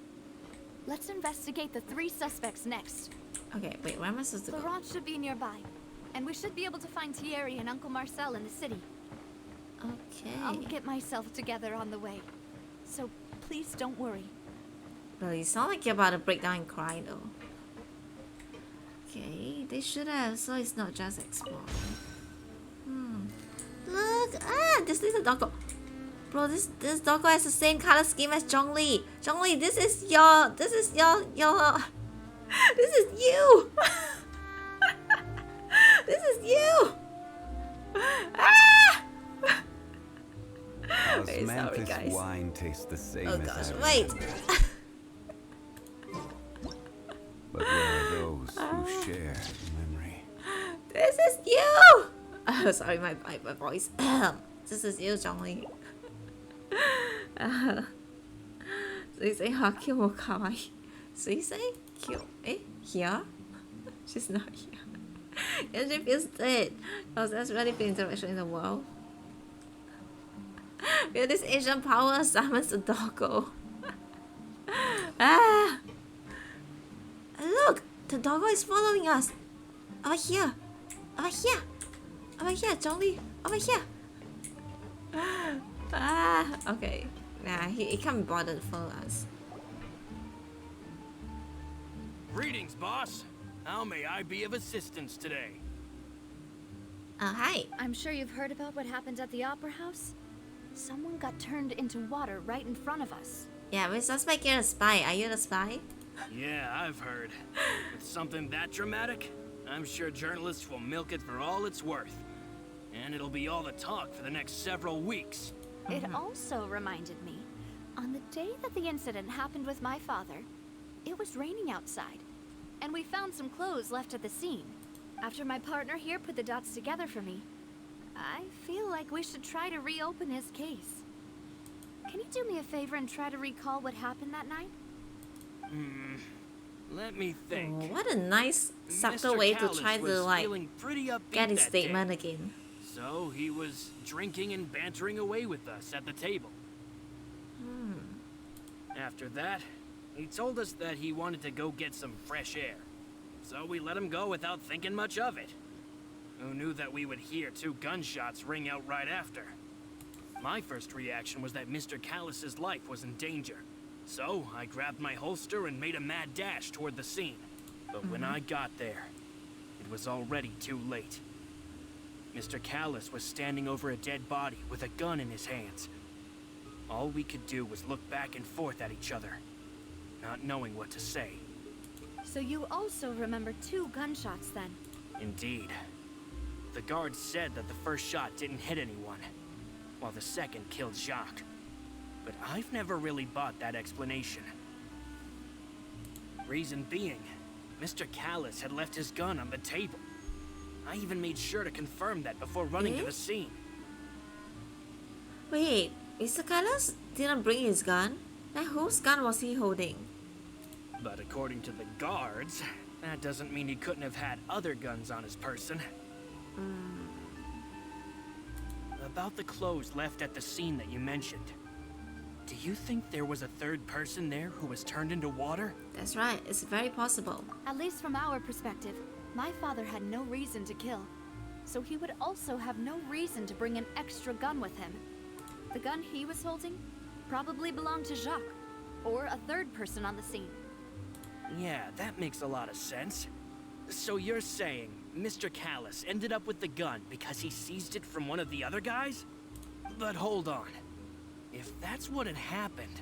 Let's investigate the 3 suspects next. Okay, wait, where am I supposed to go? Laurent should be nearby. And we should be able to find Thierry and Uncle Marcel in the city. Okay. I'll get myself together on the way. So please don't worry. Well, you sound like you're about to break down and cry though. Okay, they should have, so it's not just exploring. Look! Ah! This little doggo! Bro, this doggo has the same color scheme as Zhongli! Zhongli, this is your... This is you! This is you! Ah! Wait, sorry guys. Wine tastes the same Oh as gosh, I wait! But where are those who share memory? This is you! Oh, sorry, my voice. This is you, Zhongli. So you say Hakio wo kawaii. So you say Kyo. Eh? Here? She's not here. It feels dead. Because there's really been interaction in the world. With this Asian power summons the doggo. Ah! Look! The doggo is following us! Over here! Over here! Over here, Zhongli! Over here! Ah! Okay. Nah, he can't be bothered to follow us. Greetings, boss. How may I be of assistance today? Hi. I'm sure you've heard about what happened at the Opera House. Someone got turned into water right in front of us. Yeah, we suspect you're a spy. Are you the spy? Yeah, I've heard. With something that dramatic, I'm sure journalists will milk it for all it's worth. And it'll be all the talk for the next several weeks. It also reminded me, on the day that the incident happened with my father, it was raining outside, and we found some clothes left at the scene. After my partner here put the dots together for me, I feel like we should try to reopen his case. Can you do me a favor and try to recall what happened that night? Let me think. Oh, what a nice, subtle Mr. way to Callis try to was like feeling pretty upbeat get his that day. statement again. So he was drinking and bantering away with us at the table. After that, he told us that he wanted to go get some fresh air. So we let him go without thinking much of it. Who knew that we would hear 2 gunshots ring out right after? My first reaction was that Mr. Callis's life was in danger. So I grabbed my holster and made a mad dash toward the scene. But when I got there, it was already too late. Mr. Callis was standing over a dead body with a gun in his hands. All we could do was look back and forth at each other, not knowing what to say. So you also remember 2 gunshots then? Indeed. The guard said that the first shot didn't hit anyone, while the second killed Jacques. But I've never really bought that explanation. Reason being, Mr. Callis had left his gun on the table. I even made sure to confirm that before running to the scene. Wait, Mr. Callis didn't bring his gun? Then whose gun was he holding? But according to the guards, that doesn't mean he couldn't have had other guns on his person. About the clothes left at the scene that you mentioned. Do you think there was a third person there who was turned into water? That's right, it's very possible. At least from our perspective, my father had no reason to kill. So he would also have no reason to bring an extra gun with him. The gun he was holding probably belonged to Jacques, or a third person on the scene. Yeah, that makes a lot of sense. So you're saying Mr. Callis ended up with the gun because he seized it from one of the other guys? But hold on. If that's what had happened,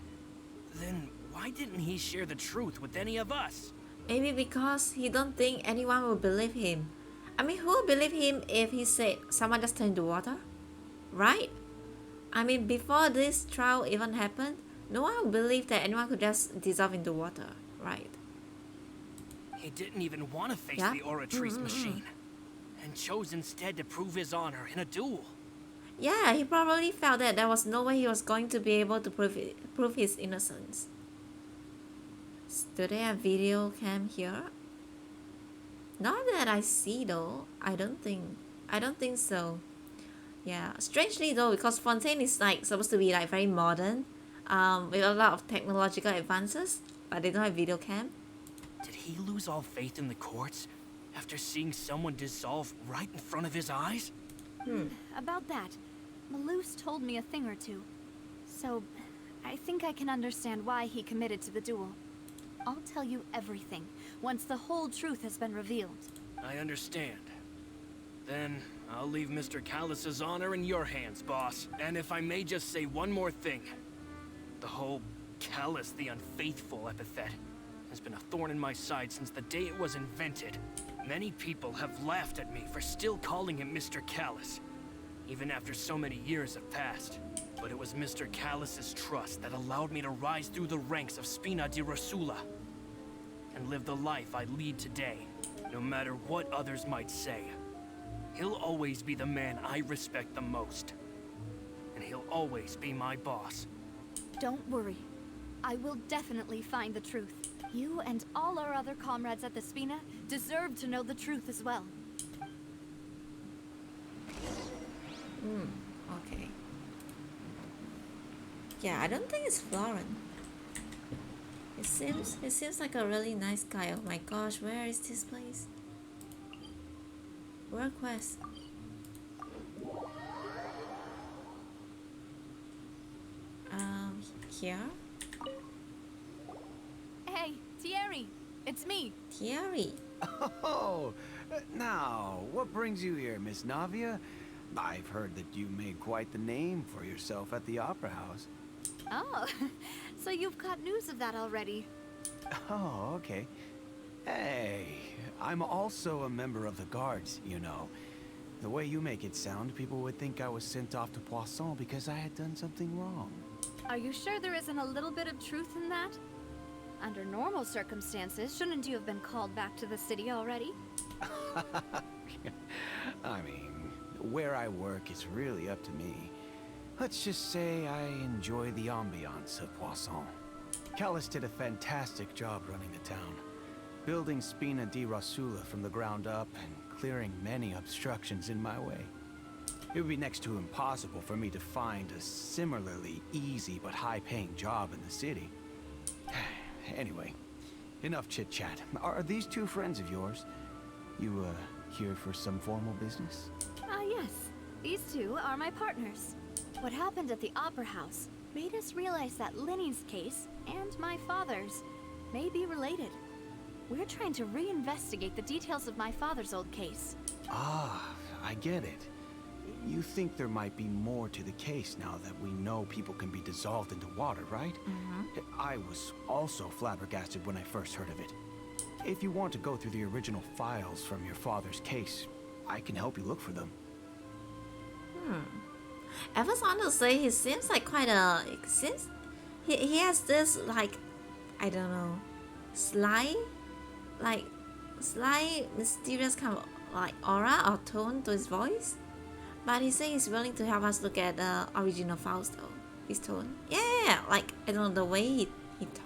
then why didn't he share the truth with any of us? Maybe because he don't think anyone will believe him. I mean, who will believe him if he said someone just turned into water? Right? I mean, before this trial even happened, no one would believe that anyone could just dissolve into water, right? He didn't even want to face the Oratrice machine, and chose instead to prove his honor in a duel. Yeah, he probably felt that there was no way he was going to be able to prove his innocence. Do they have video cam here? Not that I see though. I don't think so. Yeah, strangely though, because Fontaine is like supposed to be like very modern, with a lot of technological advances, but they don't have video cam. Did he lose all faith in the courts after seeing someone dissolve right in front of his eyes? About that, Malus told me a thing or two. So, I think I can understand why he committed to the duel. I'll tell you everything, once the whole truth has been revealed. I understand. Then, I'll leave Mr. Callis's honor in your hands, boss. And if I may just say one more thing. The whole Callis the Unfaithful epithet has been a thorn in my side since the day it was invented. Many people have laughed at me for still calling him Mr. Callis, even after so many years have passed. But it was Mr. Callis's trust that allowed me to rise through the ranks of Spina di Rosula and live the life I lead today, no matter what others might say. He'll always be the man I respect the most, and he'll always be my boss. Don't worry. I will definitely find the truth. You and all our other comrades at the Spina deserve to know the truth as well. Okay. Yeah, I don't think it's Florent. It seems like a really nice guy. Oh my gosh, where is this place? World quest. Here? Hey, Thierry, it's me. Thierry. Oh, now, what brings you here, Miss Navia? I've heard that you made quite the name for yourself at the Opera House. Oh, so you've got news of that already. Oh, okay. Hey, I'm also a member of the guards, you know. The way you make it sound, people would think I was sent off to Poisson because I had done something wrong. Are you sure there isn't a little bit of truth in that? Under normal circumstances, shouldn't you have been called back to the city already? I mean, where I work is really up to me. Let's just say I enjoy the ambiance of Poisson. Callus did a fantastic job running the town, building Spina di Rosula from the ground up and clearing many obstructions in my way. It would be next to impossible for me to find a similarly easy but high-paying job in the city. Anyway, enough chit-chat. Are these two friends of yours? You, here for some formal business? Yes. These two are my partners. What happened at the Opera House made us realize that Linny's case and my father's may be related. We're trying to reinvestigate the details of my father's old case. Ah, I get it. You think there might be more to the case now that we know people can be dissolved into water, right? I was also flabbergasted when I first heard of it. If you want to go through the original files from your father's case, I can help you look for them. I was want to say he seems like quite a... Since he has this, like, I don't know, sly, mysterious kind of like aura or tone to his voice. But he says he's willing to help us look at the original files though. His tone. Yeah, like, I don't know, the way he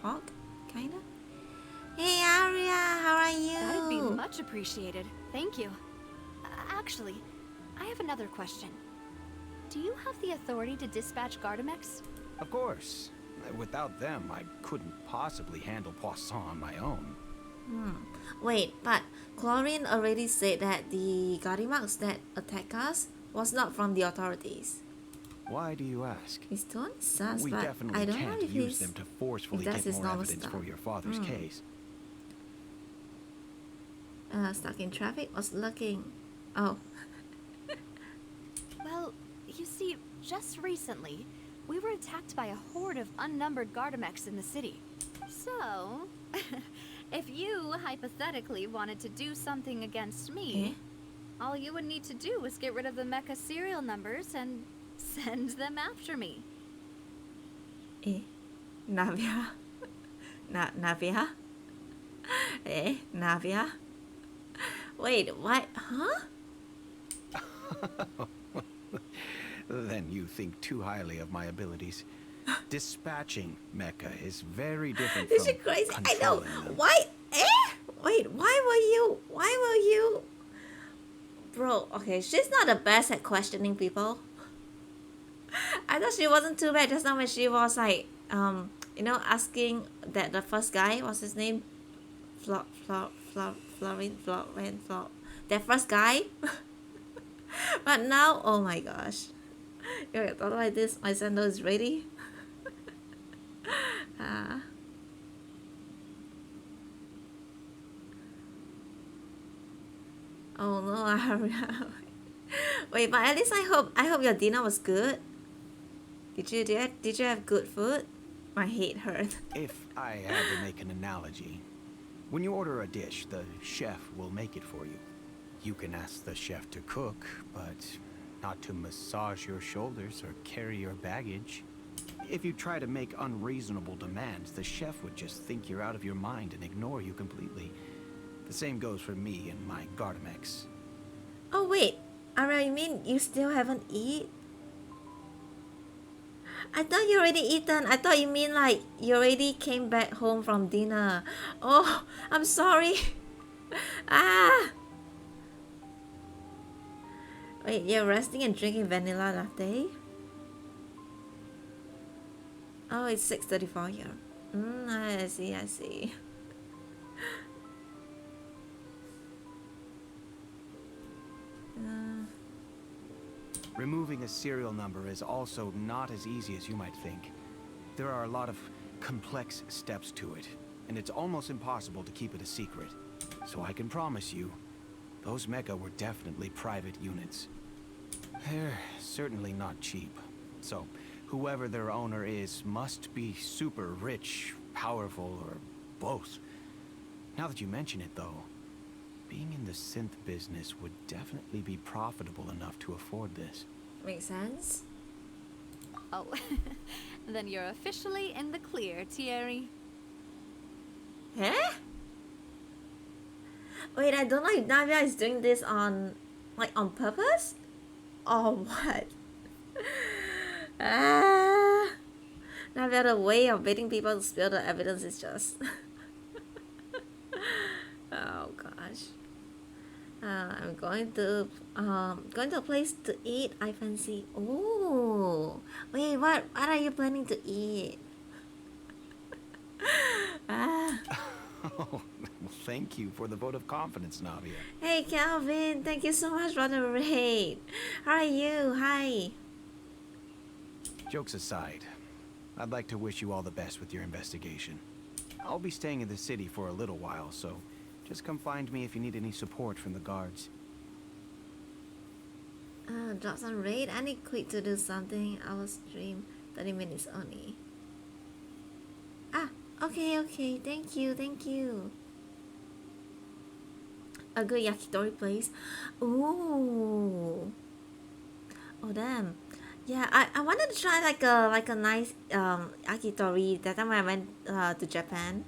talk, kinda. Hey Aria, how are you? That'd be much appreciated. Thank you. Actually, I have another question. Do you have the authority to dispatch Gardamex? Of course. Without them, I couldn't possibly handle Poisson on my own. Wait, but Chlorine already said that the Gardamex that attacked us was not from the authorities. Why do you ask? His tone is sus, We but definitely I don't know can't if use them to forcefully that's get his more normal evidence style. for your father's case. Stuck in traffic was looking. Oh. Well, you see, just recently, we were attacked by a horde of unnumbered Gardamex in the city. So, if you hypothetically wanted to do something against me, all you would need to do was get rid of the mecha serial numbers and send them after me. Navia? Navia? Navia? Wait, what? Huh? Then you think too highly of my abilities. Dispatching mecha is very different This from is crazy. I know. controlling them. Why? Wait, why will you? Bro, okay, she's not the best at questioning people. I thought she wasn't too bad just now when she was like, asking that the first guy, what's his name? That first guy. But now, oh my gosh. You thought like this, my sandal is ready. Oh no, Aria. Wait, but at least I hope your dinner was good. Did you have good food? My head hurt. If I had to make an analogy, when you order a dish, the chef will make it for you. You can ask the chef to cook, but not to massage your shoulders or carry your baggage. If you try to make unreasonable demands, the chef would just think you're out of your mind and ignore you completely. The same goes for me and my Gardamex. Oh wait, Aria, you mean you still haven't eaten? I thought you already eaten. I thought you mean like you already came back home from dinner. Oh, I'm sorry. Wait, you're resting and drinking vanilla latte? Oh, it's 6:34 here. I see, I see. Removing a serial number is also not as easy as you might think. There are a lot of complex steps to it, and it's almost impossible to keep it a secret. So I can promise you, those mecha were definitely private units. They're certainly not cheap. So, whoever their owner is must be super rich, powerful, or both. Now that you mention it, though, being in the synth business would definitely be profitable enough to afford this. Makes sense. Oh, then you're officially in the clear, Thierry. Huh? Wait, I don't know if Navia is doing this on, like, on purpose? Or what? Navia, the way of baiting people to spill the evidence is just... Oh gosh. I'm going to a place to eat. I fancy. Oh, wait, what are you planning to eat? Oh, well, thank you for the vote of confidence, Navia. Hey Calvin, thank you so much for the raid. How are you? Hi. Jokes aside, I'd like to wish you all the best with your investigation. I'll be staying in the city for a little while, so just come find me if you need any support from the guards. Drops on raid. I need quick to do something. I will stream 30 minutes only. Ah, okay. Thank you. A good yakitori place. Ooh. Oh damn. Yeah, I wanted to try like a nice yakitori that time I went to Japan,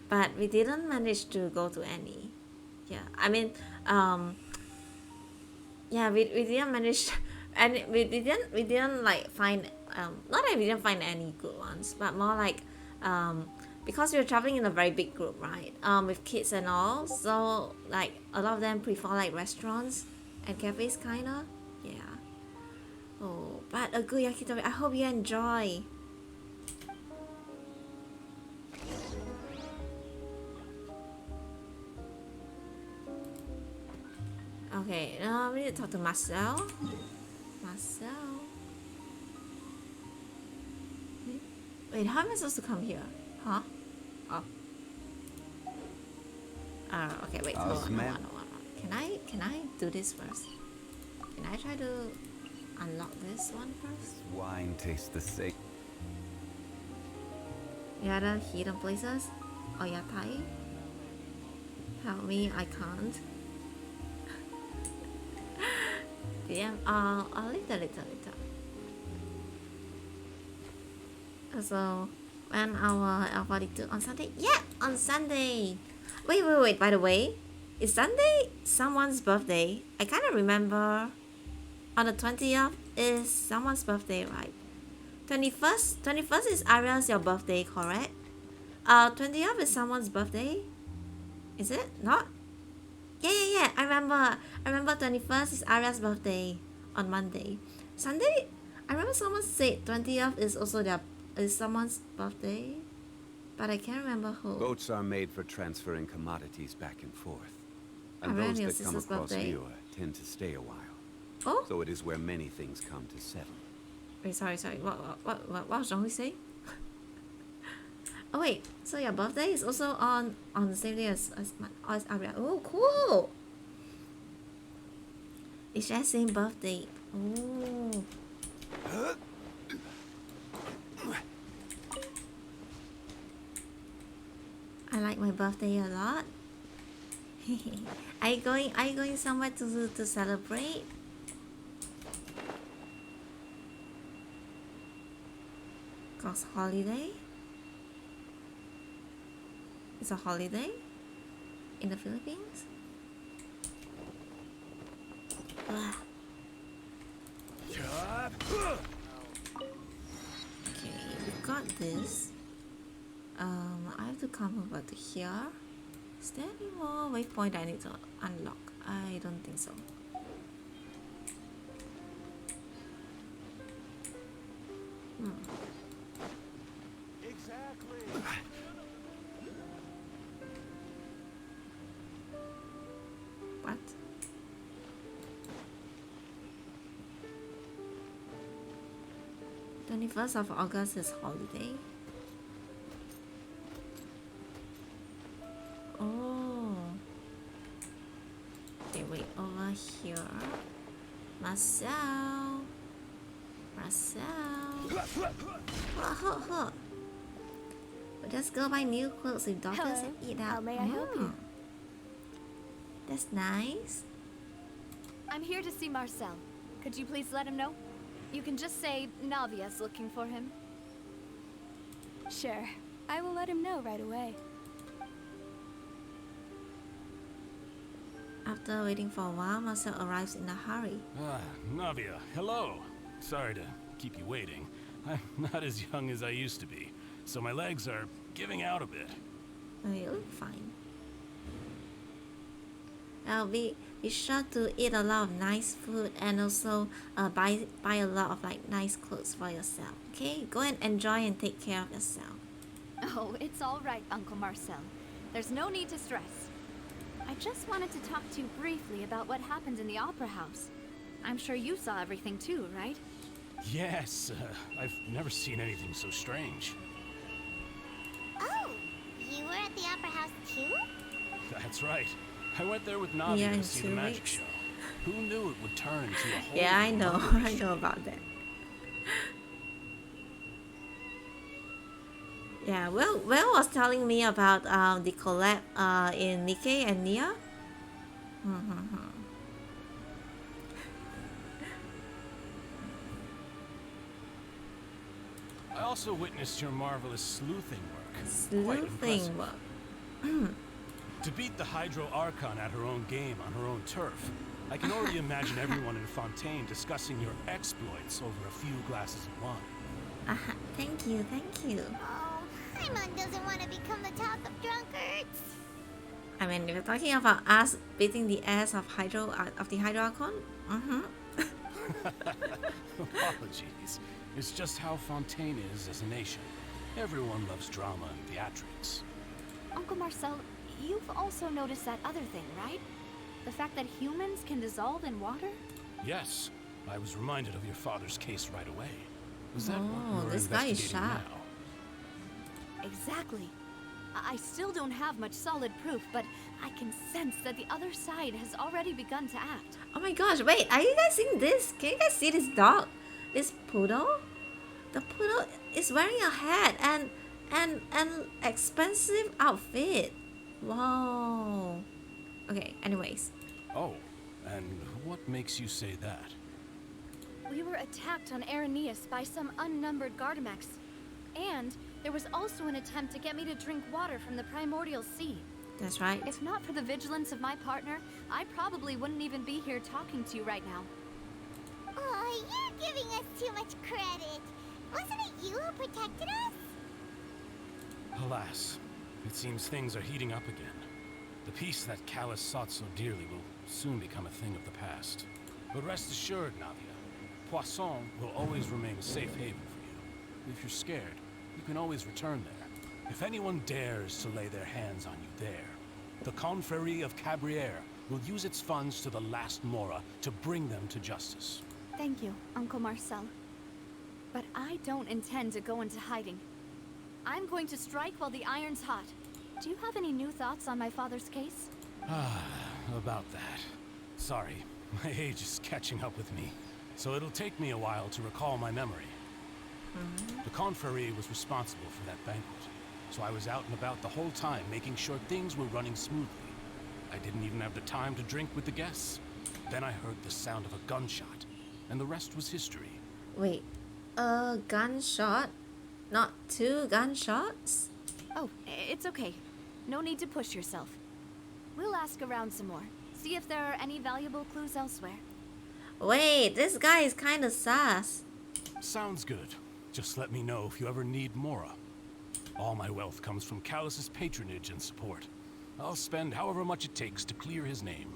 but we didn't manage to go to any. Yeah, I mean yeah, we didn't manage and we didn't like find not that we didn't find any good ones, but more like because we were traveling in a very big group, right, with kids and all, so like a lot of them prefer like restaurants and cafes kinda. Yeah. Oh, but a good yakitori. I hope you enjoy. Okay, now we need to talk to Marcel. Wait, how am I supposed to come here? Huh? Oh. Okay, wait, hold on. Can I do this first? Can I try to unlock this one first? Wine tastes the same. Yeah, the hidden places? Oh yeah, Thai? Help me, I can't. Damn, I'll leave that later. So, when our L42 on Sunday? Yeah, on Sunday! Wait, by the way, is Sunday someone's birthday? I kind of remember on the 20th is someone's birthday, right? 21st is Aria's your birthday, correct? 20th is someone's birthday? Is it not? Yeah, I remember 21st is Aria's birthday on Monday. Sunday, I remember someone said 20th is also is someone's birthday, but I can't remember who. Boats are made for transferring commodities back and forth. And Around those your that come sister's across birthday? Lure tend to stay a while. Oh? So it is where many things come to settle. Wait, sorry. What was wrong with say? Oh wait, so your birthday is also on the same day as Aria. Oh, cool! It's the same birthday. Oh. I like my birthday a lot. Are you going somewhere to celebrate? Cause holiday? It's a holiday in the Philippines? Ugh. Okay, we got this. I have to come over to here. Is there any more waypoint I need to unlock? I don't think so. Exactly. What? August is holiday. Oh. Okay, wait, over here. Marcel. We'll just go buy new clothes with daughters and eat out. How may I help you? That's nice. I'm here to see Marcel. Could you please let him know? You can just say Navia's looking for him. Sure. I will let him know right away. After waiting for a while, Marcel arrives in a hurry. Navia, hello. Sorry to keep you waiting. I'm not as young as I used to be, so my legs are giving out a bit. Oh, you look fine. Be sure to eat a lot of nice food and also buy a lot of like nice clothes for yourself. Okay, go and enjoy and take care of yourself. Oh, it's all right, Uncle Marcel. There's no need to stress. I just wanted to talk to you briefly about what happened in the Opera House. I'm sure you saw everything too, right? Yes, I've never seen anything so strange. Oh, you were at the Opera House too? That's right. I went there with Navia to see the magic show. Who knew it would turn into a whole... Yeah, I know. I know about that. Yeah, Will was telling me about the collab in Nikkei and Nia. I also witnessed your marvelous sleuthing work. Sleuthing work. To beat the Hydro Archon at her own game on her own turf, I can already imagine everyone in Fontaine discussing your exploits over a few glasses of wine. Thank you, thank you. Oh, Paimon doesn't want to become the talk of drunkards. I mean, if you're talking about us beating the ass of the Hydro Archon, Apologies. It's just how Fontaine is as a nation. Everyone loves drama and theatrics. Uncle Marcel, you've also noticed that other thing, right? The fact that humans can dissolve in water? Yes, I was reminded of your father's case right away. Was that what you're this guy is investigating sharp. now? Exactly. I still don't have much solid proof, but I can sense that the other side has already begun to act. Oh my gosh, wait, are you guys seeing this? Can you guys see this dog? This poodle? The poodle is wearing a hat and an expensive outfit. Whoa. Okay, anyways. Oh, and what makes you say that? We were attacked on Arrhenius by some unnumbered Gardamex. And there was also an attempt to get me to drink water from the primordial sea. That's right. If not for the vigilance of my partner, I probably wouldn't even be here talking to you right now. Oh, you're giving us too much credit. Wasn't it you who protected us? Alas, it seems things are heating up again. The peace that Callus sought so dearly will soon become a thing of the past. But rest assured, Navia, Poisson will always remain a safe haven for you. If you're scared, you can always return there. If anyone dares to lay their hands on you there, the Confrérie of Cabrières will use its funds to the last Mora to bring them to justice. Thank you, Uncle Marcel. But I don't intend to go into hiding. I'm going to strike while the iron's hot. Do you have any new thoughts on my father's case? About that. Sorry, my age is catching up with me, so it'll take me a while to recall my memory. The Confrérie was responsible for that banquet, so I was out and about the whole time making sure things were running smoothly. I didn't even have the time to drink with the guests. Then I heard the sound of a gunshot, and the rest was history. Wait, a gunshot? Not two gunshots? Oh, it's okay. No need to push yourself. We'll ask around some more. See if there are any valuable clues elsewhere. Wait, this guy is kinda sus. Sounds good. Just let me know if you ever need Mora. All my wealth comes from Callus's patronage and support. I'll spend however much it takes to clear his name.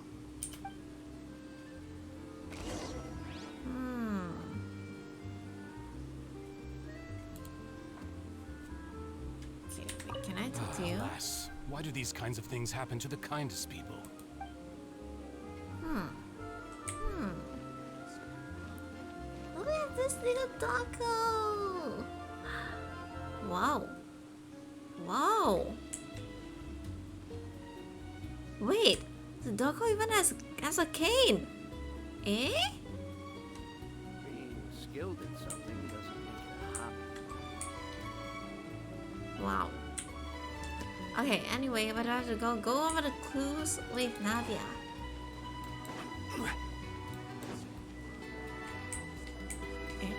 Why do these kinds of things happen to the kindest people? Look at this little doggo! Wow. Wow. Wait, the doggo even has a cane. Eh? Being skilled in something doesn't make it a hobby. Wow. Okay, anyway, but I have to go over the clues with Nadia. Okay.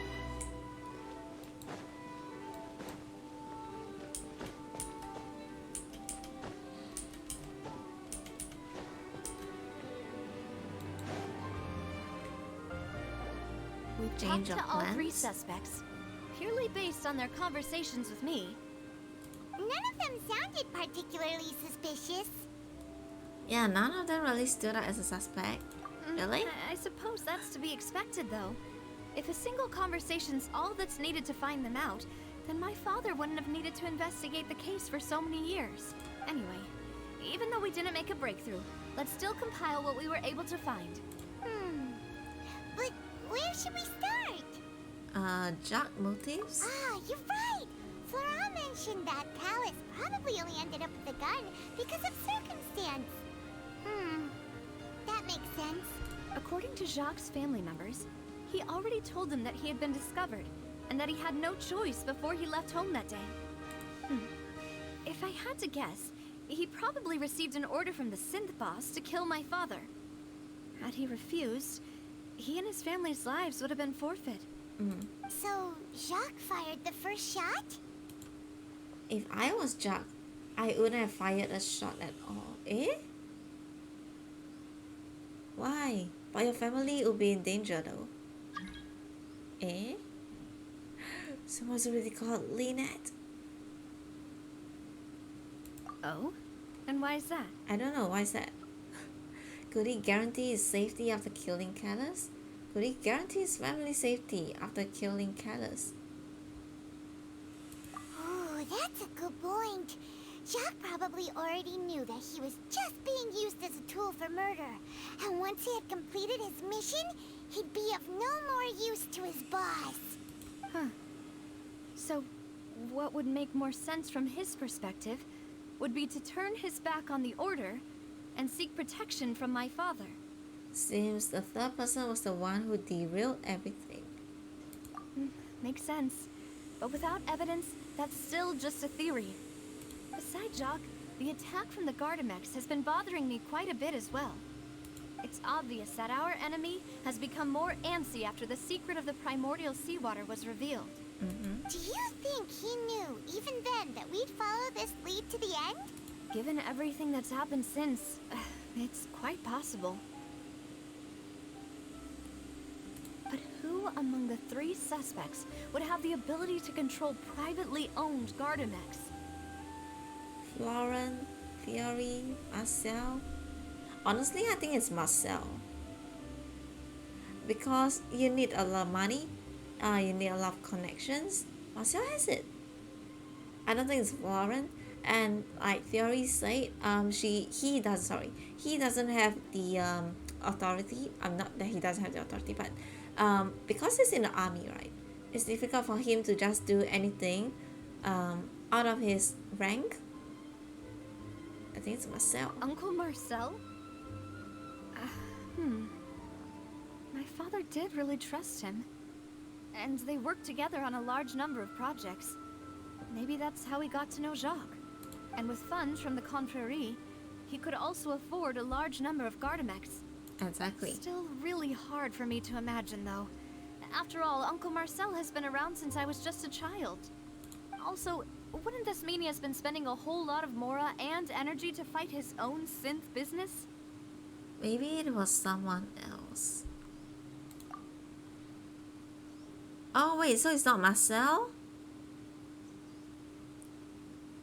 We've Change talked of to all three plans? suspects, purely based on their conversations with me. None of them sounded particularly suspicious. Yeah, none of them really stood out as a suspect. Really? I suppose that's to be expected, though. If a single conversation's all that's needed to find them out, then my father wouldn't have needed to investigate the case for so many years. Anyway, even though we didn't make a breakthrough, let's still compile what we were able to find. But where should we start? Jock motives? Ah, you're right! Flora mentioned that Palace probably only ended up with the gun because of circumstance. That makes sense. According to Jacques' family members, he already told them that he had been discovered, and that he had no choice before he left home that day. If I had to guess, he probably received an order from the synth boss to kill my father. Had he refused, he and his family's lives would have been forfeit. So, Jacques fired the first shot? If I was Jock, I wouldn't have fired a shot at all. Eh? Why? But your family would be in danger though. Eh? Someone's already called Lynette. Oh? And why is that? I don't know, why is that? Could he guarantee his safety after killing Callus? Could he guarantee his family's safety after killing Callus? Oh, that's a good point. Jacques probably already knew that he was just being used as a tool for murder. And once he had completed his mission, he'd be of no more use to his boss. So, what would make more sense from his perspective would be to turn his back on the order and seek protection from my father. Seems the third person was the one who derailed everything. Makes sense. But without evidence, that's still just a theory. Besides Jacques, the attack from the Gardamex has been bothering me quite a bit as well. It's obvious that our enemy has become more antsy after the secret of the primordial seawater was revealed. Do you think he knew, even then, that we'd follow this lead to the end? Given everything that's happened since, it's quite possible. But who among the three suspects would have the ability to control privately owned Gardamex? Florent, Fairy, Marcel. Honestly, I think it's Marcel. Because you need a lot of money, you need a lot of connections. Marcel has it. I don't think it's Florent. And like Theory said, he doesn't have the authority. Not that he doesn't have the authority, but because he's in the army, right? It's difficult for him to just do anything out of his rank. I think it's Marcel. Uncle Marcel? My father did really trust him. And they worked together on a large number of projects. Maybe that's how he got to know Jacques. And with funds from the Confrérie, he could also afford a large number of Gardamex. Exactly. Still really hard for me to imagine, though. After all, Uncle Marcel has been around since I was just a child. Also, wouldn't this mean he has been spending a whole lot of mora and energy to fight his own synth business? Maybe it was someone else. Oh wait, so it's not Marcel?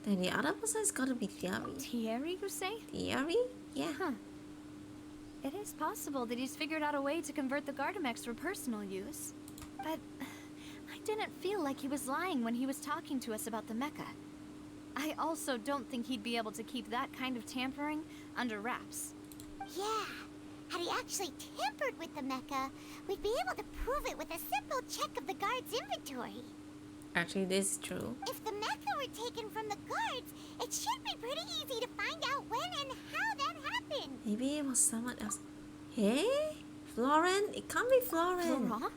Then the other person is gotta be Thierry. Thierry, you say? Thierry? Yeah. It is possible that he's figured out a way to convert the Gardamex for personal use. But I didn't feel like he was lying when he was talking to us about the mecha. I also don't think he'd be able to keep that kind of tampering under wraps. Yeah. Had he actually tampered with the mecha, we'd be able to prove it with a simple check of the guard's inventory. Actually, this is true. If the mecha were taken from the guards, it should be pretty easy to find out when and how that happened. Maybe it was someone else. Hey? Florent? It can't be Florent. Florent?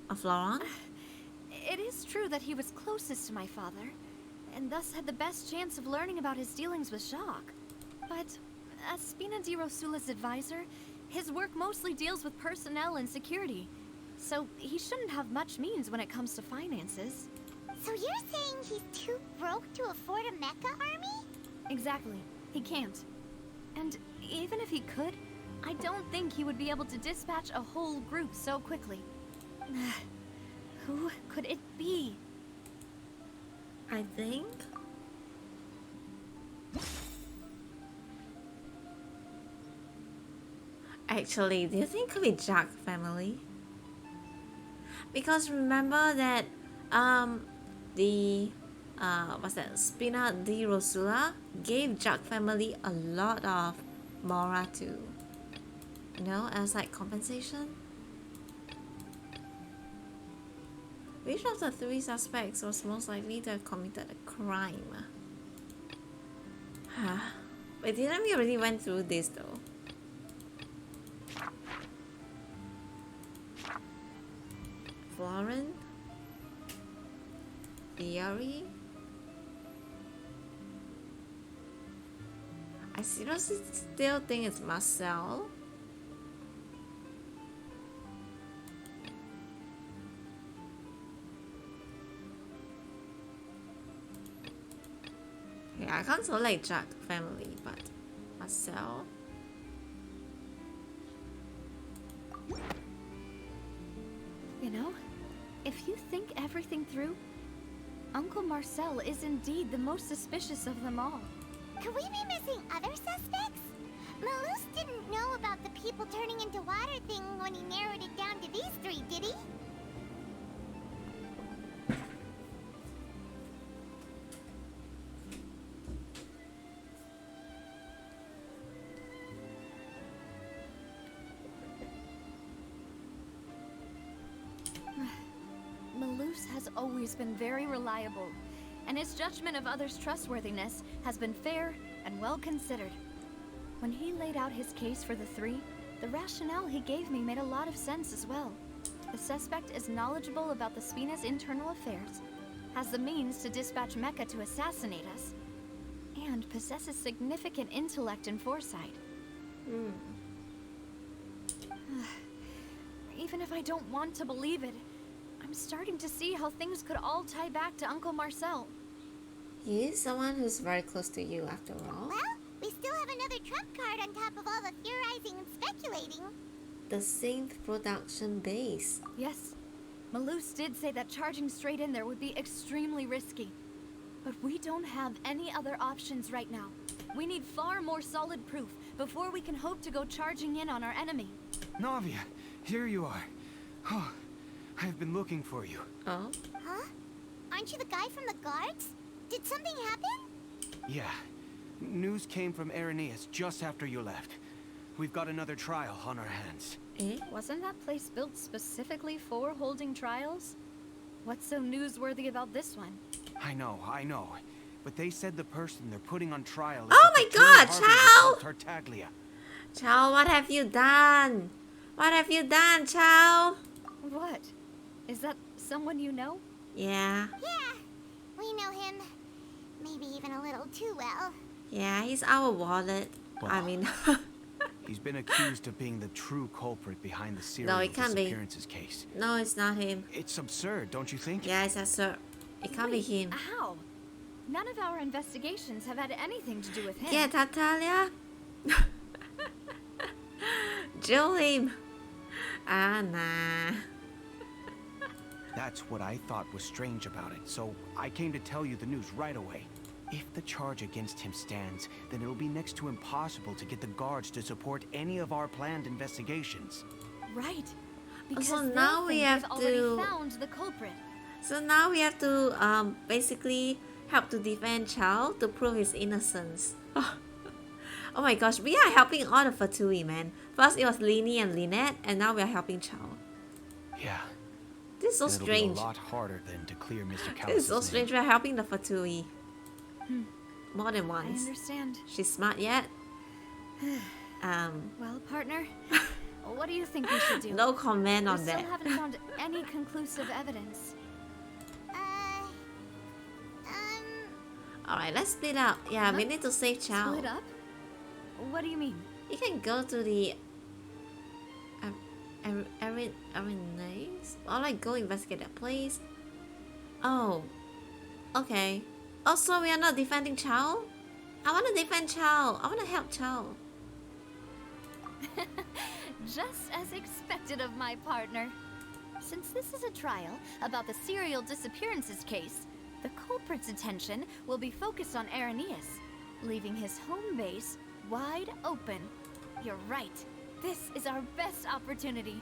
A Florent? It is true that he was closest to my father, and thus had the best chance of learning about his dealings with Jacques. But as Spina di Rosula's advisor, his work mostly deals with personnel and security, so he shouldn't have much means when it comes to finances. So you're saying he's too broke to afford a mecha army? Exactly. He can't. And even if he could, I don't think he would be able to dispatch a whole group so quickly. Who could it be? I think... Actually, do you think it could be Jacques family? Because remember that what's that? Spina di Rosula gave Jacques family a lot of mora too. You know, as like compensation. Which of the three suspects was most likely to have committed a crime? Wait, didn't we already went through this though? Florent? Theory? I seriously still think it's Marcel. Yeah, I can't select Jack family, but Marcel. You know, if you think everything through, Uncle Marcel is indeed the most suspicious of them all. Could we be missing other suspects? Malus didn't know about the people turning into water thing when he narrowed it down to these three, did he? Malus has always been very reliable, and his judgment of others' trustworthiness has been fair and well considered. When he laid out his case for the three, the rationale he gave me made a lot of sense as well. The suspect is knowledgeable about the Spina's internal affairs, has the means to dispatch Mecha to assassinate us, and possesses significant intellect and foresight. Even if I don't want to believe it, I'm starting to see how things could all tie back to Uncle Marcel. He is someone who's very close to you after all. Well, we still have another trump card on top of all the theorizing and speculating. The synth production base. Yes, Malus did say that charging straight in there would be extremely risky. But we don't have any other options right now. We need far more solid proof before we can hope to go charging in on our enemy. Navia, here you are. Oh, I've been looking for you. Oh? Huh? Aren't you the guy from the guards? Did something happen? Yeah. News came from Irenaeus just after you left. We've got another trial on our hands. Eh? Wasn't that place built specifically for holding trials? What's so newsworthy about this one? I know. But they said the person they're putting on trial is Oh my the god, Harvey Chow! Tartaglia. Chow, what have you done? What have you done, Chow? What? Is that someone you know? Yeah. Yeah, we know him. Maybe even a little too well. Yeah, he's our wallet. Well, I mean... He's been accused of being the true culprit behind the serial No, it can't be. disappearances case. No, it's not him. It's absurd, don't you think? Yeah, it's absurd. It can't be him. How? None of our investigations have had anything to do with him. Yeah, Tartaglia. Jill him. Ah, nah. That's what I thought was strange about it, so I came to tell you the news right away. If the charge against him stands, then it'll be next to impossible to get the guards to support any of our planned investigations. Right. Because So now we have already to... found the culprit. So now we have to basically help to defend Chao to prove his innocence. Oh my gosh, we are helping all the Fatui, man. First it was Lini and Lynette, and now we are helping Chao. Yeah. This is so It'll strange. be a lot harder than to clear Mr. Callis' This is so strange. We're helping the Fatui. More than I once. understand. She's smart yet? Well, partner, what do you think we should do? No comment on we that. still haven't found any conclusive evidence. Alright, let's split up. Yeah, we need to save Chao. Split up? What do you mean? You can go to the Arenas, or like go investigate that place. Oh, okay. Also, we are not defending Chao. I want to defend Chao. I want to help Chao. Just as expected of my partner. Since this is a trial about the serial disappearances case, the culprit's attention will be focused on Arrhenius, leaving his home base wide open. You're right. This is our best opportunity.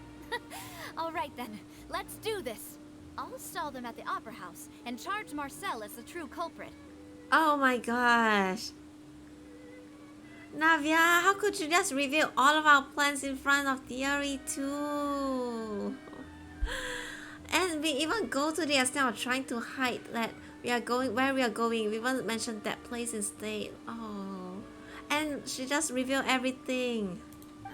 All right then, let's do this. I'll stall them at the Opera House and charge Marcel as the true culprit. Oh my gosh. Navia, how could you just reveal all of our plans in front of Theory 2? And we even go to the extent of trying to hide that we are going where we are going. We even mentioned that place instead. Oh. And she just revealed everything.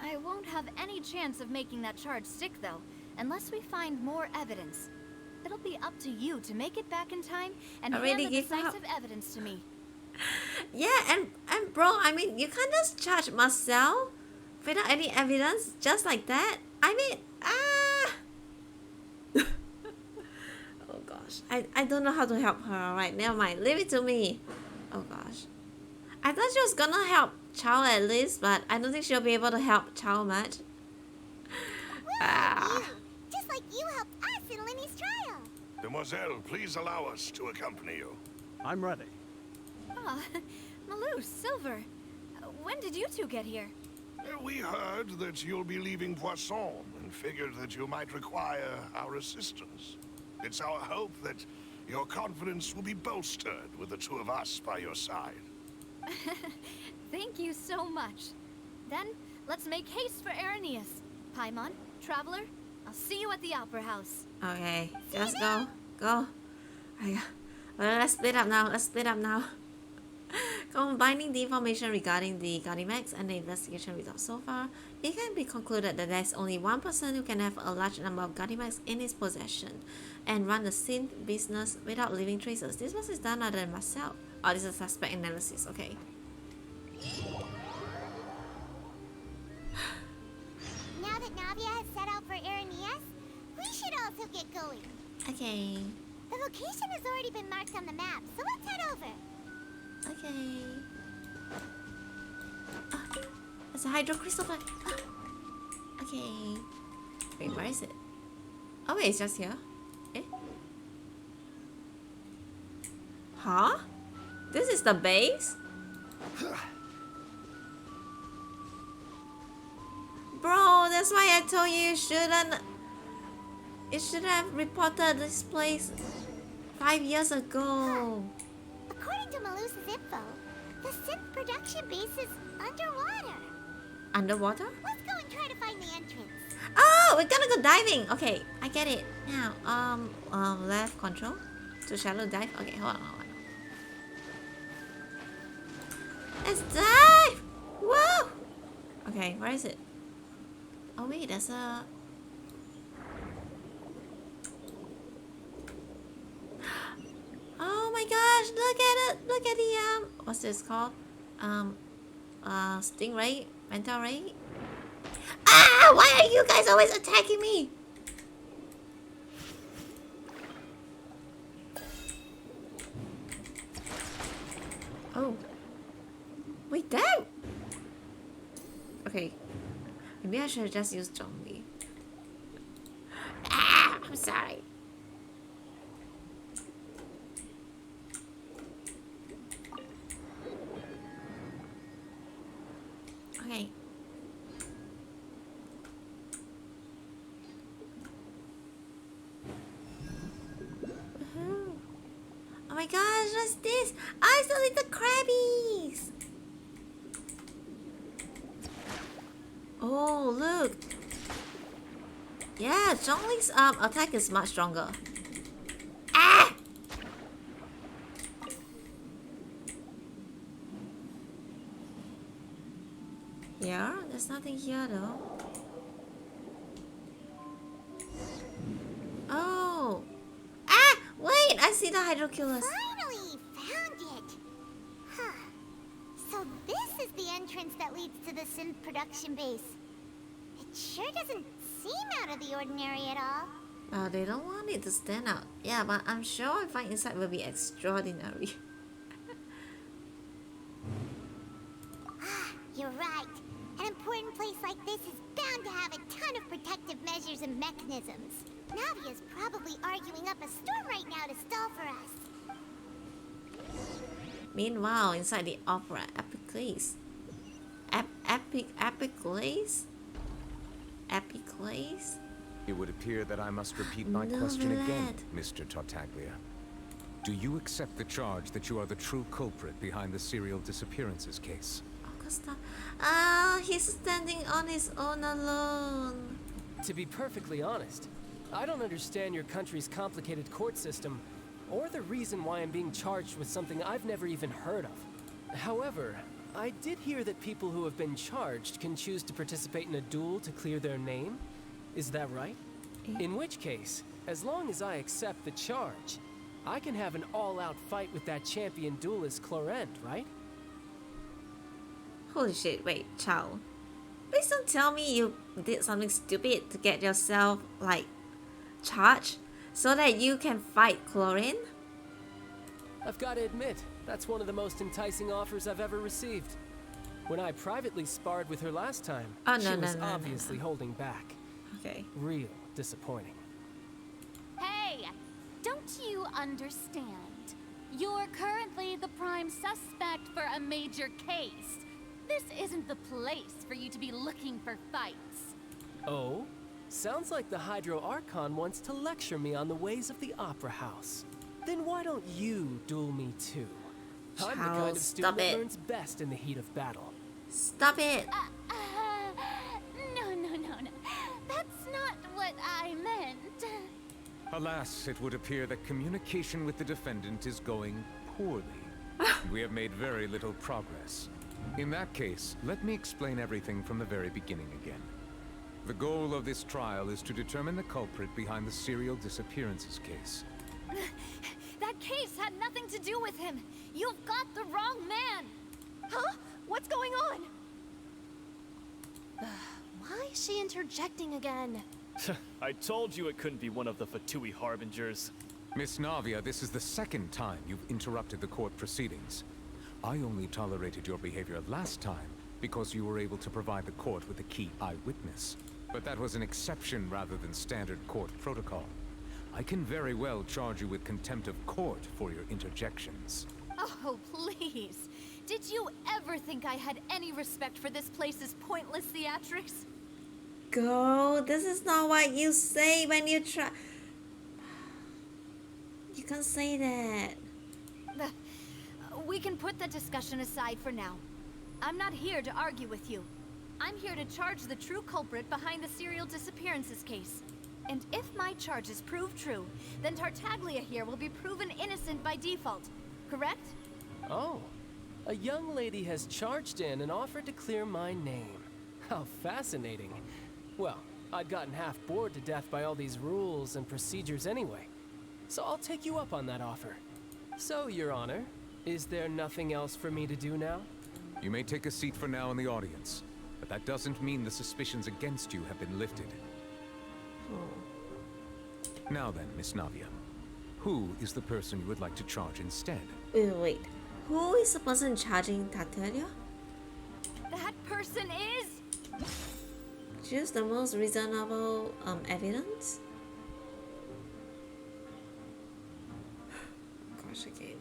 I won't have any chance of making that charge stick though, unless we find more evidence. It'll be up to you to make it back in time and hand the decisive evidence to me. Yeah, and bro, I mean, you can't just charge Marcel without any evidence, just like that. I mean, oh gosh, I don't know how to help her. Alright, never mind, leave it to me. Oh gosh, I thought she was gonna help Chao at least, but I don't think she'll be able to help Chao much. Just like you helped us in Linny's trial. Demoiselle, please allow us to accompany you. I'm ready. Ah, Malou, Silver. When did you two get here? We heard that you'll be leaving Poisson and figured that you might require our assistance. It's our hope that your confidence will be bolstered with the two of us by your side. Thank you so much. Then, let's make haste for Arrhenius. Paimon, Traveler, I'll see you at the Opera House. Okay, just go. Well, let's split up now. Combining the information regarding the Gardimax and the investigation results so far, it can be concluded that there's only one person who can have a large number of Gardimax in his possession and run the synth business without leaving traces. This was done other than myself. Oh, this is a suspect analysis, okay. Now that Navia has set out for Arrhenius, we should also get going. Okay. The location has already been marked on the map, so let's head over. Okay. It's a hydro crystal flag. Okay. Wait, where is it? Oh wait, it's just here. Eh? Huh? This is the base? Bro, that's why I told you you should have reported this place 5 years ago. According to Malu's info, the synth production base is underwater. Underwater? Let's go and try to find the entrance. Oh, we're gonna go diving. Okay, I get it. Now, left control to shallow dive. Okay, hold on. Let's dive! Whoa! Okay, where is it? Oh wait, there's a... Oh my gosh, look at it! Look at the, what's this called? Stingray? Mental ray? Ah! Why are you guys always attacking me? Oh. Wait, damn! Okay. Maybe I should have just used Zhongli. Ah! I'm sorry. Okay. Oh my gosh, what's this? I saw little crabbies! Oh, look! Yeah, Zhongli's attack is much stronger. Ah! Here? There's nothing here though. Oh! Ah! Wait! I see the hydroculus. Finally found it! Huh. So this is the entrance that leads to the synth production base. It sure doesn't seem out of the ordinary at all. Oh, they don't want it to stand out. Yeah, but I'm sure I find inside will be extraordinary. You're right. An important place like this is bound to have a ton of protective measures and mechanisms. Navia's probably arguing up a storm right now to stall for us. Meanwhile, inside the opera, epic place. Epic place? Epic place? It would appear that I must repeat my question again, Mr. Tartaglia. Do you accept the charge that you are the true culprit behind the serial disappearances case? Augusta. He's standing on his own alone. To be perfectly honest, I don't understand your country's complicated court system, or the reason why I'm being charged with something I've never even heard of. However, I did hear that people who have been charged can choose to participate in a duel to clear their name. Is that right? In which case, as long as I accept the charge, I can have an all-out fight with that champion duelist Clorend, right? Holy shit, wait, Chow. Please don't tell me you did something stupid to get yourself, like, charged so that you can fight Chlorine? I've got to admit, that's one of the most enticing offers I've ever received. When I privately sparred with her last time, she was obviously holding back. Okay. Real disappointing. Hey, don't you understand? You're currently the prime suspect for a major case. This isn't the place for you to be looking for fights. Oh? Sounds like the Hydro Archon wants to lecture me on the ways of the Opera House. Then why don't you duel me too? I'm the kind of student that learns best in the heat of battle. Stop it! No. That's not what I meant. Alas, it would appear that communication with the defendant is going poorly. We have made very little progress. In that case, let me explain everything from the very beginning again. The goal of this trial is to determine the culprit behind the serial disappearances case. That case had nothing to do with him. You've got the wrong man. Huh? What's going on? Why is she interjecting again? I told you it couldn't be one of the Fatui Harbingers. Miss Navia, this is the second time you've interrupted the court proceedings. I only tolerated your behavior last time because you were able to provide the court with a key eyewitness. But that was an exception rather than standard court protocol. I can very well charge you with contempt of court for your interjections. Oh, please. Did you ever think I had any respect for this place's pointless theatrics? Girl, this is not what you say when you try. You can't say that. We can put the discussion aside for now. I'm not here to argue with you. I'm here to charge the true culprit behind the serial disappearances case. And if my charges prove true, then Tartaglia here will be proven innocent by default, correct? Oh, a young lady has charged in and offered to clear my name. How fascinating. Well, I'd gotten half bored to death by all these rules and procedures anyway. So I'll take you up on that offer. So, Your Honor, is there nothing else for me to do now? You may take a seat for now in the audience, but that doesn't mean the suspicions against you have been lifted. Now then, Miss Navia, who is the person you would like to charge instead? Wait. Who is the person charging Tartaglia? That person is... Choose the most reasonable evidence? Gosh, again.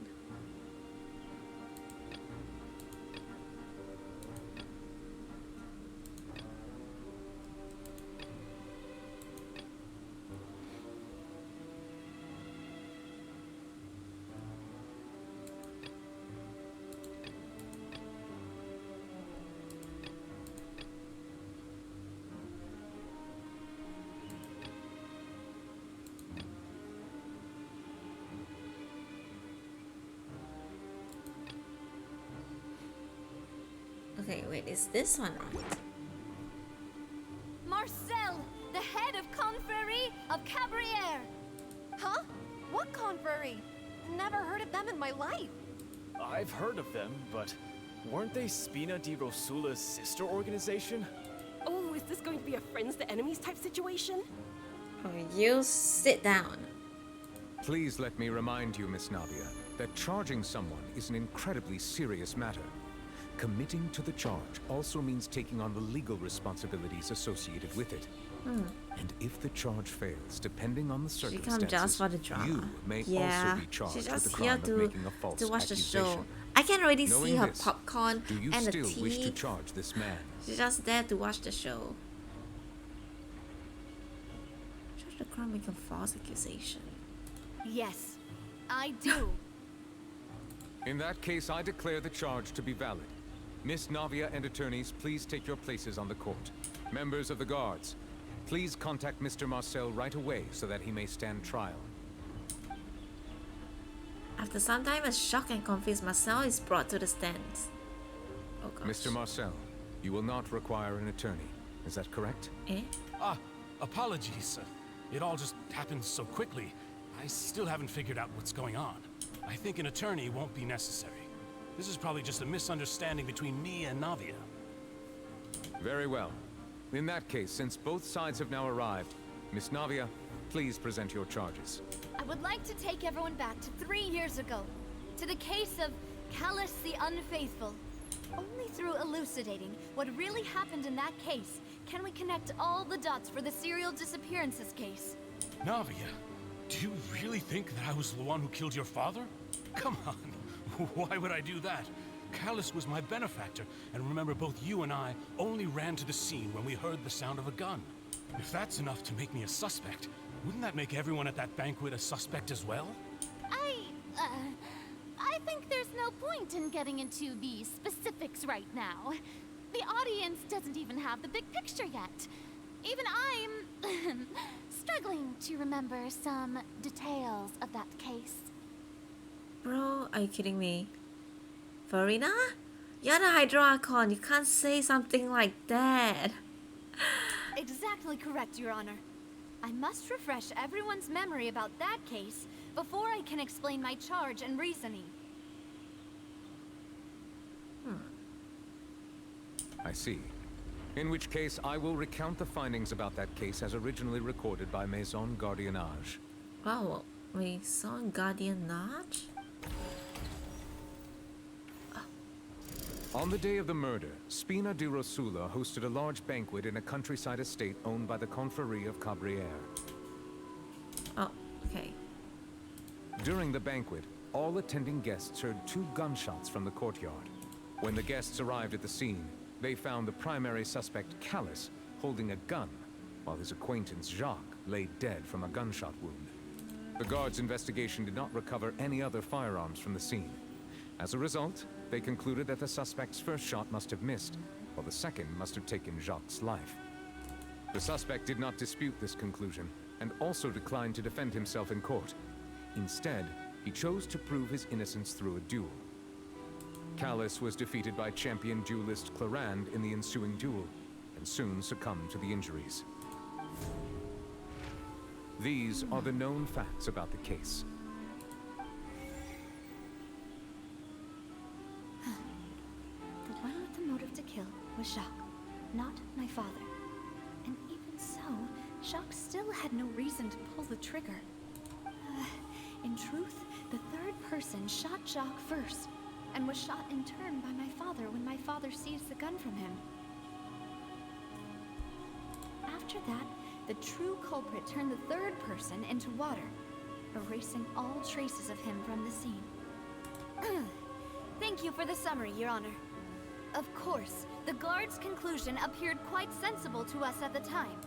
Okay, wait, is this one right? Marcel, the head of Confrérie of Cabrières. Huh? What confrérie? Never heard of them in my life. I've heard of them, but weren't they Spina di Rosula's sister organization? Oh, is this going to be a friends to enemies type situation? Oh, you sit down. Please let me remind you, Miss Navia, that charging someone is an incredibly serious matter. Committing to the charge also means taking on the legal responsibilities associated with it. And if the charge fails, depending on the circumstances, just for the drama. you may Yeah, also be charged she's with the just crime here of to making a false watch the accusation. show. I can already see Knowing her this, popcorn do you and the still wish to tea. charge this man? She's just there to watch the show. Charge the crime making false accusation. Yes, I do. In that case, I declare the charge to be valid. Miss Navia and attorneys, please take your places on the court. Members of the guards, please contact Mr. Marcel right away so that he may stand trial. After some time, a shocked and confused Marcel is brought to the stands. Oh gosh. Mr. Marcel, you will not require an attorney. Is that correct? Eh? Apologies. It all just happened so quickly. I still haven't figured out what's going on. I think an attorney won't be necessary. This is probably just a misunderstanding between me and Navia. Very well. In that case, since both sides have now arrived, Miss Navia, please present your charges. I would like to take everyone back to 3 years ago, to the case of Callus the Unfaithful. Only through elucidating what really happened in that case can we connect all the dots for the serial disappearances case. Navia, do you really think that I was the one who killed your father? Come on, why would I do that? Callus was my benefactor, and remember, both you and I only ran to the scene when we heard the sound of a gun. If that's enough to make me a suspect, wouldn't that make everyone at that banquet a suspect as well? I think there's no point in getting into the specifics right now. The audience doesn't even have the big picture yet. Even I'm struggling to remember some details of that case. Bro, are you kidding me? Verena? You're the Hydro Archon. You can't say something like that. Exactly correct, Your Honor. I must refresh everyone's memory about that case before I can explain my charge and reasoning. I see. In which case, I will recount the findings about that case as originally recorded by Maison Gardiennage. Wow, Maison Gardiennage? On the day of the murder, Spina di Rosula hosted a large banquet in a countryside estate owned by the Confrérie of Cabrières. Oh, okay. During the banquet, all attending guests heard 2 gunshots from the courtyard. When the guests arrived at the scene, they found the primary suspect, Callus, holding a gun, while his acquaintance, Jacques, lay dead from a gunshot wound. The guards' investigation did not recover any other firearms from the scene. As a result, they concluded that the suspect's first shot must have missed, while the second must have taken Jacques' life. The suspect did not dispute this conclusion, and also declined to defend himself in court. Instead, he chose to prove his innocence through a duel. Callus was defeated by champion duelist Clarand in the ensuing duel, and soon succumbed to the injuries. These are the known facts about the case. The one with the motive to kill was Jacques, not my father. And even so, Jacques still had no reason to pull the trigger. In truth, the third person shot Jacques first, and was shot in turn by my father when my father seized the gun from him. After that, the true culprit turned the third person into water, erasing all traces of him from the scene. Thank you for the summary, Your Honor. Of course, the guard's conclusion appeared quite sensible to us at the time.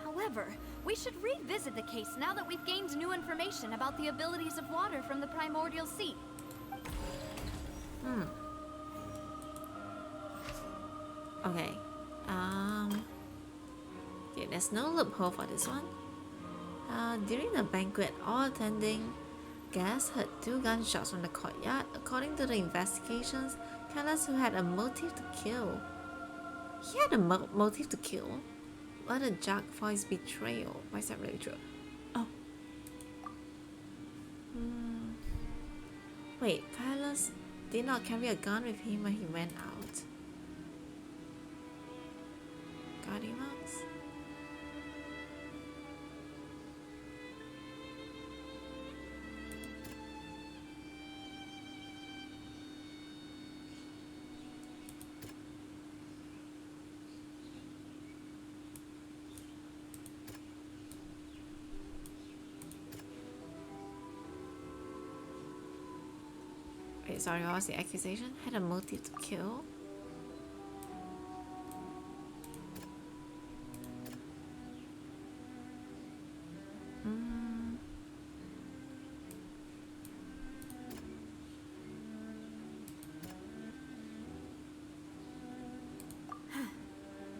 However, we should revisit the case now that we've gained new information about the abilities of water from the primordial sea. Okay. Okay, there's no loophole for this one. During the banquet, all attending guests heard 2 gunshots from the courtyard. According to the investigations, Callus, who had a motive to kill, He had a motive to kill. Let a Jack for his betrayal. Why is that really true? Oh. Wait, Carlos did not carry a gun with him when he went out. Guardians? Wait, sorry, what was the accusation? Had a motive to kill?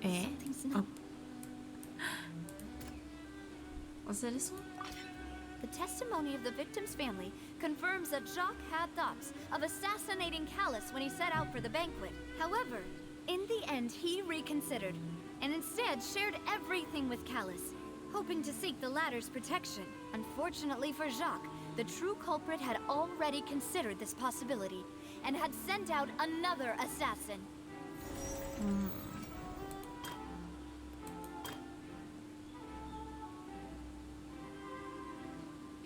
Eh? Oh. Was it this one? The testimony of the victim's family confirms that Jacques had thoughts of assassinating Callus when he set out for the banquet. However, in the end, he reconsidered, and instead shared everything with Callus, hoping to seek the latter's protection. Unfortunately for Jacques, the true culprit had already considered this possibility, and had sent out another assassin.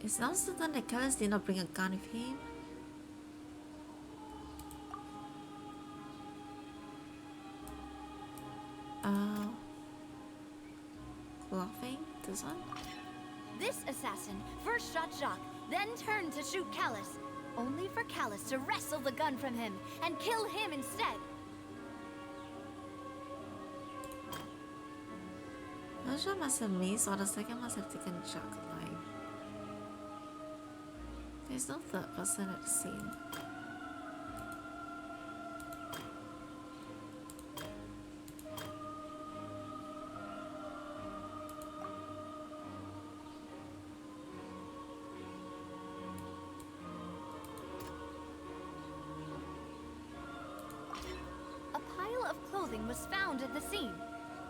It's not certain that Callus did not bring a gun with him. Bluffing? This one? This assassin first shot Jacques, then turned to shoot Callus, only for Callus to wrestle the gun from him and kill him instead. First one must have missed, or the second must have taken Jacques' life. There's no third person at the scene. A pile of clothing was found at the scene.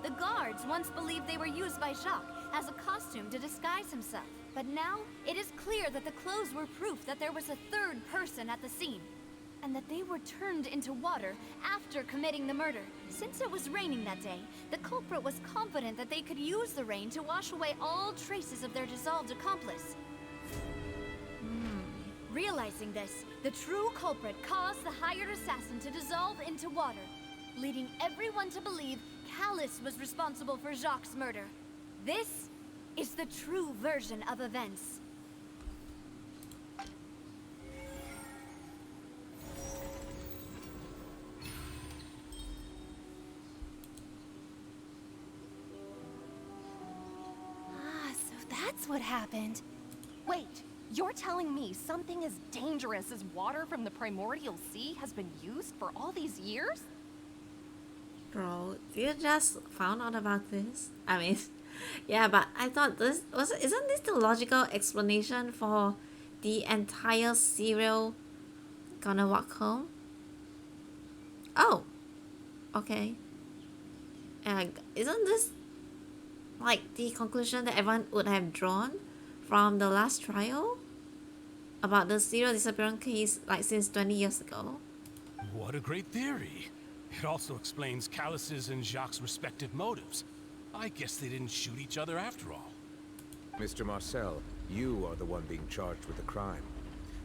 The guards once believed they were used by Jacques as a costume to disguise himself. But now, it is clear that the clothes were proof that there was a third person at the scene, and that they were turned into water after committing the murder. Since it was raining that day, the culprit was confident that they could use the rain to wash away all traces of their dissolved accomplice. Realizing this, the true culprit caused the hired assassin to dissolve into water, leading everyone to believe Callus was responsible for Jacques' murder. This is the true version of events. So that's what happened. Wait, you're telling me something as dangerous as water from the primordial sea has been used for all these years? Bro, you just found out about this? I mean, yeah, but I thought this was, isn't this the logical explanation for the entire serial gonna walk home? Oh, okay. Isn't this like the conclusion that everyone would have drawn from the last trial about the serial disappearance case, like since 20 years ago? What a great theory. It also explains Callus's and Jacques' respective motives. I guess they didn't shoot each other after all. Mr. Marcel, you are the one being charged with the crime.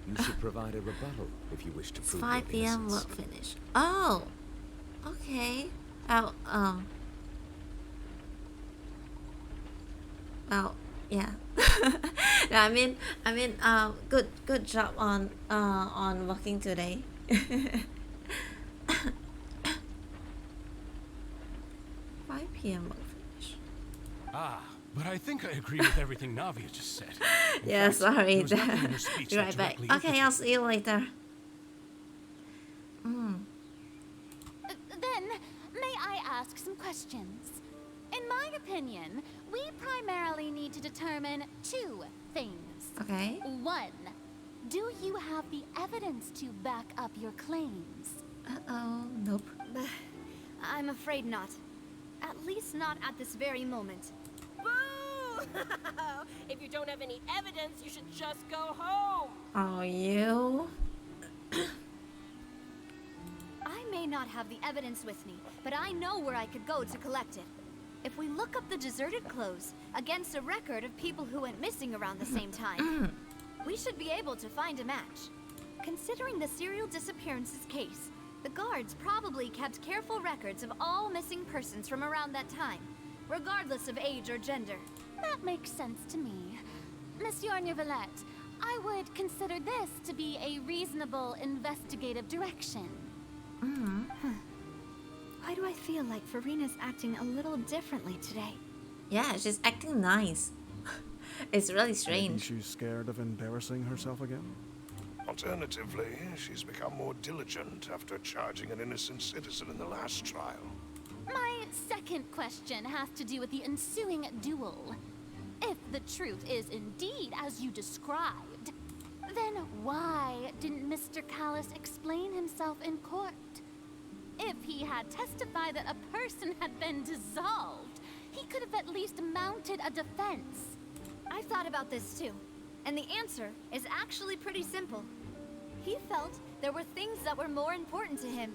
You should provide a rebuttal if you wish to prove your 5 p.m. innocence. work finish. Oh, okay. Well, yeah. No, I mean, good job on working today. 5 p.m. work finish. But I think I agree with everything Navia just said. In Yeah, fact, sorry. there was nothing in her speech Be that right back. directly Okay, I'll see you later. Then, may I ask some questions? In my opinion, we primarily need to determine 2 things. Okay. 1, do you have the evidence to back up your claims? Uh-oh, nope. I'm afraid not. not at this very moment. Boo! If you don't have any evidence, you should just go home. Oh, you? I may not have the evidence with me, but I know where I could go to collect it. If we look up the deserted clothes against a record of people who went missing around the same time, we should be able to find a match. Considering the serial disappearances case, the guards probably kept careful records of all missing persons from around that time, regardless of age or gender. That makes sense to me. Monsieur Neuvillette, I would consider this to be a reasonable investigative direction. Why do I feel like Farina's acting a little differently today? Yeah, she's acting nice. It's really Maybe strange. she's scared of embarrassing herself again? Alternatively, she's become more diligent after charging an innocent citizen in the last trial. My second question has to do with the ensuing duel. If the truth is indeed as you described, then why didn't Mr. Callis explain himself in court? If he had testified that a person had been dissolved, he could have at least mounted a defense. I've thought about this too, and the answer is actually pretty simple. He felt there were things that were more important to him.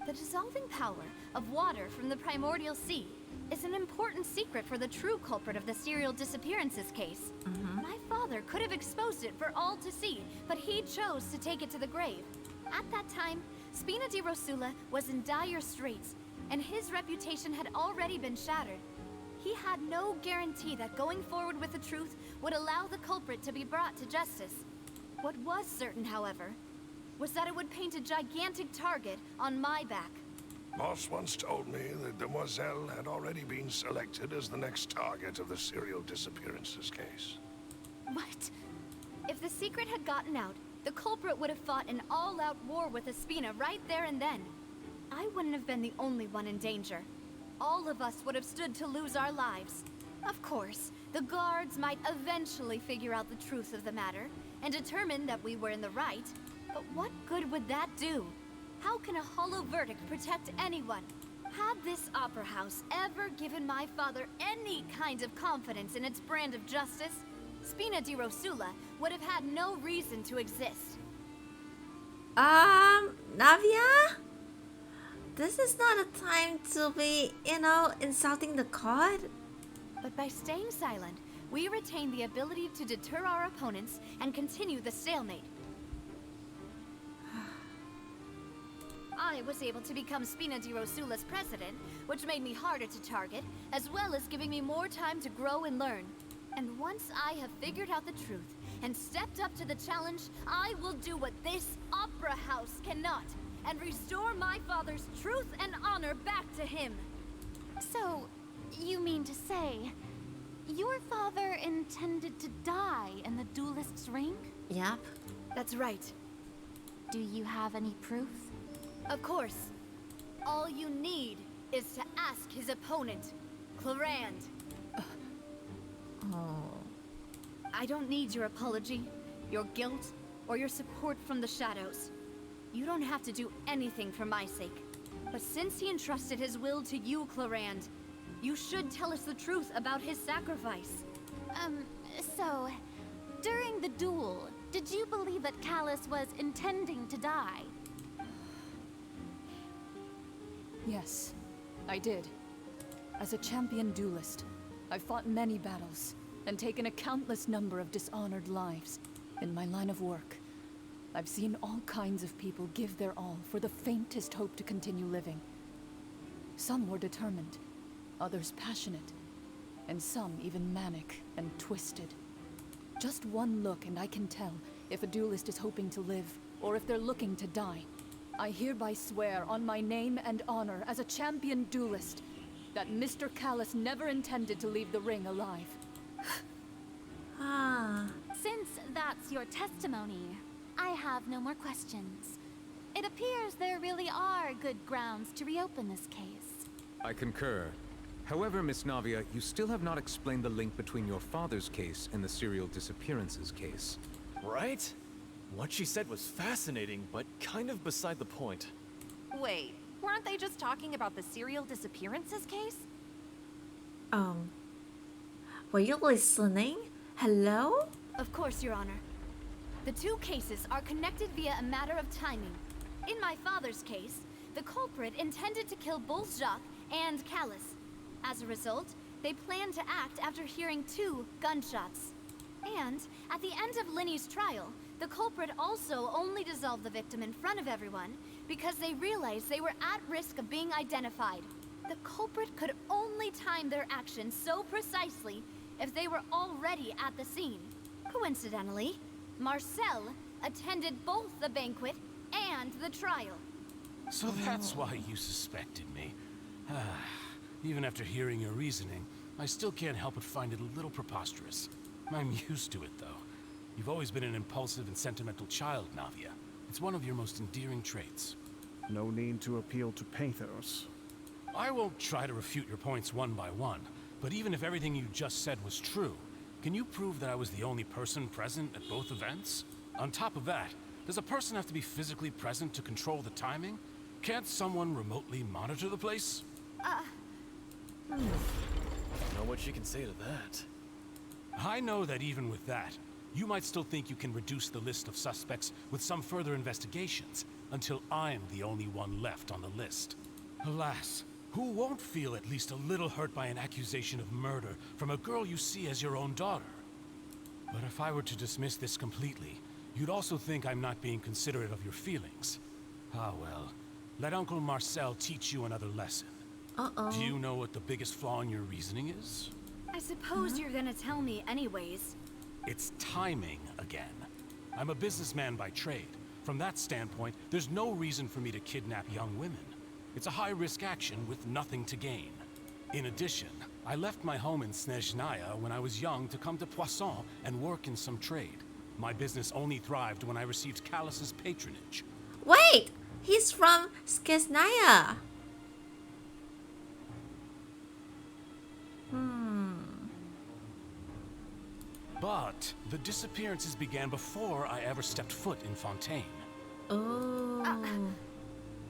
The dissolving power of water from the primordial sea is an important secret for the true culprit of the serial disappearances case. My father could have exposed it for all to see, but he chose to take it to the grave. At that time, Spina di Rosula was in dire straits, and his reputation had already been shattered. He had no guarantee that going forward with the truth would allow the culprit to be brought to justice. What was certain, however, was that it would paint a gigantic target on my back. Boss once told me that Demoiselle had already been selected as the next target of the serial disappearances case. What? If the secret had gotten out, the culprit would have fought an all-out war with Espina right there and then. I wouldn't have been the only one in danger. All of us would have stood to lose our lives. Of course, the guards might eventually figure out the truth of the matter and determine that we were in the right. But what good would that do? How can a hollow verdict protect anyone? Had this opera house ever given my father any kind of confidence in its brand of justice, Spina di Rosula would have had no reason to exist. Navia? This is not a time to be, insulting the god. But by staying silent, we retain the ability to deter our opponents and continue the stalemate. I was able to become Spina di Rosula's president, which made me harder to target, as well as giving me more time to grow and learn. And once I have figured out the truth and stepped up to the challenge, I will do what this opera house cannot, and restore my father's truth and honor back to him. So, you mean to say, your father intended to die in the duelist's ring? Yep. That's right. Do you have any proof? Of course. All you need is to ask his opponent, Clarand. I don't need your apology, your guilt, or your support from the shadows. You don't have to do anything for my sake. But since he entrusted his will to you, Clarand, you should tell us the truth about his sacrifice. So, during the duel, did you believe that Callis was intending to die? Yes, I did. As a champion duelist, I've fought many battles and taken a countless number of dishonored lives. In my line of work, I've seen all kinds of people give their all for the faintest hope to continue living. Some were determined, others passionate, and some even manic and twisted. Just one look and I can tell if a duelist is hoping to live or if they're looking to die. I hereby swear on my name and honor as a champion duelist that Mr. Callis never intended to leave the ring alive. Since that's your testimony, I have no more questions. It appears there really are good grounds to reopen this case. I concur. However, Miss Navia, you still have not explained the link between your father's case and the serial disappearances case. Right? What she said was fascinating, but kind of beside the point. Wait, weren't they just talking about the serial disappearances case? Um, were you listening? Hello? Of course, Your Honor. The two cases are connected via a matter of timing. In my father's case, the culprit intended to kill both Jacques and Callus. As a result, they planned to act after hearing 2 gunshots. And at the end of Linny's trial, the culprit also only dissolved the victim in front of everyone because they realized they were at risk of being identified. The culprit could only time their actions so precisely if they were already at the scene. Coincidentally, Marcel attended both the banquet and the trial. So that's why you suspected me. Even after hearing your reasoning, I still can't help but find it a little preposterous. I'm used to it, though. You've always been an impulsive and sentimental child, Navia. It's one of your most endearing traits. No need to appeal to pathos. I won't try to refute your points one by one, but even if everything you just said was true, can you prove that I was the only person present at both events? On top of that, does a person have to be physically present to control the timing? Can't someone remotely monitor the place? Know what you can say to that. I know that even with that, you might still think you can reduce the list of suspects with some further investigations, until I'm the only one left on the list. Alas, who won't feel at least a little hurt by an accusation of murder from a girl you see as your own daughter? But if I were to dismiss this completely, you'd also think I'm not being considerate of your feelings. Ah well, let Uncle Marcel teach you another lesson. Do you know what the biggest flaw in your reasoning is? I suppose you're gonna tell me anyways. It's timing again. I'm a businessman by trade. From that standpoint, there's no reason for me to kidnap young women. It's a high-risk action with nothing to gain. In addition, I left my home in Snezhnaya when I was young to come to Poisson and work in some trade. My business only thrived when I received Callus's patronage. Wait! He's from Snezhnaya. But the disappearances began before I ever stepped foot in Fontaine. Oh.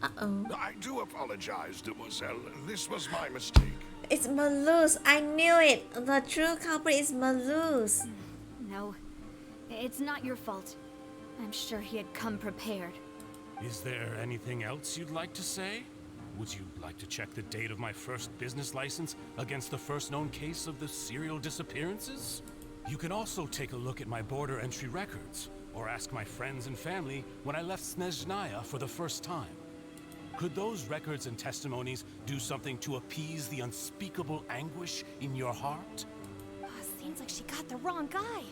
I do apologize, demoiselle. This was my mistake. It's Malus. I knew it. The true culprit is Malus. No, it's not your fault. I'm sure he had come prepared. Is there anything else you'd like to say? Would you like to check the date of my first business license against the first known case of the serial disappearances? You can also take a look at my border entry records, or ask my friends and family when I left Snezhnaya for the first time. Could those records and testimonies do something to appease the unspeakable anguish in your heart? Seems like she got the wrong guy.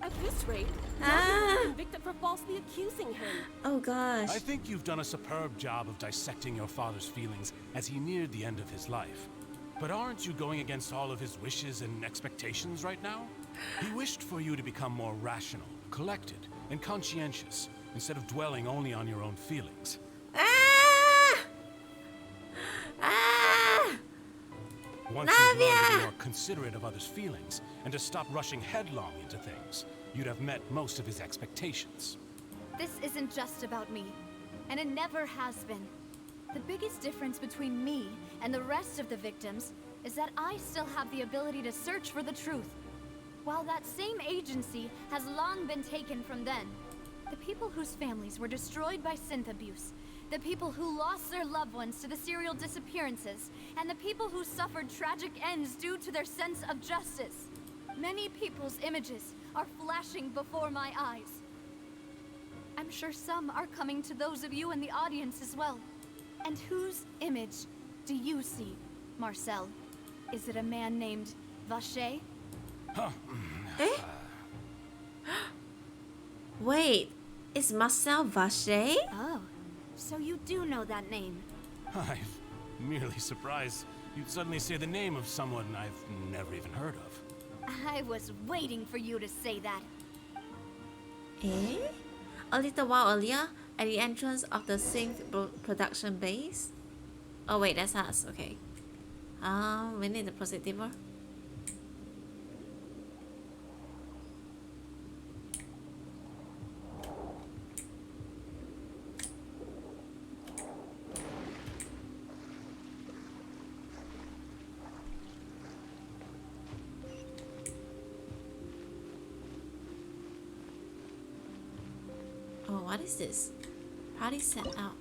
At this rate, you're convicted for falsely accusing him. Oh gosh. I think you've done a superb job of dissecting your father's feelings as he neared the end of his life. But aren't you going against all of his wishes and expectations right now? He wished for you to become more rational, collected, and conscientious, instead of dwelling only on your own feelings. Once you learned to be more considerate of others' feelings, and to stop rushing headlong into things, you'd have met most of his expectations. This isn't just about me, and it never has been. The biggest difference between me and the rest of the victims is that I still have the ability to search for the truth, while that same agency has long been taken from them. The people whose families were destroyed by synth abuse, the people who lost their loved ones to the serial disappearances, and the people who suffered tragic ends due to their sense of justice. Many people's images are flashing before my eyes. I'm sure some are coming to those of you in the audience as well. And whose image do you see, Marcel? Is it a man named Vacher? Wait, is Marcel Vacher? Oh, so you do know that name. I'm merely surprised you'd suddenly say the name of someone I've never even heard of. I was waiting for you to say that. A little while earlier, at the entrance of the synth production base. Oh wait, that's us. Okay. We need to proceed deeper. what is this? Party set up.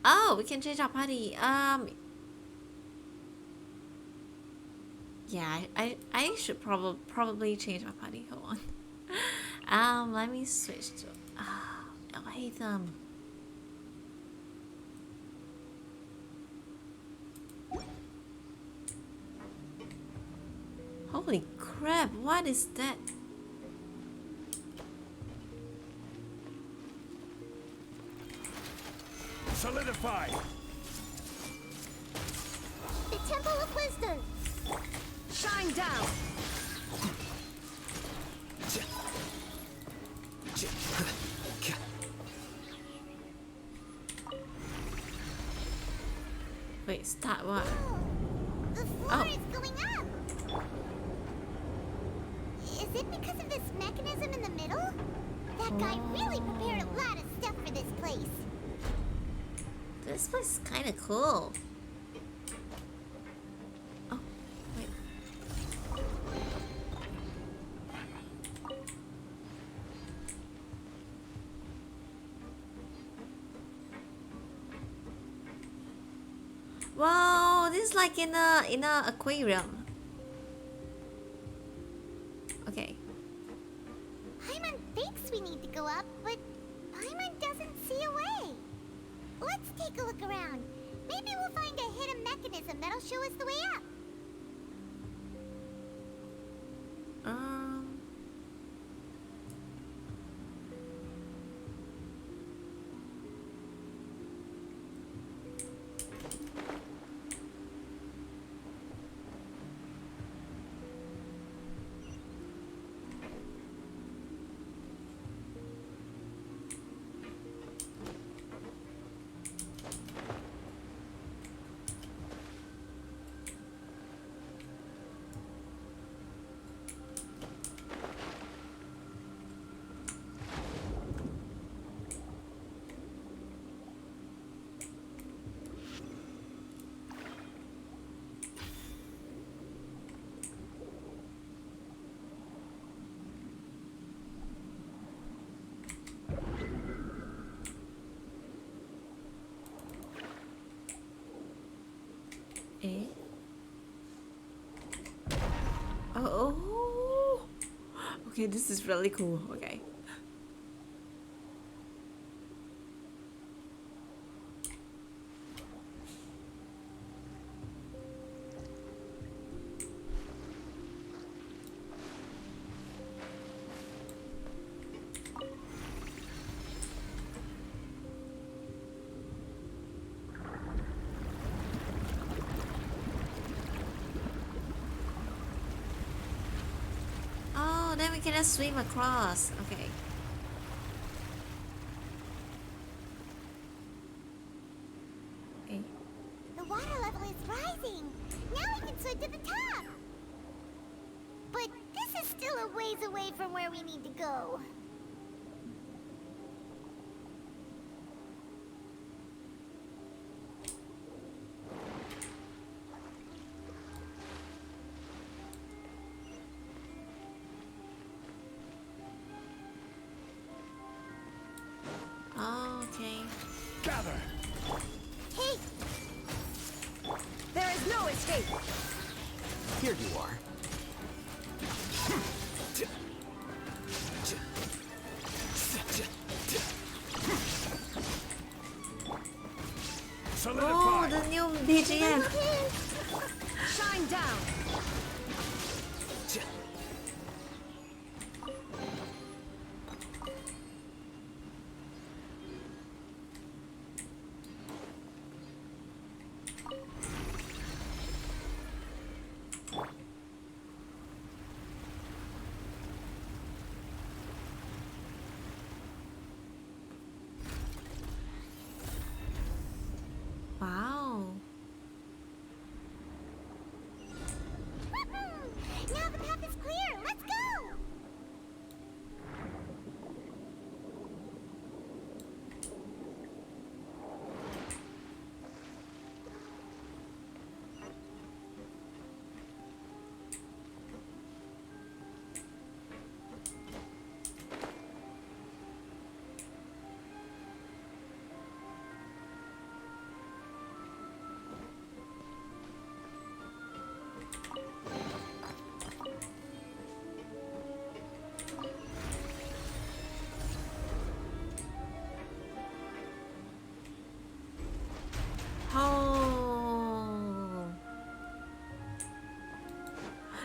Oh, we can change our party. Yeah, I should probably change my party. Hold on. Let me switch to. I hate them. Holy crap! What is that? Solidify! The Temple of Wisdom! Shine down! Wait, start what? The floor is going up! Is it because of this mechanism in the middle? That guy really prepared a lot of stuff for this place. This place is kind of cool. Oh, wait. Wow, this is like in a aquarium. Okay. Paimon thinks we need to go up, but Paimon doesn't see a way. Let's take a look around. Maybe we'll find a hidden mechanism that'll show us the way up. Eh? Oh. Okay, this is really cool. Okay. Oh, then we can just swim across. Okay. The water level is rising. Now we can swim to the top. But this is still a ways away from where we need to go. Okay. Gather! Hey! There is no escape! Here you are. Oh, the new BGM. Shine down! Wow.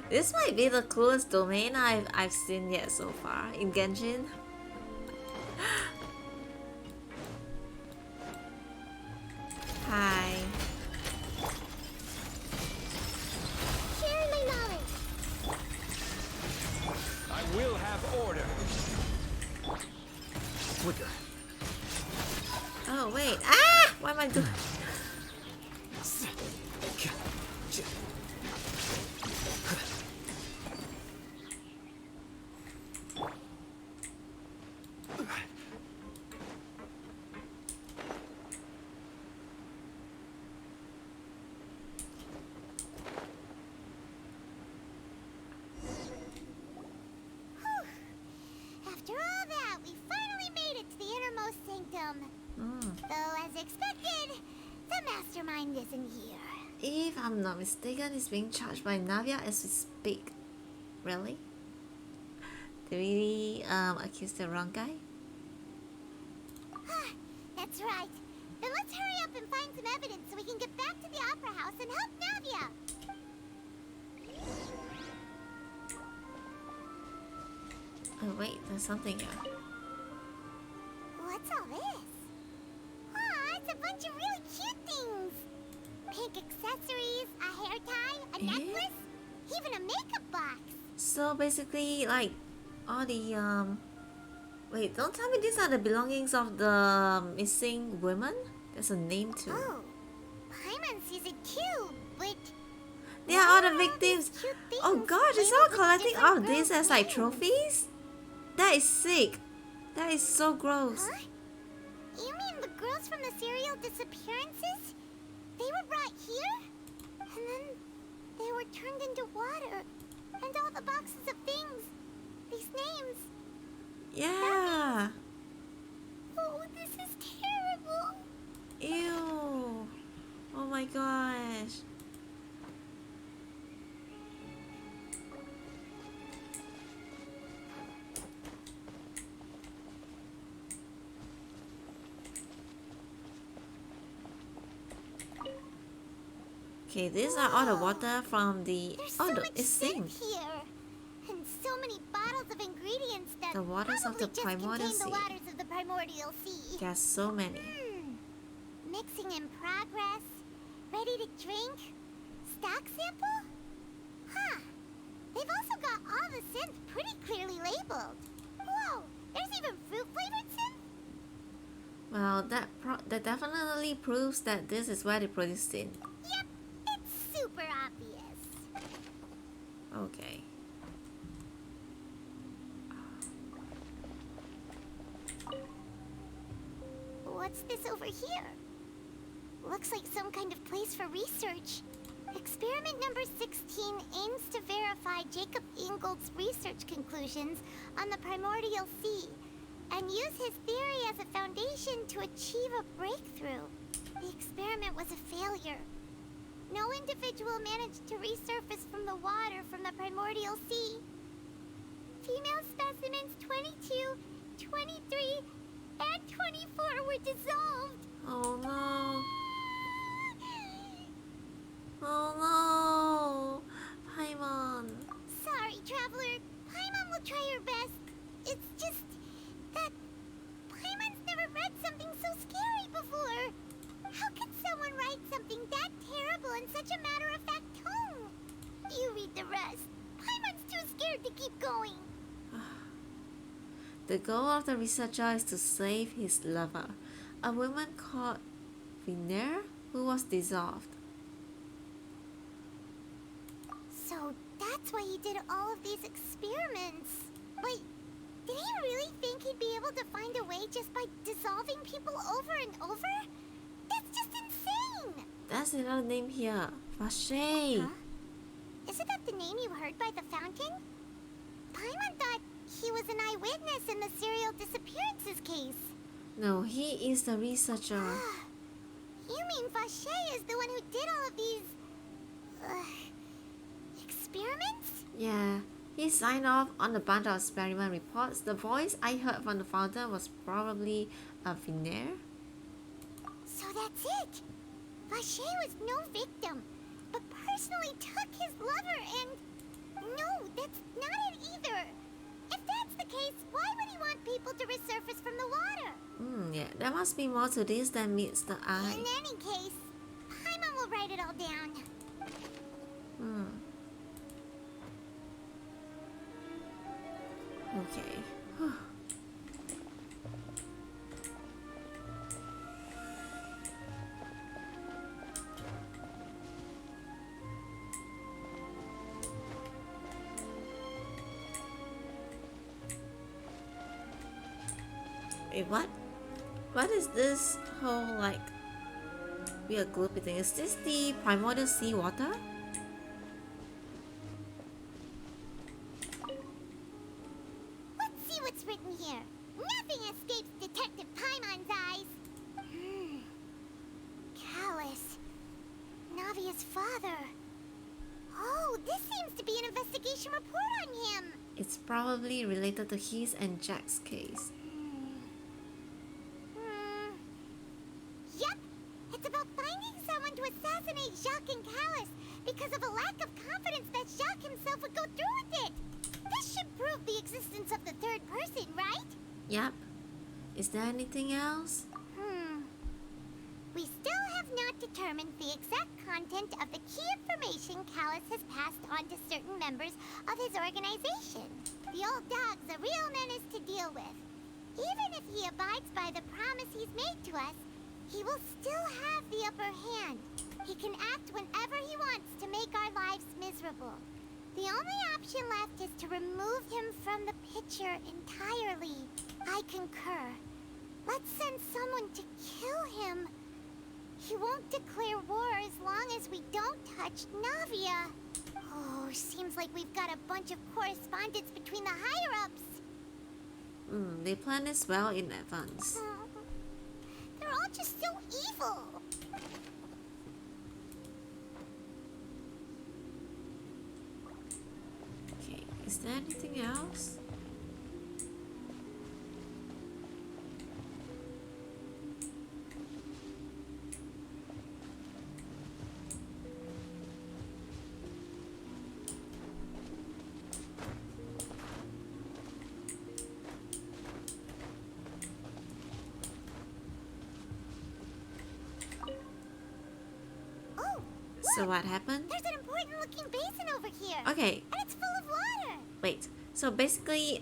This might be the coolest domain I've seen yet so far in Genshin. Hi. Share my knowledge. I will have order. Flicker. Oh wait. Ah! What am I doing? After all that, we finally made it to the innermost sanctum. Though, as expected, the mastermind isn't here. If I'm not mistaken, he's being charged by Navia as we speak. Really? Did we accuse the wrong guy? That's right. Then let's hurry up and find some evidence so we can get back to the Opera House and help Navia. Oh wait, there's something here. What's all this? It's a bunch of really cute things. Pink accessories, a hair tie, a necklace, even a makeup box. So basically, like, all the wait, don't tell me these are the belongings of the missing women? There's a name too. Oh, Paimon sees it too, but They are all the victims. Oh gosh, it's all collecting all of this as like trophies? That is sick. That is so gross. Huh? You mean the girls from the serial disappearances? They were brought here? And then they were turned into water. And all the boxes of things. These names. Yeah. Oh, this is terrible. Ew. Oh my gosh. Okay, these are all the water from the... it sinks. Here. And so many bottles of ingredients that The waters of the primordial contain sea. the waters of the primordial sea. There's so many. Mixing in progress. Ready to drink. Stock sample? Huh. They've also got all the synth pretty clearly labeled. Whoa, there's even fruit-flavored synth? Well, that definitely proves that this is where they produced it. Yep, it's super obvious. Okay. What's this over here? Looks like some kind of place for research. Experiment number 16 aims to verify Jacob Ingold's research conclusions on the primordial sea and use his theory as a foundation to achieve a breakthrough. The experiment was a failure. No individual managed to resurface from the water from the primordial sea. Female specimens 22, 23, and 24 were dissolved. Oh no. Oh no. Paimon. Sorry, Traveler. Paimon will try her best. It's just that Paimon's never read something so scary before. How could someone write something that terrible in such a matter-of-fact tone? You read the rest. Paimon's too scared to keep going. The goal of the researcher is to save his lover, a woman called Viner, who was dissolved. So that's why he did all of these experiments. Wait, did he really think he'd be able to find a way just by dissolving people over and over? That's just insane! That's another name here. Vache. Huh? Isn't that the name you heard by the fountain? Paimon thought he was an eyewitness in the serial disappearances case. No, he is the researcher. You mean Vache is the one who did all of these... experiments? Yeah, he signed off on a bunch of experiment reports. The voice I heard from the fountain was probably a Viner. So that's it. Vache was no victim, but personally took his lover and that's not it either. If that's the case, why would he want people to resurface from the water? Yeah, there must be more to this than meets the eye. In any case, Paimon will write it all down. Okay. Wait, what? What is this whole like weird gloopy thing? Is this the primordial sea water? Let's see what's written here. Nothing escapes Detective Paimon's eyes. Callus. Navia's father. Oh, this seems to be an investigation report on him. It's probably related to his and Jack's case. Yep. It's about finding someone to assassinate Jacques and Callus because of a lack of confidence that Jacques himself would go through with it. This should prove the existence of the third person, right? Yep. Is there anything else? We still have not determined the exact content of the key information Callus has passed on to certain members of his organization. The old dog's a real menace to deal with. Even if he abides by the promise he's made to us, he will still have the upper hand. He can act whenever he wants to make our lives miserable. The only option left is to remove him from the picture entirely. I concur. Let's send someone to kill him. He won't declare war as long as we don't touch Navia. Oh, seems like we've got a bunch of correspondence between the higher-ups. They plan this well in advance. They're all just so evil. Okay, is there anything else? So what happened? There's an important looking basin over here. Okay. And it's full of water. Wait. So basically, wait,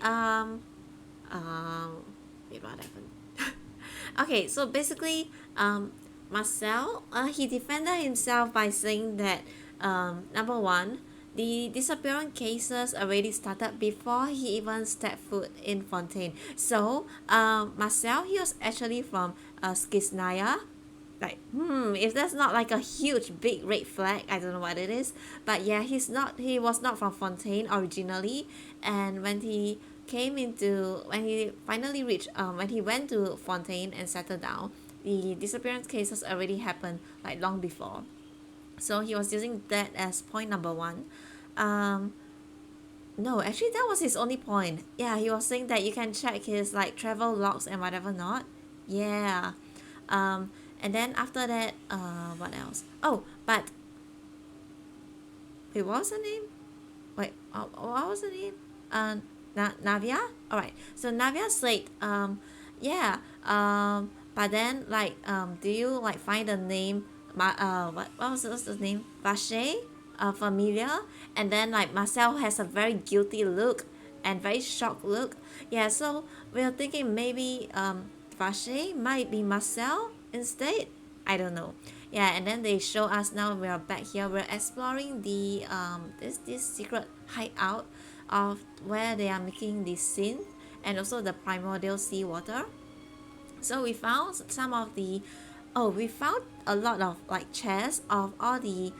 what happened? Okay, so basically, Marcel, he defended himself by saying that, number one, the disappearance cases already started before he even stepped foot in Fontaine. So, Marcel, he was actually from Skisnaya. Like, if that's not like a huge big red flag, I don't know what it is. But yeah, he was not from Fontaine originally. And when he finally reached, when he went to Fontaine and settled down, the disappearance cases already happened like long before. So he was using that as point number one. No, actually that was his only point. Yeah, he was saying that you can check his like travel logs and whatever not. Yeah. And then after that, what else? Oh, but wait, what was her name? Wait, what was her name? Navia? Alright, so Navia said, but then like, do you like find the name, what was the name? Vache? Familiar? And then like Marcel has a very guilty look and very shocked look. Yeah, so we are thinking maybe Vache might be Marcel instead. I don't know. Yeah, and then they show us now we are back here. We're exploring the this secret hideout of where they are making the synth and also the primordial sea water. So we found some of the we found a lot of like chests of all the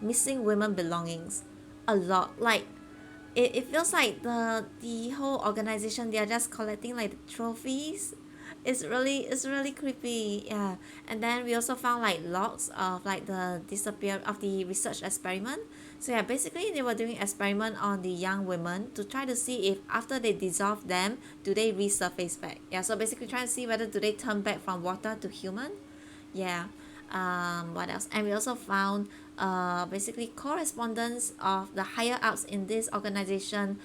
missing women belongings. A lot. Like it feels like the whole organization, they are just collecting like the trophies. It's really creepy. Yeah. And then we also found like logs of like the research experiment. So yeah, basically they were doing experiment on the young women to try to see if after they dissolve them, do they resurface back. Yeah, so basically trying to see whether do they turn back from water to human. Yeah. What else? And we also found basically correspondence of the higher ups in this organization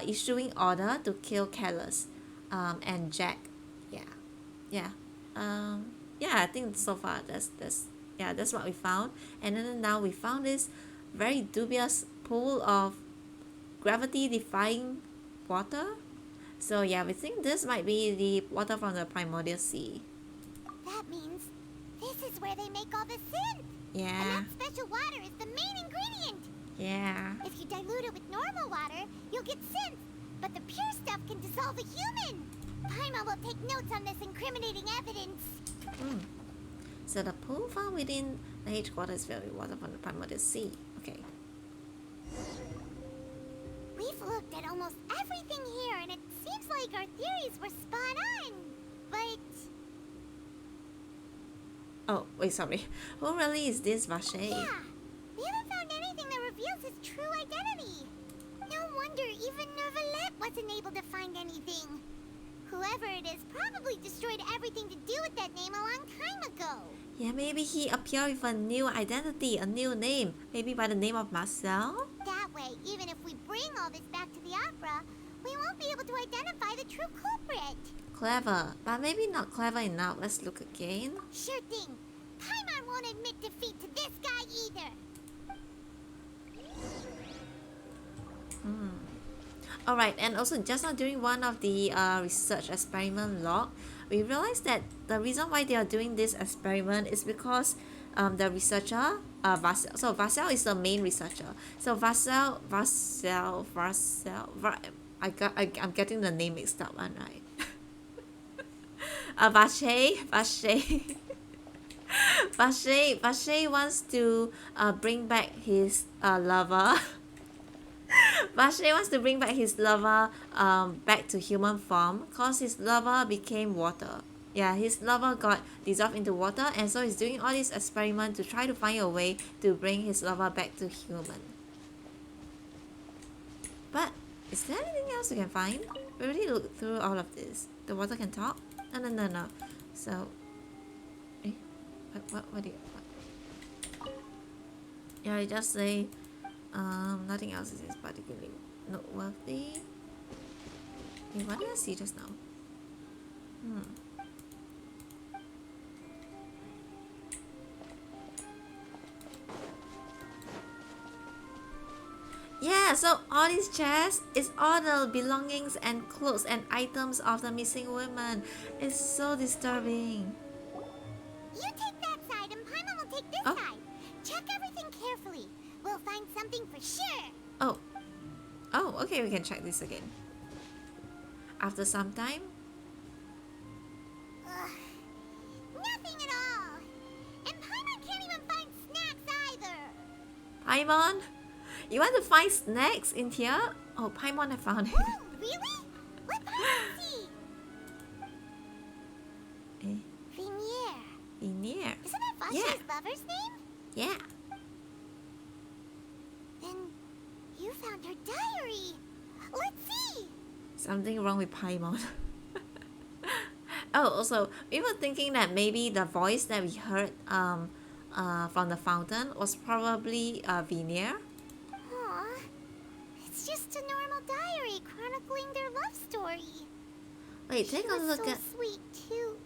issuing order to kill Callus and Jack. Yeah. Yeah, I think so far that's what we found. And then now we found this very dubious pool of gravity defying water. So yeah, we think this might be the water from the primordial sea. That means this is where they make all the synth. Yeah. And that special water is the main ingredient. Yeah. If you dilute it with normal water, you'll get synth. But the pure stuff can dissolve a human. Paimon will take notes on this incriminating evidence. So the pool found within the headquarters is filled with water from the primordial sea. Okay. We've looked at almost everything here, and it seems like our theories were spot on. But oh, wait, sorry. Who really is this Vache? yeah, we haven't found anything that reveals his true identity. No wonder even Neuvillette wasn't able to find anything. Whoever it is probably destroyed everything to do with that name a long time ago. Yeah, maybe he appeared with a new identity, a new name. Maybe by the name of Marcel? That way, even if we bring all this back to the opera, we won't be able to identify the true culprit. Clever, but maybe not clever enough. Let's look again. Sure thing. Paimon won't admit defeat to this guy either. Alright, and also just now during one of the research experiment log, we realized that the reason why they are doing this experiment is because the researcher, Vassel. So Vassel is the main researcher. So I'm getting the name mixed up one, right? Vache wants to bring back his lover. Vache wants to bring back his lover back to human form because his lover became water. Yeah, his lover got dissolved into water, and so he's doing all these experiments to try to find a way to bring his lover back to human. But is there anything else we can find? We already looked through all of this. The water can talk? No. So, what do you... What? Yeah, I just say... nothing else is particularly noteworthy. Wait, what did I see just now? Yeah, so all these chests is all the belongings and clothes and items of the missing women. It's so disturbing. You take that side and Paimon will take this side. Check everything carefully. We'll find something for sure. Oh, okay, we can check this again. After some time. Nothing at all. And Paimon can't even find snacks either. Paimon? You want to find snacks in here? Oh, Paimon, I found it. Oh, really? Let Paimon see. Vinier. Isn't that Vache's lover's name? Yeah. Then you found her diary. Let's see. Something wrong with Paimon. Oh, also, we were thinking that maybe the voice that we heard from the fountain was probably Vinier. Aw, it's just a normal diary chronicling their love story. Wait, take a look so at... sweet too.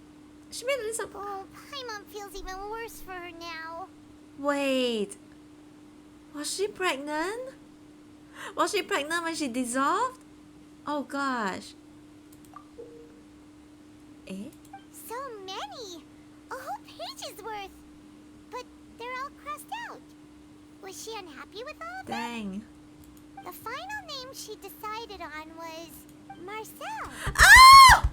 She made this up. Oh, Paimon feels even worse for her now. Wait. Was she pregnant? Was she pregnant when she dissolved? Oh gosh. So many. A whole page's worth. But they're all crossed out. Was she unhappy with all of them? Dang. The final name she decided on was Marcel. Oh!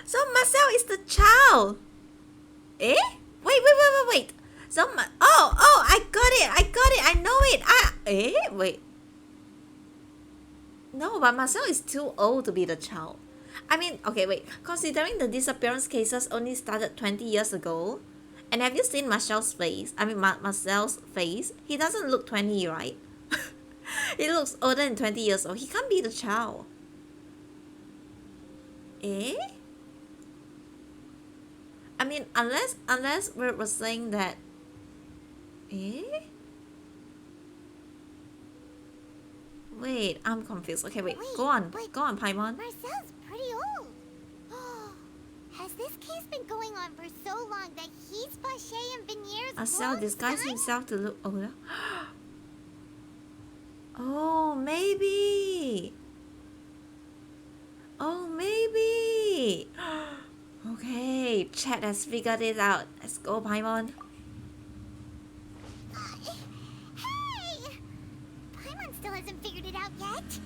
So Marcel is the child. Wait. So I got it. I know it. Wait. No, but Marcel is too old to be the child. I mean, okay, wait. Considering the disappearance cases only started 20 years ago, and have you seen Marcel's face? Marcel's face. He doesn't look 20, right? He looks older than 20 years old. He can't be the child. I mean, unless we're saying that. Eh? Wait, I'm confused. Okay, wait. Go on, Paimon. Marcel's pretty old. Has this case been going on for so long that he's Vache and Venier's Marcel disguised himself to look older. Oh, maybe. Oh, maybe. Okay, chat has figured it out. Let's go, Paimon. Hey! Paimon still hasn't figured it out yet.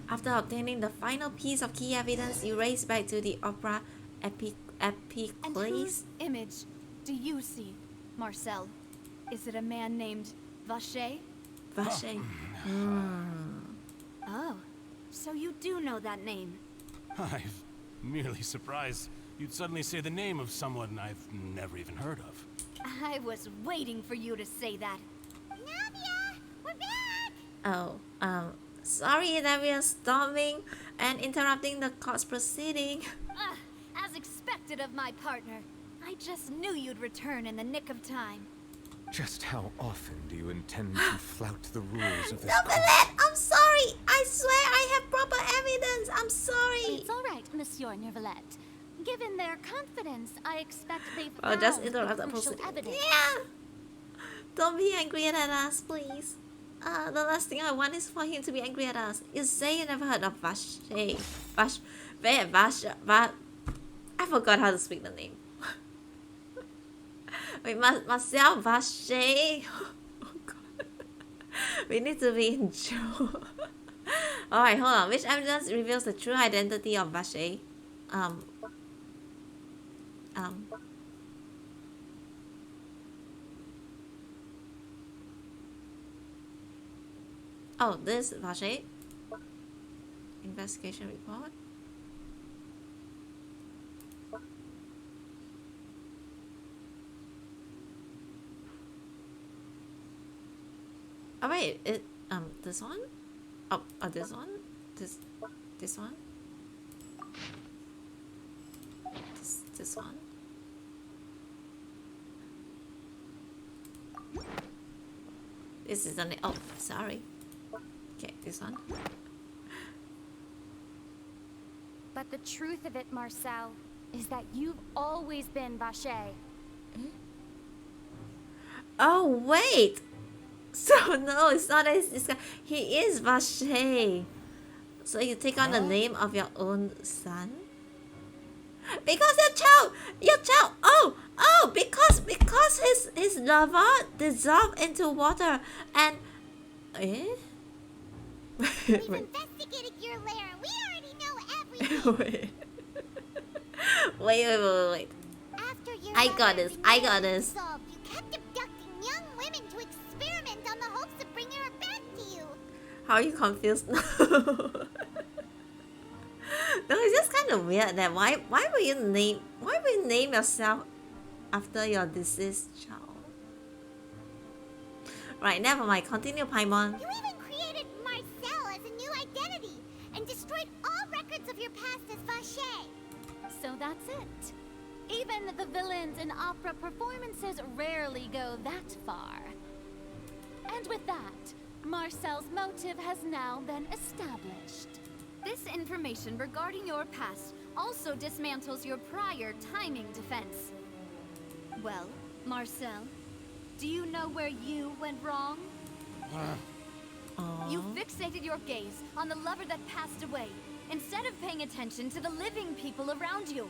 After obtaining the final piece of key evidence, you race back to the opera And Epicles. whose image do you see, Marcel? Is it a man named Vache? Vache. Oh, so you do know that name. I'm merely surprised you'd suddenly say the name of someone I've never even heard of. I was waiting for you to say that. Navia, we're back. Oh, sorry that we are storming and interrupting the court's proceeding. As expected of my partner. I just knew you'd return in the nick of time. Just how often do you intend to flout the rules of this Novelet, I'm sorry. I swear I have proper evidence. I'm sorry. It's all right, Monsieur Nervalette. Given their confidence, I expect they've Oh, just found interrupt the the crucial proceeding. evidence. Yeah. Don't be angry at us, please. The last thing I want is for him to be angry at us. You say you never heard of Vache. I forgot how to speak the name. Wait, Marcel Vache. Oh god. We need to be in Joe. Alright, hold on. Which evidence reveals the true identity of Vache? Oh, this Vache. Investigation report. Oh wait, this one? Oh, this one? This one? This one? This is only, oh, sorry. Okay, this one. But the truth of it, Marcel, is that you've always been Vache. Oh, wait! So, no, it's not this guy. He is Vache. So you take on the name of your own son? Because your child, because his lover dissolved into water and, We've investigated your lair. We already know everything. Wait. After your I got this. Dissolved, you kept abducting young women to experiment on the hopes of bringing her back to you. How are you confused now? No, it's just kind of weird that why would you name yourself after your deceased child? Right, never mind. Continue, Paimon. You even created Marcel as a new identity and destroyed all records of your past as Vache. So that's it. Even the villains in opera performances rarely go that far. And with that, Marcel's motive has now been established. This information regarding your past also dismantles your prior timing defense. Well, Marcel, do you know where you went wrong? You fixated your gaze on the lover that passed away, instead of paying attention to the living people around you.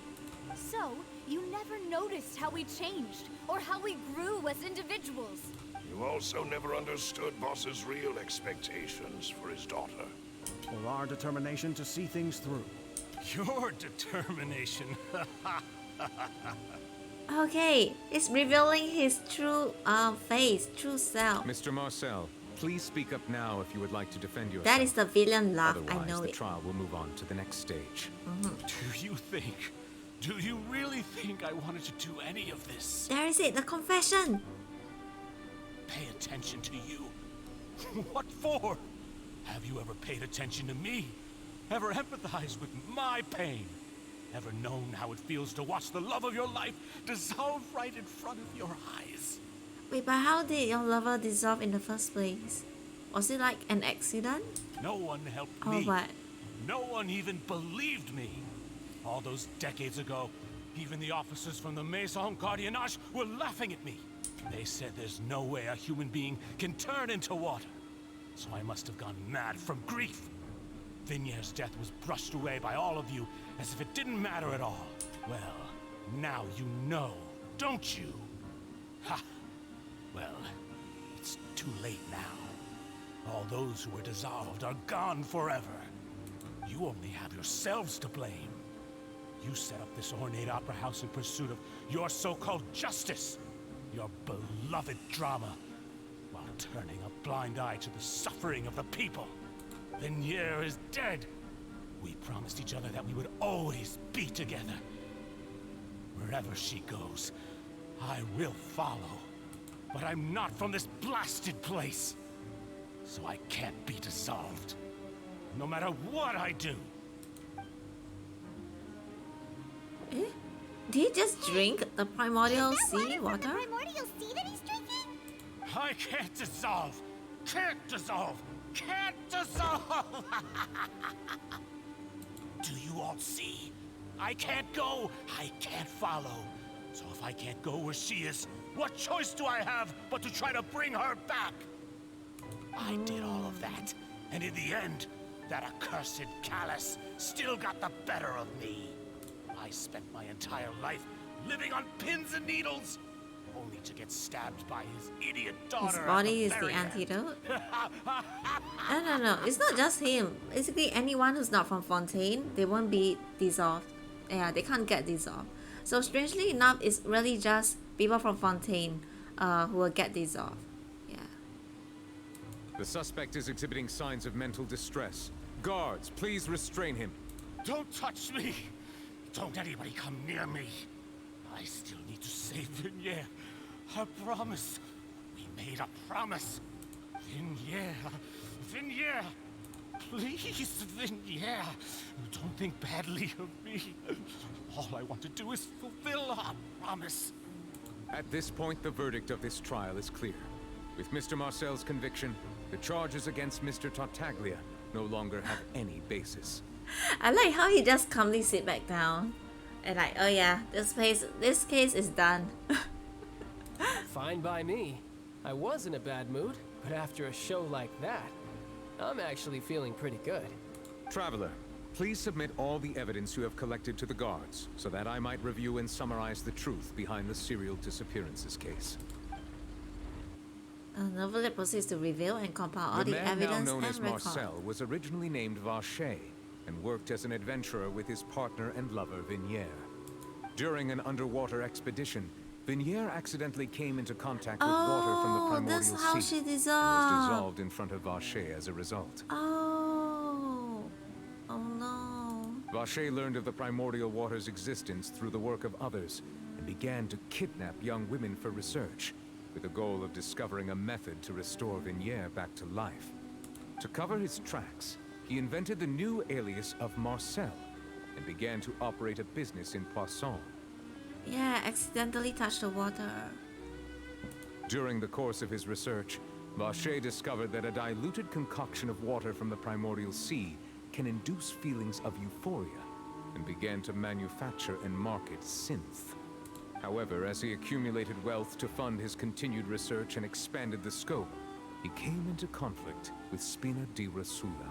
So, you never noticed how we changed, or how we grew as individuals. You also never understood Boss's real expectations for his daughter. Or our determination to see things through. Your determination. Okay, it's revealing his true face, true self. Mr. Marcel, please speak up now if you would like to defend yourself. That is the villain laugh. Otherwise, I know the it. trial will move on to the next stage. Do you really think I wanted to do any of this? There is it, the confession. Pay attention to you. What for? Have you ever paid attention to me? ever empathized with my pain? Ever known how it feels to watch the love of your life dissolve right in front of your eyes? Wait, but how did your lover dissolve in the first place? Was it like an accident? No one helped Or me. what? No one even believed me. All those decades ago, even the officers from the Maison Gardiennage were laughing at me. They said there's no way a human being can turn into water. So I must have gone mad from grief. Vignere's death was brushed away by all of you as if it didn't matter at all. Well, now you know, don't you? Ha! Well, it's too late now. All those who were dissolved are gone forever. You only have yourselves to blame. You set up this ornate opera house in pursuit of your so-called justice, your beloved drama, while turning a blind eye to the suffering of the people. Vignere is dead. We promised each other that we would always be together. Wherever she goes, I will follow. But I'm not from this blasted place, so I can't be dissolved, no matter what I do. Eh? Did he just drink the primordial sea water? The primordial sea that he's drinking? I can't dissolve! Can't dissolve! Can't dissolve! Do you all see? I can't go, I can't follow. So if I can't go where she is, what choice do I have but to try to bring her back? I did all of that, and in the end, that accursed Callus still got the better of me. I spent my entire life living on pins and needles, only to get stabbed by his idiot daughter. His body is the antidote? No. It's not just him. Basically, anyone who's not from Fontaine, they won't be dissolved. Yeah, they can't get dissolved. So strangely enough, it's really just people from Fontaine who will get dissolved. Yeah. The suspect is exhibiting signs of mental distress. Guards, please restrain him. Don't touch me! Don't anybody come near me. I still need to save Vignere. I promise. We made a promise. Vignere. Please, Vignere. Don't think badly of me. All I want to do is fulfill our promise. At this point, the verdict of this trial is clear. With Mr. Marcel's conviction, the charges against Mr. Tartaglia no longer have any basis. I like how he just calmly sit back down and like, oh yeah, this case is done. Fine by me. I was in a bad mood, but after a show like that, I'm actually feeling pretty good. Traveler, please submit all the evidence you have collected to the guards, so that I might review and summarize the truth behind the serial disappearances case. Novelet proceeds to reveal and compile all the man evidence now known and as record. Marcel was originally named Vacher and worked as an adventurer with his partner and lover Vignere. During an underwater expedition, Vignere accidentally came into contact with water from the primordial that's how sea she and was dissolved. dissolved in front of Vacher as a result. Oh no. Vacher learned of the primordial water's existence through the work of others and began to kidnap young women for research, with the goal of discovering a method to restore Vignere back to life. To cover his tracks, he invented the new alias of Marcel and began to operate a business in Poisson. Yeah, accidentally touched the water. During the course of his research, Vacher discovered that a diluted concoction of water from the primordial sea can induce feelings of euphoria, and began to manufacture and market synth. However, as he accumulated wealth to fund his continued research and expanded the scope, he came into conflict with Spina di Rosula.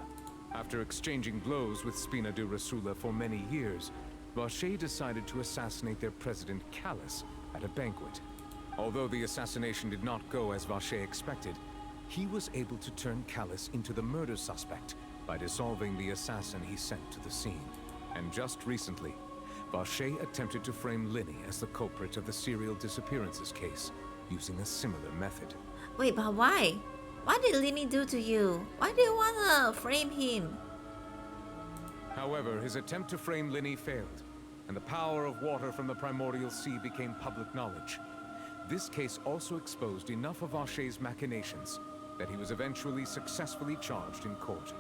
After exchanging blows with Spina di Rosula for many years, Vacher decided to assassinate their president Callus at a banquet. Although the assassination did not go as Vacher expected, he was able to turn Callus into the murder suspect by dissolving the assassin he sent to the scene. And just recently, Vacher attempted to frame Linny as the culprit of the serial disappearances case, using a similar method. Wait, but why? What did Linny do to you? Why do you wanna frame him? However, his attempt to frame Linny failed, and the power of water from the primordial sea became public knowledge. This case also exposed enough of Vacher's machinations that he was eventually successfully charged in court.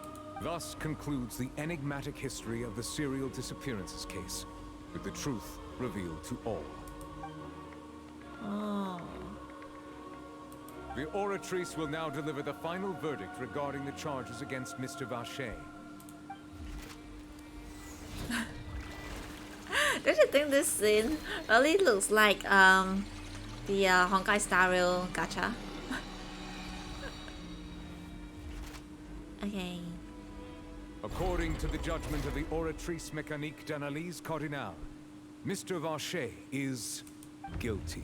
Thus concludes the enigmatic history of the serial disappearances case, with the truth revealed to all. Oh. The Oratrice will now deliver the final verdict regarding the charges against Mr. Vacher. Don't you think this scene really looks like the Honkai Star Rail gacha? Okay. According to the judgment of the Oratrice Mécanique d'Analyse Cardinale, Mr. Vacher is guilty.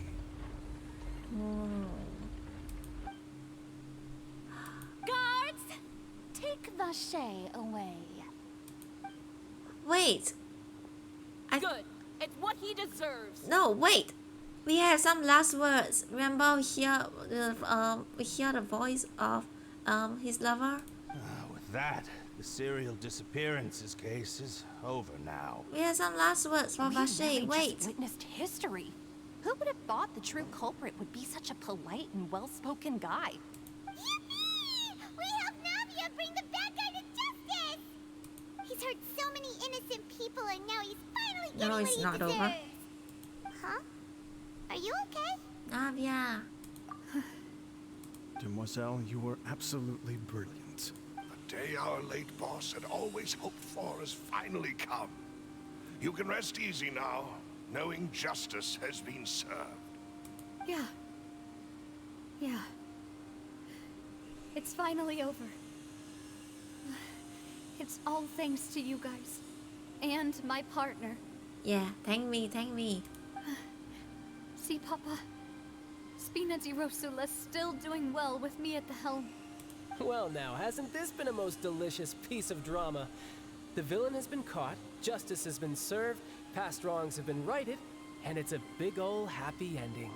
Guards, take Vacher away. Wait. Good. It's what he deserves. No, wait. We have some last words. Remember, we hear the voice of his lover. With that, the serial disappearances case is over now. We have some last words for Vacher. Really Wait. just witnessed history. Who would have thought the true culprit would be such a polite and well-spoken guy? Yippee! We helped Navia bring the bad guy to justice! He's hurt so many innocent people and now he's finally getting No, what it's he not deserves. over. Huh? Are you okay? Navia. Demoiselle, you were absolutely brilliant. The day our late boss had always hoped for has finally come. You can rest easy now, knowing justice has been served. Yeah. Yeah. It's finally over. It's all thanks to you guys. And my partner. Yeah, thank me. See, Papa? Spina di Rosula's still doing well with me at the helm. Well now, hasn't this been a most delicious piece of drama? The villain has been caught, justice has been served, past wrongs have been righted, and it's a big ol' happy ending.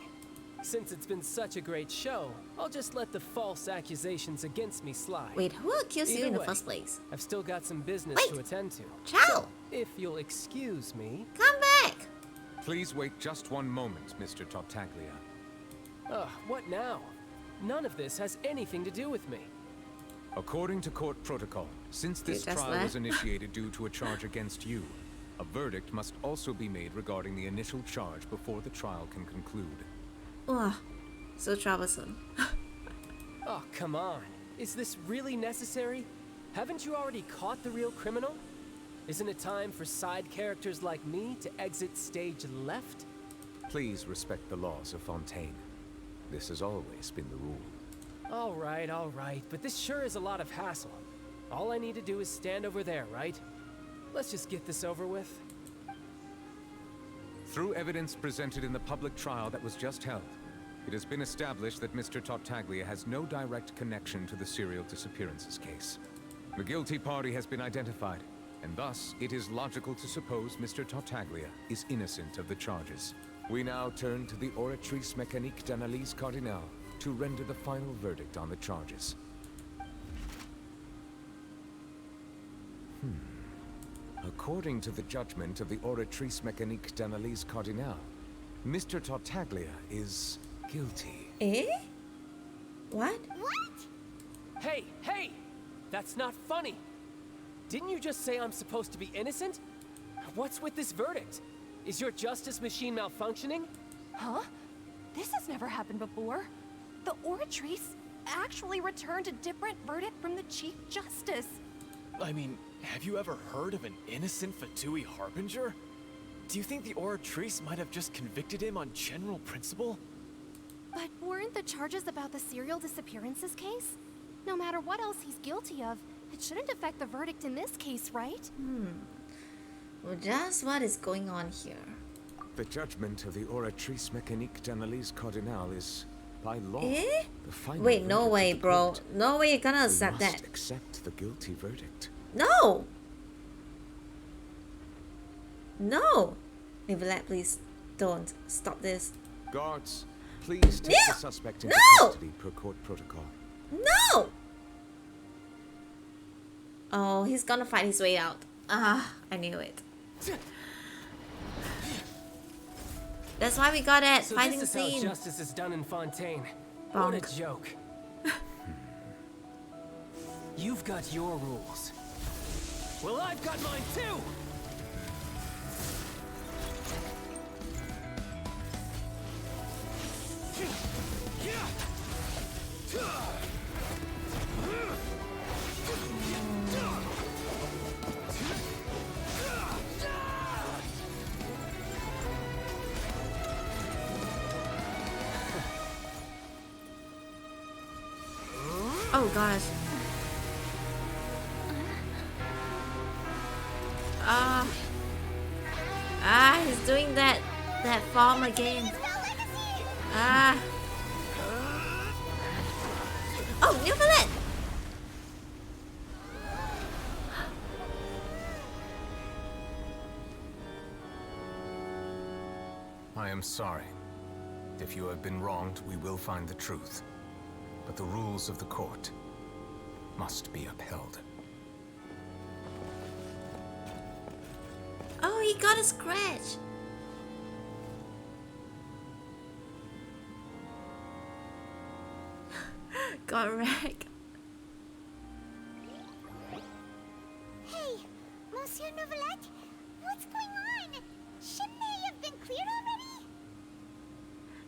Since it's been such a great show, I'll just let the false accusations against me slide. Wait, who accused you Either in the way, first place? I've still got some business to attend to. Ciao! So, if you'll excuse me... Come back! Please wait just one moment, Mr. Tartaglia. Ugh, what now? None of this has anything to do with me. According to court protocol, since this just trial left? was initiated due to a charge against you, a verdict must also be made regarding the initial charge before the trial can conclude. Ugh, so troublesome. Oh, come on. Is this really necessary? Haven't you already caught the real criminal? Isn't it time for side characters like me to exit stage left? Please respect the laws of Fontaine. This has always been the rule. All right, but this sure is a lot of hassle. All I need to do is stand over there, right? Let's just get this over with. Through evidence presented in the public trial that was just held, it has been established that Mr. Tartaglia has no direct connection to the serial disappearances case. The guilty party has been identified, and thus it is logical to suppose Mr. Tartaglia is innocent of the charges. We now turn to the Oratrice Mécanique d'Analyse Cardinale to render the final verdict on the charges. According to the judgment of the Oratrice Mécanique d'Analyse Cardinale, Mr. Tartaglia is guilty. Eh? What? What? Hey! That's not funny! Didn't you just say I'm supposed to be innocent? What's with this verdict? Is your justice machine malfunctioning? Huh? This has never happened before. The Oratrice actually returned a different verdict from the Chief Justice. I mean, have you ever heard of an innocent Fatui Harbinger? Do you think the Oratrice might have just convicted him on general principle? But weren't the charges about the serial disappearances case? No matter what else he's guilty of, it shouldn't affect the verdict in this case, right? Well, just what is going on here? The judgment of the Oratrice Mécanique d'Analyse Cardinale is, by law, Eh? the final Wait, no verdict way, of the bro. court. No way you're gonna We accept must that. accept the guilty verdict. No! No! Nicolette, please don't stop this. Guards, please take No! the suspect into No! custody per court protocol. No! Oh, he's gonna fight his way out. Ah, I knew it. That's why we got that So fighting this is scene. how justice is done in Fontaine. What a Bonk. joke. You've got your rules. Well, I've got mine too! Oh gosh. He's doing that form again. Oh, new bullet. I am sorry. If you have been wronged, we will find the truth. But the rules of the court must be upheld. Oh, he got a scratch. Got wrecked. Hey, Monsieur Novelette, what's going on? Shouldn't they have been cleared already?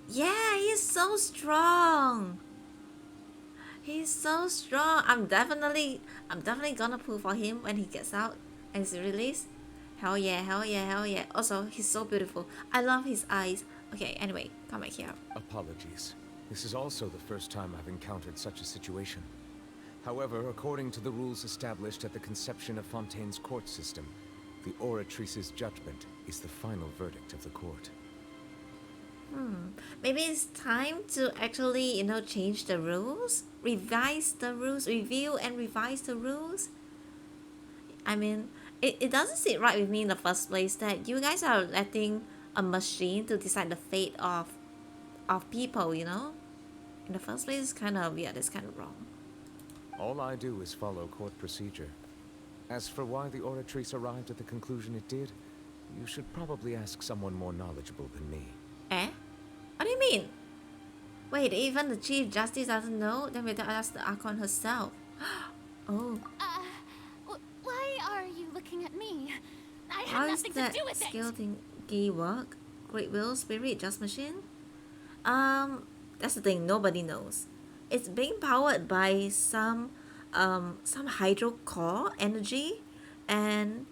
Yeah, he's so strong. He's so strong. I'm definitely gonna pull for him when he gets out and is released. Hell yeah, hell yeah, hell yeah. Also, he's so beautiful. I love his eyes. Okay, anyway, come back here. Apologies. This is also the first time I've encountered such a situation. However, according to the rules established at the conception of Fontaine's court system, the Oratrice's judgment is the final verdict of the court. Maybe it's time to actually, change the rules? Revise the rules? Review and revise the rules? I mean, it doesn't sit right with me in the first place that you guys are letting a machine to decide the fate of people, In the first place, it's kind of, it's kind of wrong. All I do is follow court procedure. As for why the Oratrice arrived at the conclusion it did, you should probably ask someone more knowledgeable than me. Eh? What do you mean? Wait, even the Chief Justice doesn't know? Then we have to ask the Archon herself. Oh. Why are you looking at me? I How have is nothing to that do with it. skill thingy work? Great will, spirit, just machine? That's the thing, nobody knows. It's being powered by some hydro core energy, and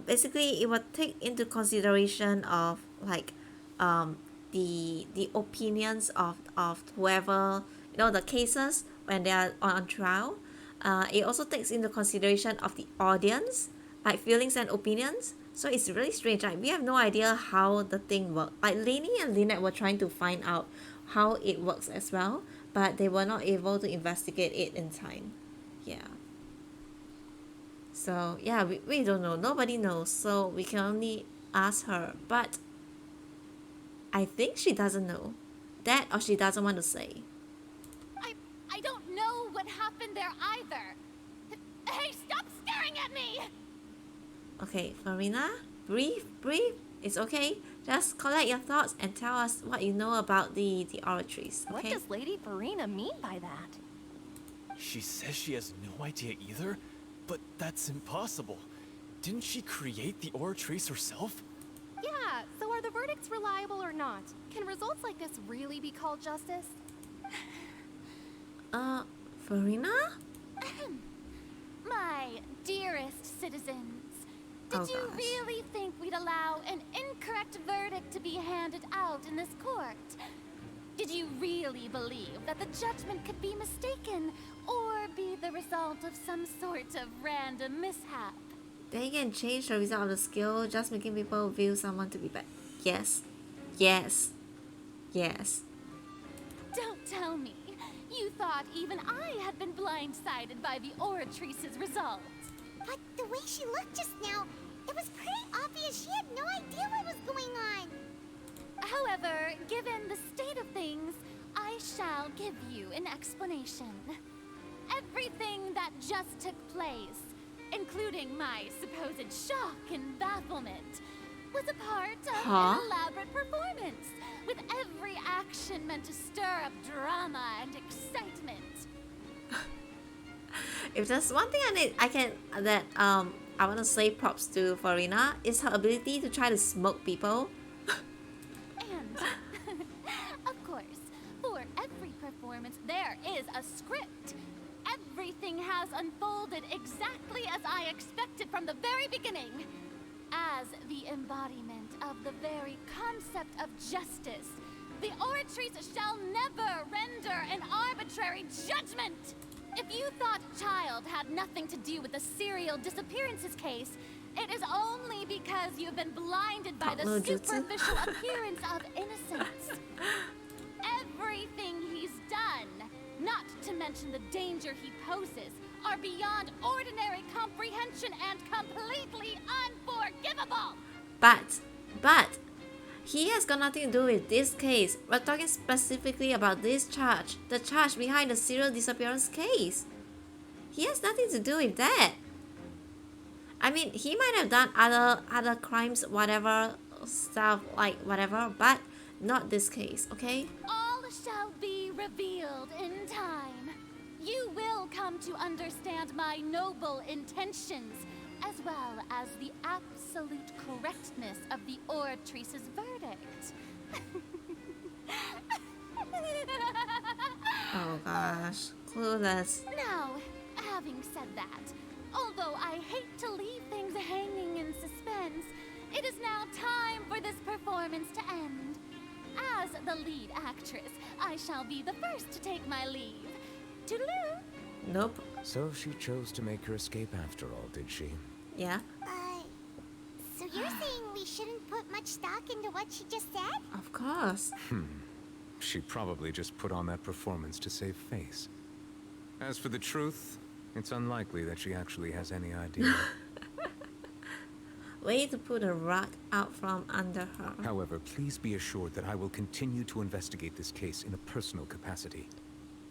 basically it will take into consideration of the opinions of whoever, the cases when they are on trial. It also takes into consideration of the audience, like feelings and opinions. So it's really strange. Like, we have no idea how the thing works. Like Lainey and Lynette were trying to find out how it works as well, but they were not able to investigate it in time. Yeah. So yeah, we don't know. Nobody knows. So we can only ask her. But I think she doesn't know. That, or she doesn't want to say. I don't know what happened there either. Hey, stop staring at me! Okay, Farina, breathe. It's okay. Just collect your thoughts and tell us what you know about the Oratrice, okay? What does Lady Farina mean by that? She says she has no idea either, but that's impossible. Didn't she create the Oratrice herself? Yeah, so are the verdicts reliable or not? Can results like this really be called justice? Farina? My dearest citizens, did you really think we'd allow an incorrect verdict to be handed out in this court? Did you really believe that the judgment could be mistaken or be the result of some sort of random mishap? They can change the result of the skill, just making people view someone to be bad. Yes. Yes. Yes. Don't tell me. You thought even I had been blindsided by the Oratrice's result. But the way she looked just now, it was pretty obvious she had no idea what was going on. However, given the state of things, I shall give you an explanation. Everything that just took place, including my supposed shock and bafflement, was a part of an elaborate performance, with every action meant to stir up drama and excitement. If there's one thing I want to say props to Farina is her ability to try to smoke people. And, of course, for every performance, there is a script. Everything has unfolded exactly as I expected from the very beginning. As the embodiment of the very concept of justice, the Oratrice shall never render an arbitrary judgment! If you thought Child had nothing to do with the serial disappearances case, it is only because you've been blinded by the superficial appearance of innocence. Everything he's done, not to mention the danger he poses, are beyond ordinary comprehension and completely unforgivable! But, he has got nothing to do with this case. We're talking specifically about this charge, the charge behind the serial disappearance case. He has nothing to do with that. I mean, he might have done other crimes, whatever stuff, like whatever, but not this case, okay? All shall be revealed in time. You will come to understand my noble intentions, as well as the absolute correctness of the Oratrice's verdict. Oh gosh, clueless. Now, having said that, although I hate to leave things hanging in suspense, it is now time for this performance to end. As the lead actress, I shall be the first to take my leave. Toodaloo! Nope. So she chose to make her escape after all, did she? Yeah. So you're saying we shouldn't put much stock into what she just said? Of course. She probably just put on that performance to save face. As for the truth, it's unlikely that she actually has any idea. Way to put a rug out from under her. However, please be assured that I will continue to investigate this case in a personal capacity.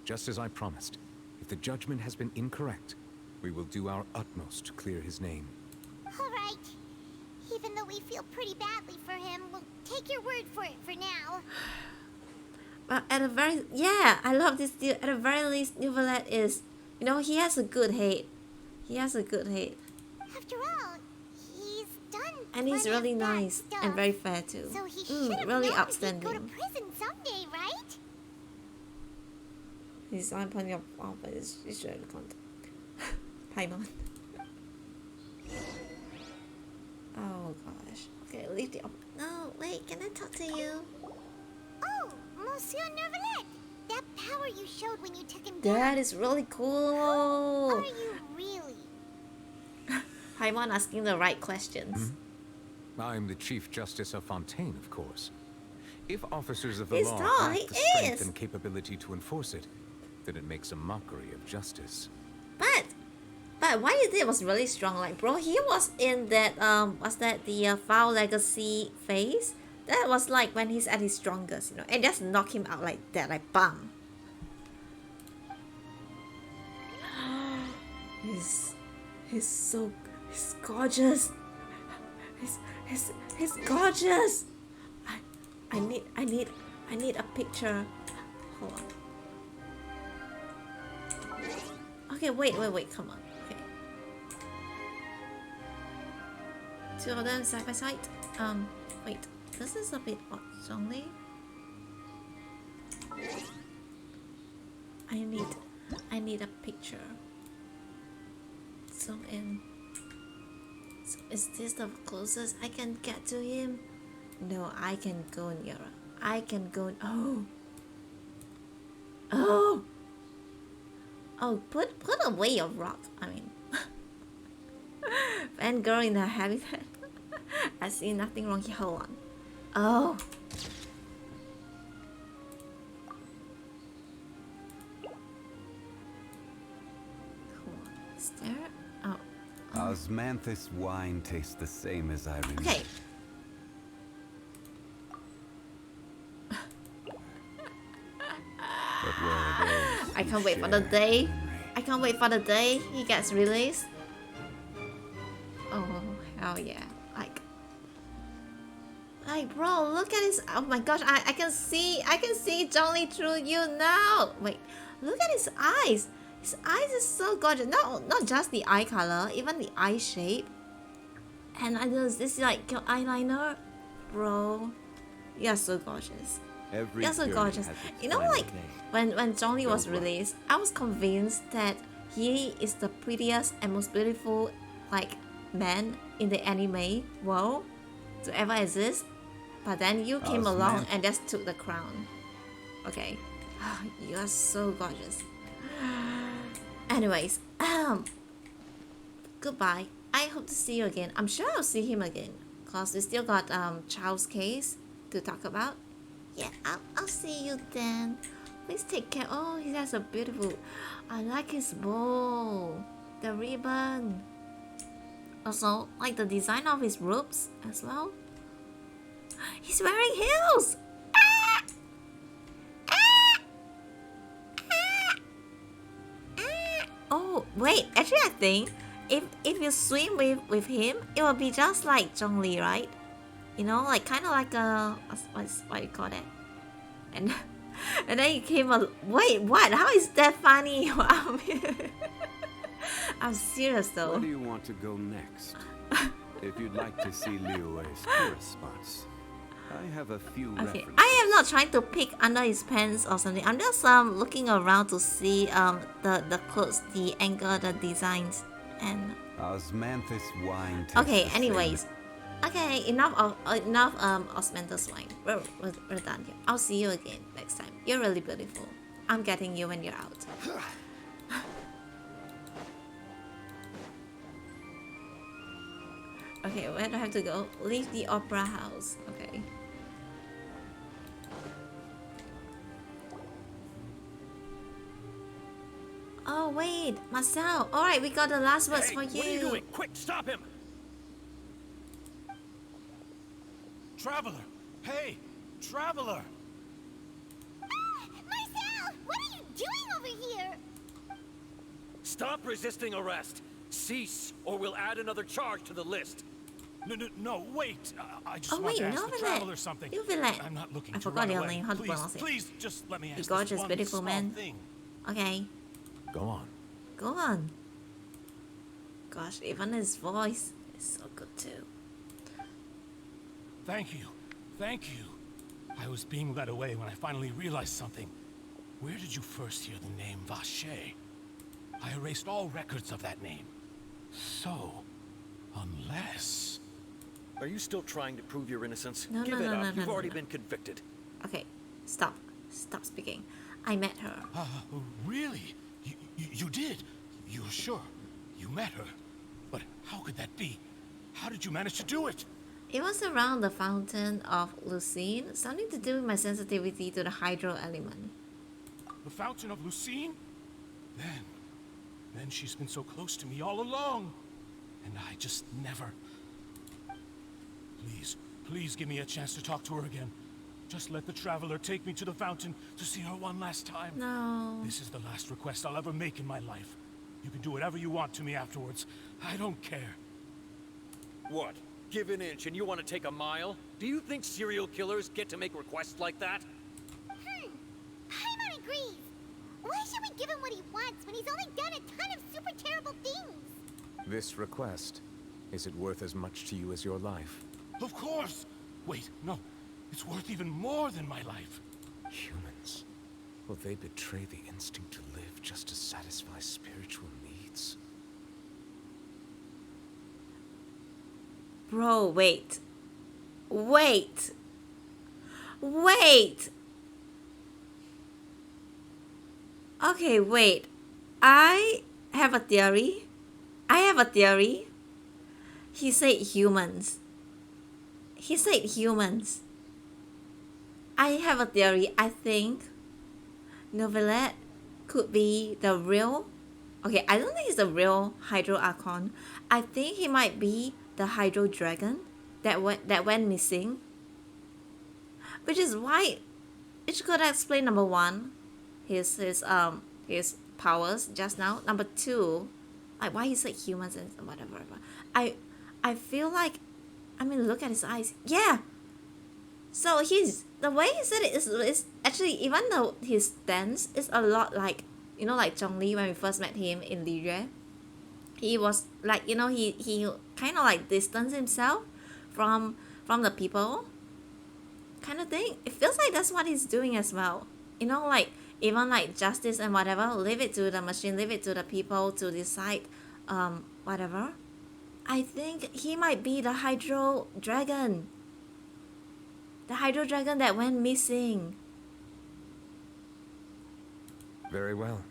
Just as I promised, if the judgment has been incorrect, we will do our utmost to clear his name. All right. Even though we feel pretty badly for him, we'll take your word for it for now. But at the very... Yeah, I love this deal. At the very least, Neuvillette is... You know, he has a good head. He has a good head. After all, he's done And he's really nice stuff, and very fair too. So he should have really known upstanding. he'd go to prison someday, right? He's on plenty of but it's showing the content. Paimon. Oh gosh. Okay, leave the no, wait, can I talk to you? Oh, Monsieur Neuvillette! That power you showed when you took him down. That is really cool. Are you really? Paimon asking the right questions. I'm the Chief Justice of Fontaine, of course. If officers of the He's law tall, lack he the strength is. and capability to enforce it, then it makes a mockery of justice. But what he did was really strong. Like, bro, he was in that was that the Foul Legacy phase? That was like when he's at his strongest, you know, and just knock him out like that, like bam. He's gorgeous. He's gorgeous. I need a picture. Hold on. Okay, wait, come on. Okay. Two of them side by side. Wait, this is a bit odd, only. I need a picture. Zoom in. So is this the closest I can get to him? No, I can go nearer. I can go. Oh, put away your rock. I mean, fangirl in a habitat. I see nothing wrong here. Hold on. Oh. Cool. Is there? Oh. Osmanthus wine tastes the same as I remember. Okay. But where are those I who can't wait for the share day. memory? I can't wait for the day he gets released. Oh hell yeah! Like bro, look at his. Oh my gosh! I can see Johnny through you now. Wait, look at his eyes. His eyes is so gorgeous. Not just the eye color, even the eye shape. And I just this is like your eyeliner, bro. You're so gorgeous. Every You're so journey gorgeous. has its You know, final like day. when Zhongli was Don't worry. released, I was convinced that he is the prettiest and most beautiful like man in the anime world to ever exist. But then you came along and just took the crown. Okay, you are so gorgeous. Anyways, goodbye. I hope to see you again. I'm sure I'll see him again, cause we still got Child's case to talk about. Yeah, I'll see you then. Please take care. Oh, he has a beautiful. I like his bow, the ribbon. Also, like the design of his robes as well. He's wearing heels. Oh wait, actually I think if you swim with him, it will be just like Zhongli, right? You know, like kind of like a what you call that? And then you came a wait, what? How is that funny? Wow. I'm serious though. Where do you want to go next? If you'd like to see Liu Wei's tourist spots, I have a few Okay, references. I am not trying to pick under his pants or something. I'm just looking around to see the clothes, the angle, the designs, and. Osmanthus wine. Okay. Anyways, okay. Enough osmanthus wine. We're done here. I'll see you again next time. You're really beautiful. I'm getting you when you're out. Okay, where do I have to go? Leave the opera house. Okay. Oh wait, Marcel. All right, we got the last words for you. What are you doing? Quick, stop him! Traveler! Hey, traveler! Marcel, what are you doing over here? Stop resisting arrest. Cease, or we'll add another charge to the list. No, wait. I just Oh want wait, to ask no, the traveler something. You feel like I'm not looking I to forgot run your away. name. How to Please, pronounce it? please, just let me ask You this gorgeous, one beautiful small man. thing. Okay, Go on. go on. Gosh, even his voice is so good too. Thank you. Thank you. I was being led away when I finally realized something. Where did you first hear the name Vache? I erased all records of that name. So, unless... Are you still trying to prove your innocence? No, Give no, it no, up. no, You've no, already no. been convicted. Okay, stop speaking. I met her. Really? You did? You're sure? You met her? But how could that be? How did you manage to do it? It was around the fountain of Lucine, something to do with my sensitivity to the hydro element. The fountain of Lucine? Then she's been so close to me all along. And I just never... Please give me a chance to talk to her again. Just let the traveler take me to the fountain to see her one last time. No. This is the last request I'll ever make in my life. You can do whatever you want to me afterwards. I don't care. What? Give an inch and you want to take a mile? Do you think serial killers get to make requests like that? Paimon agrees. Why should we give him what he wants when he's only done a ton of super terrible things? This request, is it worth as much to you as your life? Of course! Wait, no. It's worth even more than my life. Humans. Will they betray the instinct to live just to satisfy spiritual needs? Bro, wait. Wait. Okay, wait. I have a theory. He said humans. I have a theory. I think Novelet could be the real... Okay, I don't think he's the real Hydro Archon. I think he might be the Hydro Dragon that went missing. Which could explain number one, his powers just now. Number two, like why he said humans and whatever. I feel like, I mean, look at his eyes. Yeah. So the way he said it is actually, even though his stance is a lot like, you know, like Zhongli when we first met him in Liyue. he was like, you know, he kind of like distanced himself from the people, kind of thing. It feels like that's what he's doing as well. You know, like even like justice and whatever, leave it to the machine, leave it to the people to decide, whatever. I think he might be the Hydro Dragon. The Hydro Dragon that went missing. Very well.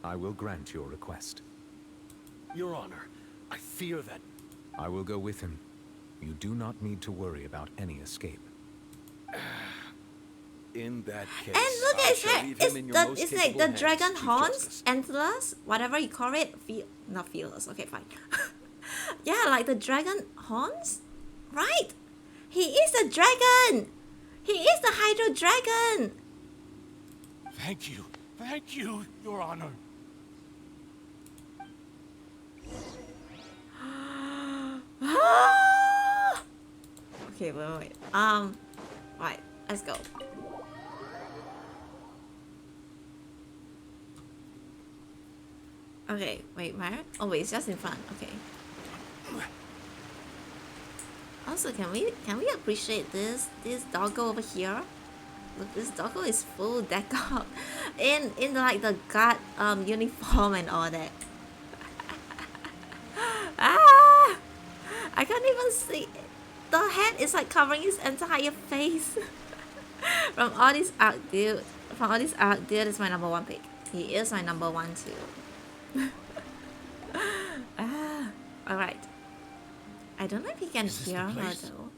I will grant your request. Your Honor, I fear that... I will go with him. You do not need to worry about any escape. In that case, And look I at shall it! leave him in your most It's like capable the hands, dragon Chief horns, Justice. antlers, whatever you call it. Not feelers, okay, fine. Yeah, like the dragon horns? Right! He is the dragon! He is the Hydro Dragon! Thank you, Your Honor. Okay, wait. Right, let's go. Okay, wait, where? Oh wait, it's just in front. Okay. Also, can we appreciate this doggo over here? Look, this doggo is full decked out in like the guard uniform and all that. Ah! I can't even see. The head is like covering his entire face. From all this arc, dude. Dude is my number one pick. He is my number one too. Alright. I don't know if he can hear her though.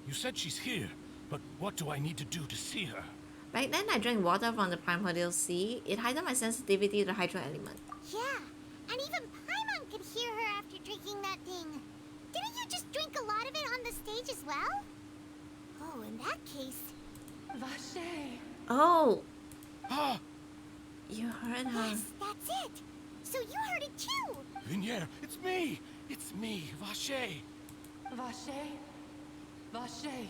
You said she's here, but what do I need to do to see her? Back then I drank water from the primordial sea. It heightened my sensitivity to the hydro element. Yeah, and even Paimon could hear her after drinking that thing. Didn't you just drink a lot of it on the stage as well? Oh, in that case... Vache. Oh! Ah! You heard her. Yes, that's it! So you heard it too! Vinier, it's me! It's me, Vache! Vache? Vache?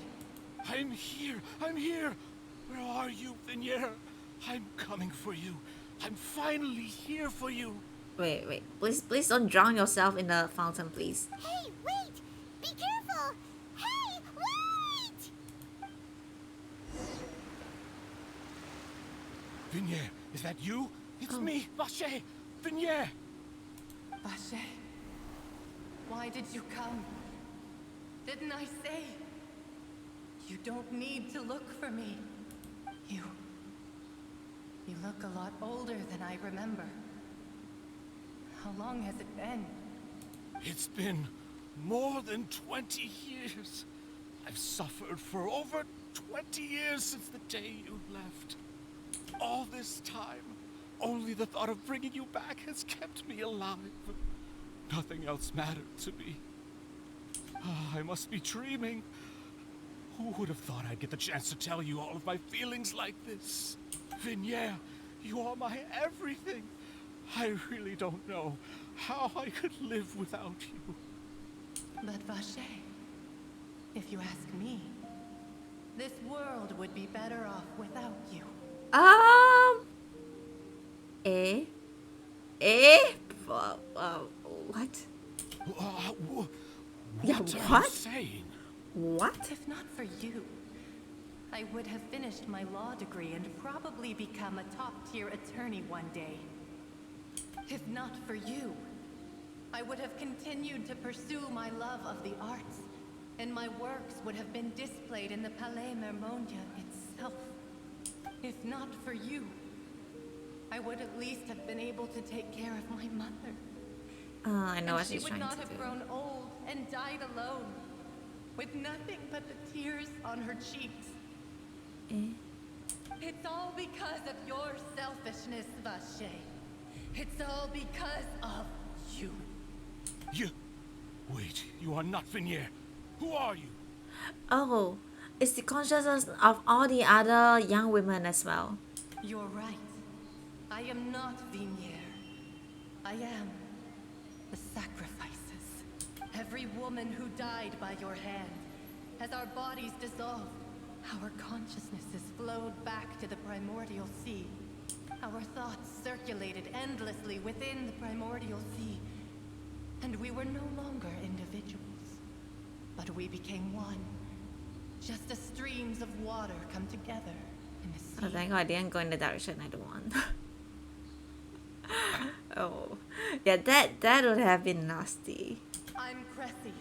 I'm here! I'm here! Where are you, Vinier? I'm coming for you. I'm finally here for you. Wait. Please don't drown yourself in the fountain, please. Hey, wait! Be careful! Hey, wait! Vinier, is that you? It's me, Vache! Vinier! Vache? Why did you come? Didn't I say? You don't need to look for me. You look a lot older than I remember. How long has it been? It's been more than 20 years. I've suffered for over 20 years since the day you left. All this time, only the thought of bringing you back has kept me alive. Nothing else mattered to me. I must be dreaming. Who would have thought I'd get the chance to tell you all of my feelings like this? Vinier, you are my everything. I really don't know how I could live without you. But Vache, if you ask me, this world would be better off without you. What? What are you saying? What? If not for you, I would have finished my law degree and probably become a top-tier attorney one day. If not for you, I would have continued to pursue my love of the arts, and my works would have been displayed in the Palais Mermonia itself. If not for you, I would at least have been able to take care of my mother. I know what she's she trying would to not have do. grown old and died alone, with nothing but the tears on her cheeks. It's all because of your selfishness, Vache. It's all because of you. You... Wait, you are not Vinier. Who are you? Oh, it's the consciousness of all the other young women as well. You're right. I am not Vinier. I am the sacrifices. Every woman who died by your hand. As our bodies dissolved, our consciousnesses flowed back to the primordial sea. Our thoughts circulated endlessly within the primordial sea. And we were no longer individuals, but we became one. Just as streams of water come together in the sea. Oh, thank God I didn't go in the direction I don't want. Oh, yeah, that would have been nasty. I'm Cressy.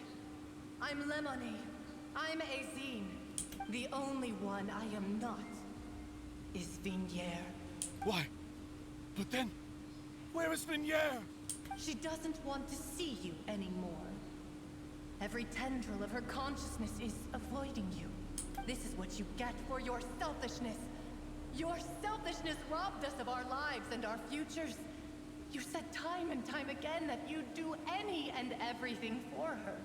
I'm Lemony. I'm Azine. The only one I am not is Vignier. Why? But then, where is Vignier? She doesn't want to see you anymore. Every tendril of her consciousness is avoiding you. This is what you get for your selfishness. Your selfishness robbed us of our lives and our futures. You said time and time again that you'd do any and everything for her.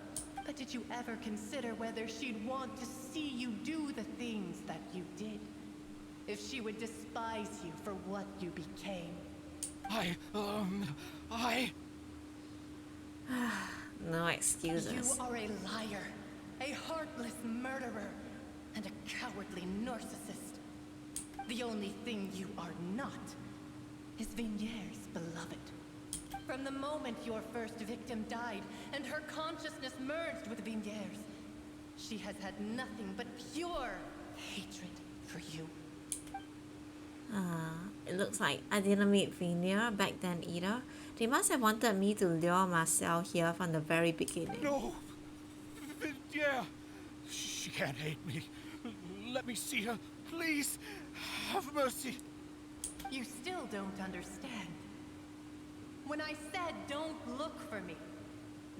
But did you ever consider whether she'd want to see you do the things that you did? If she would despise you for what you became? No excuses. You are a liar, a heartless murderer, and a cowardly narcissist. The only thing you are not is Vignier's beloved. From the moment your first victim died and her consciousness merged with Vignier's, she has had nothing but pure hatred for you. It looks like I didn't meet Vignier back then either. They must have wanted me to lure Marcel here from the very beginning. No! Yeah! She can't hate me. Let me see her, please! Have mercy! You still don't understand. When I said don't look for me,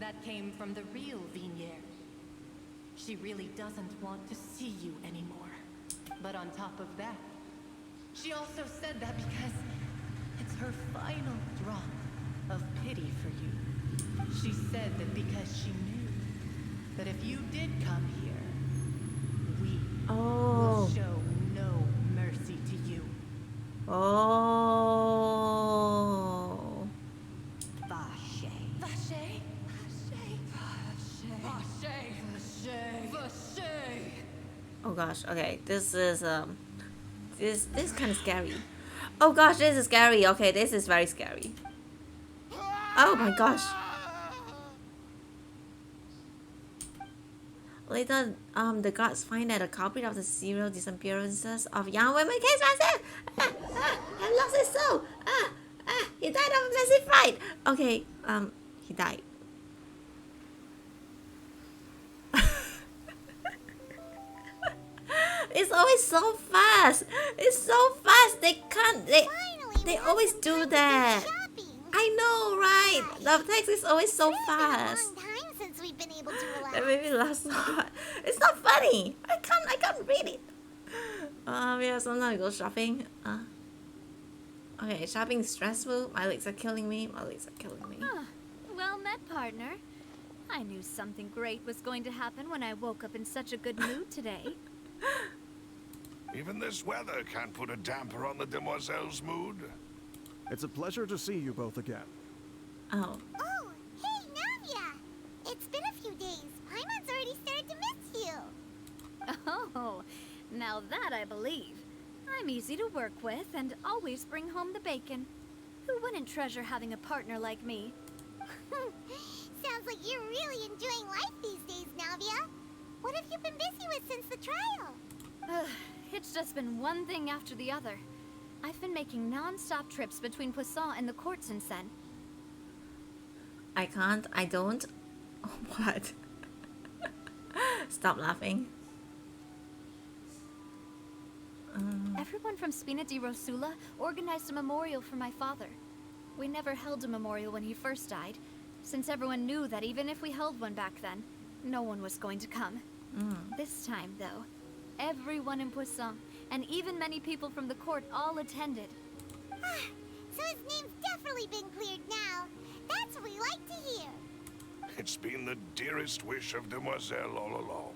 that came from the real Vignier. She really doesn't want to see you anymore. But on top of that, she also said that because it's her final drop of pity for you. She said that because she knew that if you did come here, we will show no mercy to you. Oh. Vache. Vache? Vache. Vache. Vache. Vache. Oh gosh, okay, this is kind of scary. Oh gosh, this is scary. Okay, this is very scary. Oh my gosh. Later, the guards find that the culprit of the serial disappearances of young women case myself. I lost his soul. He died of a massive fight. Okay, he died. It's always so fast. It's so fast. They can't. They always do that. I know, right? The text is always so fast. Since we've been able to relax. That made me laugh so hard. It's not funny. I can't read it. Yeah, sometimes I go shopping. Okay, shopping is stressful. My legs are killing me. Well met, partner. I knew something great was going to happen when I woke up in such a good mood today. Even this weather can't put a damper on the demoiselle's mood. It's a pleasure to see you both again. Oh. Oh, hey, Navia! It's been a few days. Paimon's already started to miss you. Oh, now that I believe. I'm easy to work with and always bring home the bacon. Who wouldn't treasure having a partner like me? Sounds like you're really enjoying life these days, Navia. What have you been busy with since the trial? It's just been one thing after the other. I've been making non-stop trips between Poisson and the courts in Seine. I don't. What? Stop laughing. Everyone from Spina di Rosula organized a memorial for my father. We never held a memorial when he first died, since everyone knew that even if we held one back then, no one was going to come. This time, though, everyone in Poisson, and even many people from the court, all attended. So his name's definitely been cleared now. That's what we like to hear. It's been the dearest wish of Demoiselle all along.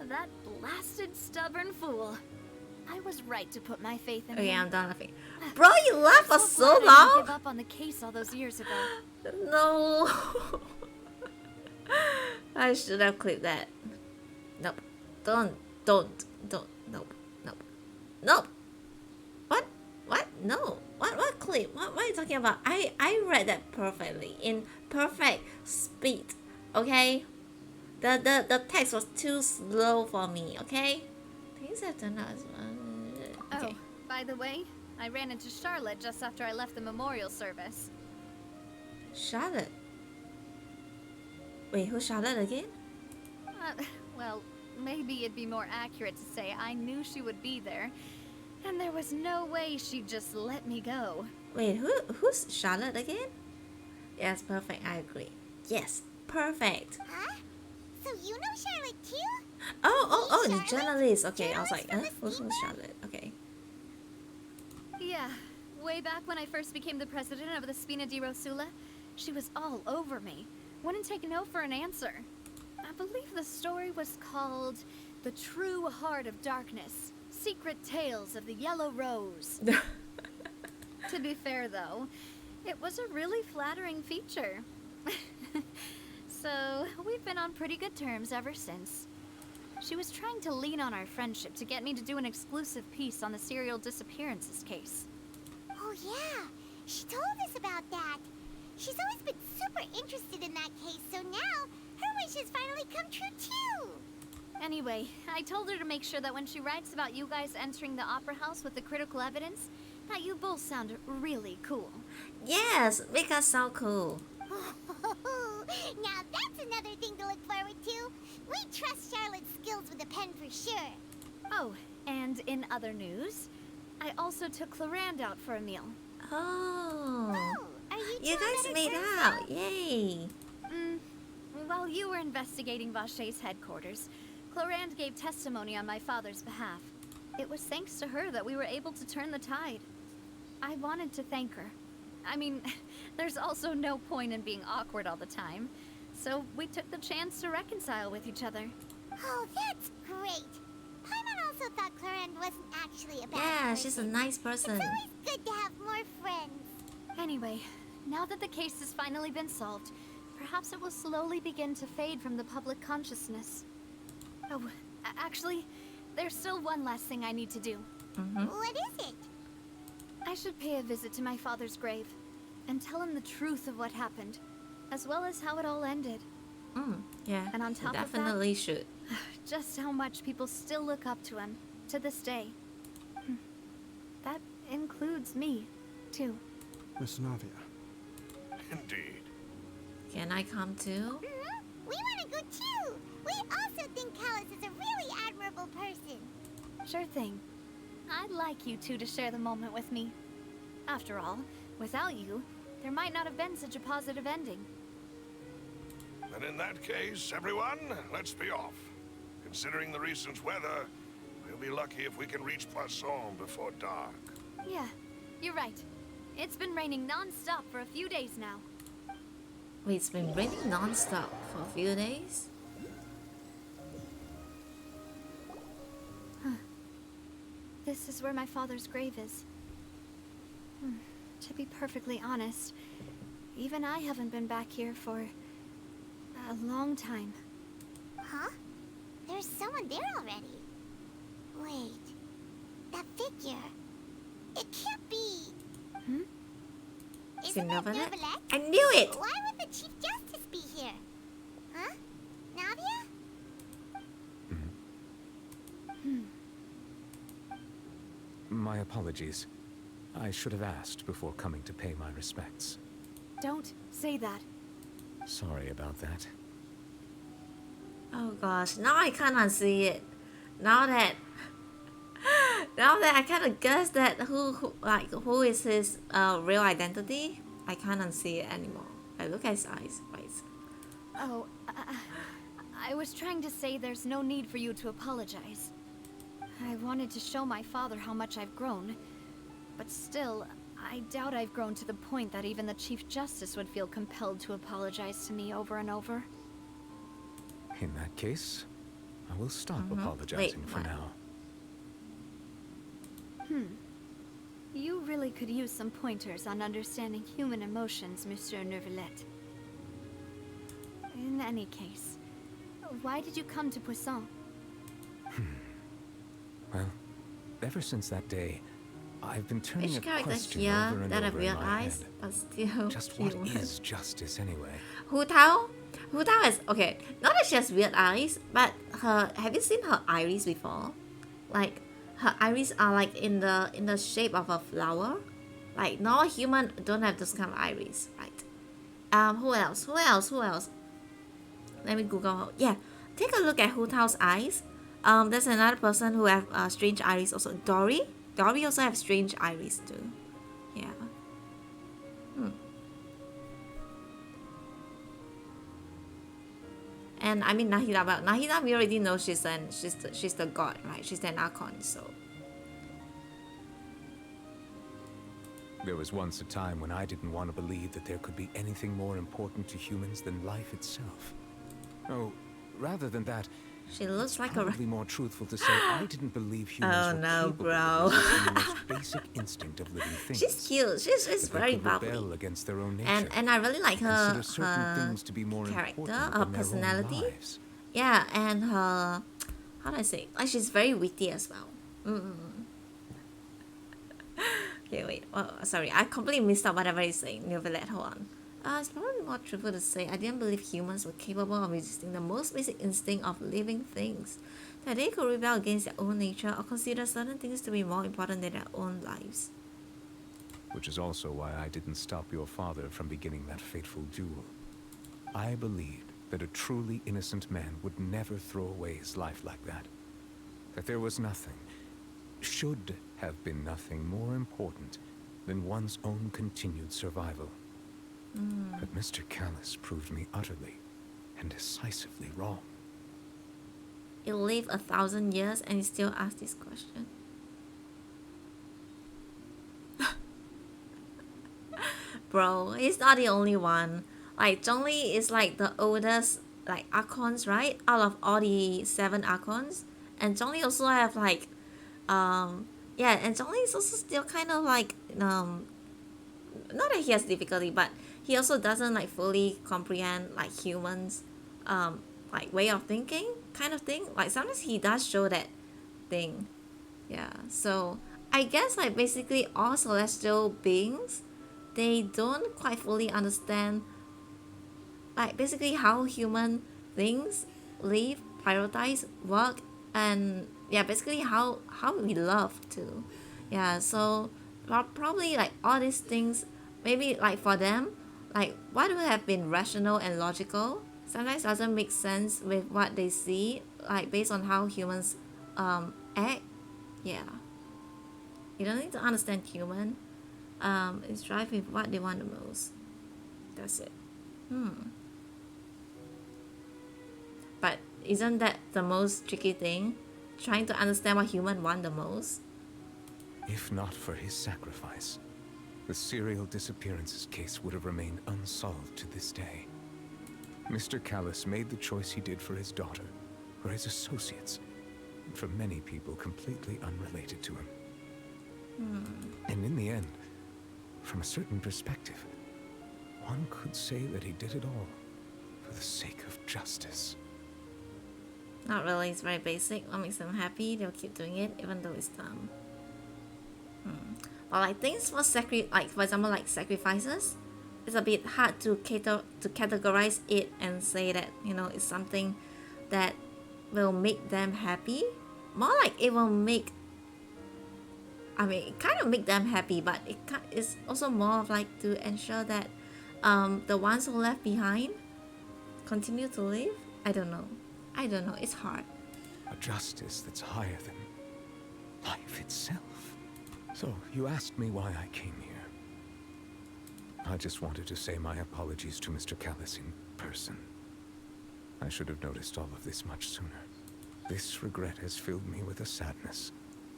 That blasted stubborn fool. I was right to put my faith in Okay, him. I'm done laughing. Bro, you laughed for so glad I didn't long? give up on the case all those years ago. No. I should have clipped that. Nope. Don't. Nope. Nope. What? No. What clip. What are you talking about? I read that perfectly in perfect speed. Okay, the text was too slow for me. Okay, things have turned out. Okay. Oh, by the way, I ran into Charlotte just after I left the memorial service. Charlotte. Wait, who's Charlotte again? Well, maybe it'd be more accurate to say I knew she would be there, and there was no way she'd just let me go. Wait, who's Charlotte again? Yes, perfect. I agree. Yes, perfect. Huh? So you know Charlotte too? Oh, the journalist. Okay, I was like, who's Charlotte? Okay. Yeah, way back when I first became the president of the Spina di Rosula, she was all over me. Wouldn't take no for an answer. I believe the story was called The True Heart of Darkness, Secret Tales of the Yellow Rose. To be fair, though, it was a really flattering feature. So, we've been on pretty good terms ever since. She was trying to lean on our friendship to get me to do an exclusive piece on the serial disappearances case. Oh yeah, she told us about that. She's always been super interested in that case, so now her wish has finally come true too. Anyway, I told her to make sure that when she writes about you guys entering the opera house with the critical evidence, that you both sound really cool. Yes, make us sound cool. Now that's another thing to look forward to. We trust Charlotte's skills with a pen for sure. Oh, and in other news, I also took Clarand out for a meal. Oh. Are You guys made out. Yay. While you were investigating Vashey's headquarters, Clarand gave testimony on my father's behalf. It was thanks to her that we were able to turn the tide. I wanted to thank her. I mean, there's also no point in being awkward all the time. So we took the chance to reconcile with each other. Oh, that's great. Paimon also thought Clarand wasn't actually a bad Yeah, person. she's a nice person. It's always good to have more friends. Anyway, now that the case has finally been solved, perhaps it will slowly begin to fade from the public consciousness. Oh, actually, there's still one last thing I need to do. What is it? I should pay a visit to my father's grave and tell him the truth of what happened, as well as how it all ended. Yeah, And on top of that, definitely should. Just how much people still look up to him, to this day. That includes me, too. Miss Navia. Indeed. Can I come too? We want to go too. We also think Callus is a really admirable person. Sure thing. I'd like you two to share the moment with me. After all, without you, there might not have been such a positive ending. Then in that case, everyone, let's be off. Considering the recent weather, we'll be lucky if we can reach Poisson before dark. Yeah, you're right. It's been raining non-stop for a few days now. Wait, it's been raining non-stop for a few days? This is where my father's grave is. To be perfectly honest, even I haven't been back here for a long time. Huh? There's someone there already. Wait. That figure. It can't be. Isn't that Neverlet? Neverlet? I knew it! Why would the Chief Justice be here? Huh? Navia? My apologies. I should have asked before coming to pay my respects. Don't say that. Sorry about that. Oh gosh, now I can't unsee it. Now that I kind of guess that who is his real identity, I can't unsee it anymore. I look at his eyes, right? Oh, I was trying to say there's no need for you to apologize. I wanted to show my father how much I've grown, but still, I doubt I've grown to the point that even the Chief Justice would feel compelled to apologize to me over and over. In that case, I will stop apologizing for now. You really could use some pointers on understanding human emotions, Monsieur Neuvillette. In any case, why did you come to Poisson? Well, ever since that day, I've been turning Which a character question here over and that have over in weird my eyes head. but still Just what human? is justice anyway? Hu Tao? Hu Tao is okay. Not that she has weird eyes, but her. Have you seen her iris before? Like her iris are like in the shape of a flower. Like no human don't have this kind of iris, right? Who else? Who else? Who else? Let me Google her. Yeah, take a look at Hu Tao's eyes. There's another person who have strange iris also. Dory. Dory also have strange iris too. Yeah. And I mean Nahida, but Nahida we already know she's the god, right? She's an Archon, so. There was once a time when I didn't want to believe that there could be anything more important to humans than life itself. Oh, rather than that, she looks like probably more truthful to say I didn't believe humans oh were no, capable bro. of resisting the most basic instinct of living things. She's cute. She's that they very could bubbly. rebel against their own nature. And I really like her, Consider certain things to be more character, important her than their own personality. lives. Yeah, and her, how do I say? Like she's very witty as well. Okay, wait. Oh, sorry, I completely missed out whatever he's saying. Nevertheless, hold on. It's probably more truthful to say I didn't believe humans were capable of resisting the most basic instinct of living things. That they could rebel against their own nature or consider certain things to be more important than their own lives. Which is also why I didn't stop your father from beginning that fateful duel. I believed that a truly innocent man would never throw away his life like that. That there was nothing, should have been nothing more important than one's own continued survival. But Mr. Callus proved me utterly and decisively wrong. You live 1,000 years and you still ask this question. Bro, he's not the only one. Like Zhongli is like the oldest like Archons, right? Out of all the 7 Archons. And Zhongli also have like yeah, and Zhongli is also still kind of like not that he has difficulty, but he also doesn't like fully comprehend like humans like way of thinking kind of thing. Like sometimes he does show that thing. Yeah, so I guess like basically all celestial beings, they don't quite fully understand like basically how human things live, prioritize, work, and yeah, basically how we love too. Yeah, so probably like all these things, maybe like for them, like what would have been rational and logical sometimes doesn't make sense with what they see, like based on how humans act. Yeah, you don't need to understand human. It's drive with what they want the most. That's it. But isn't that the most tricky thing? Trying to understand what human want the most? If not for his sacrifice, the serial disappearances case would have remained unsolved to this day. Mr. Callus made the choice he did for his daughter, for his associates, and for many people completely unrelated to him. And in the end, from a certain perspective, one could say that he did it all for the sake of justice. Not really, it's very basic. What makes them happy, they'll keep doing it even though it's dumb. But like things for like for example like sacrifices, it's a bit hard to categorize it and say that, you know, it's something that will make them happy. More like it will make, I mean, it kind of make them happy, but it's also more of like to ensure that the ones who left behind continue to live. I don't know, it's hard. A justice that's higher than life itself. So, you asked me why I came here. I just wanted to say my apologies to Mr. Callus in person. I should have noticed all of this much sooner. This regret has filled me with a sadness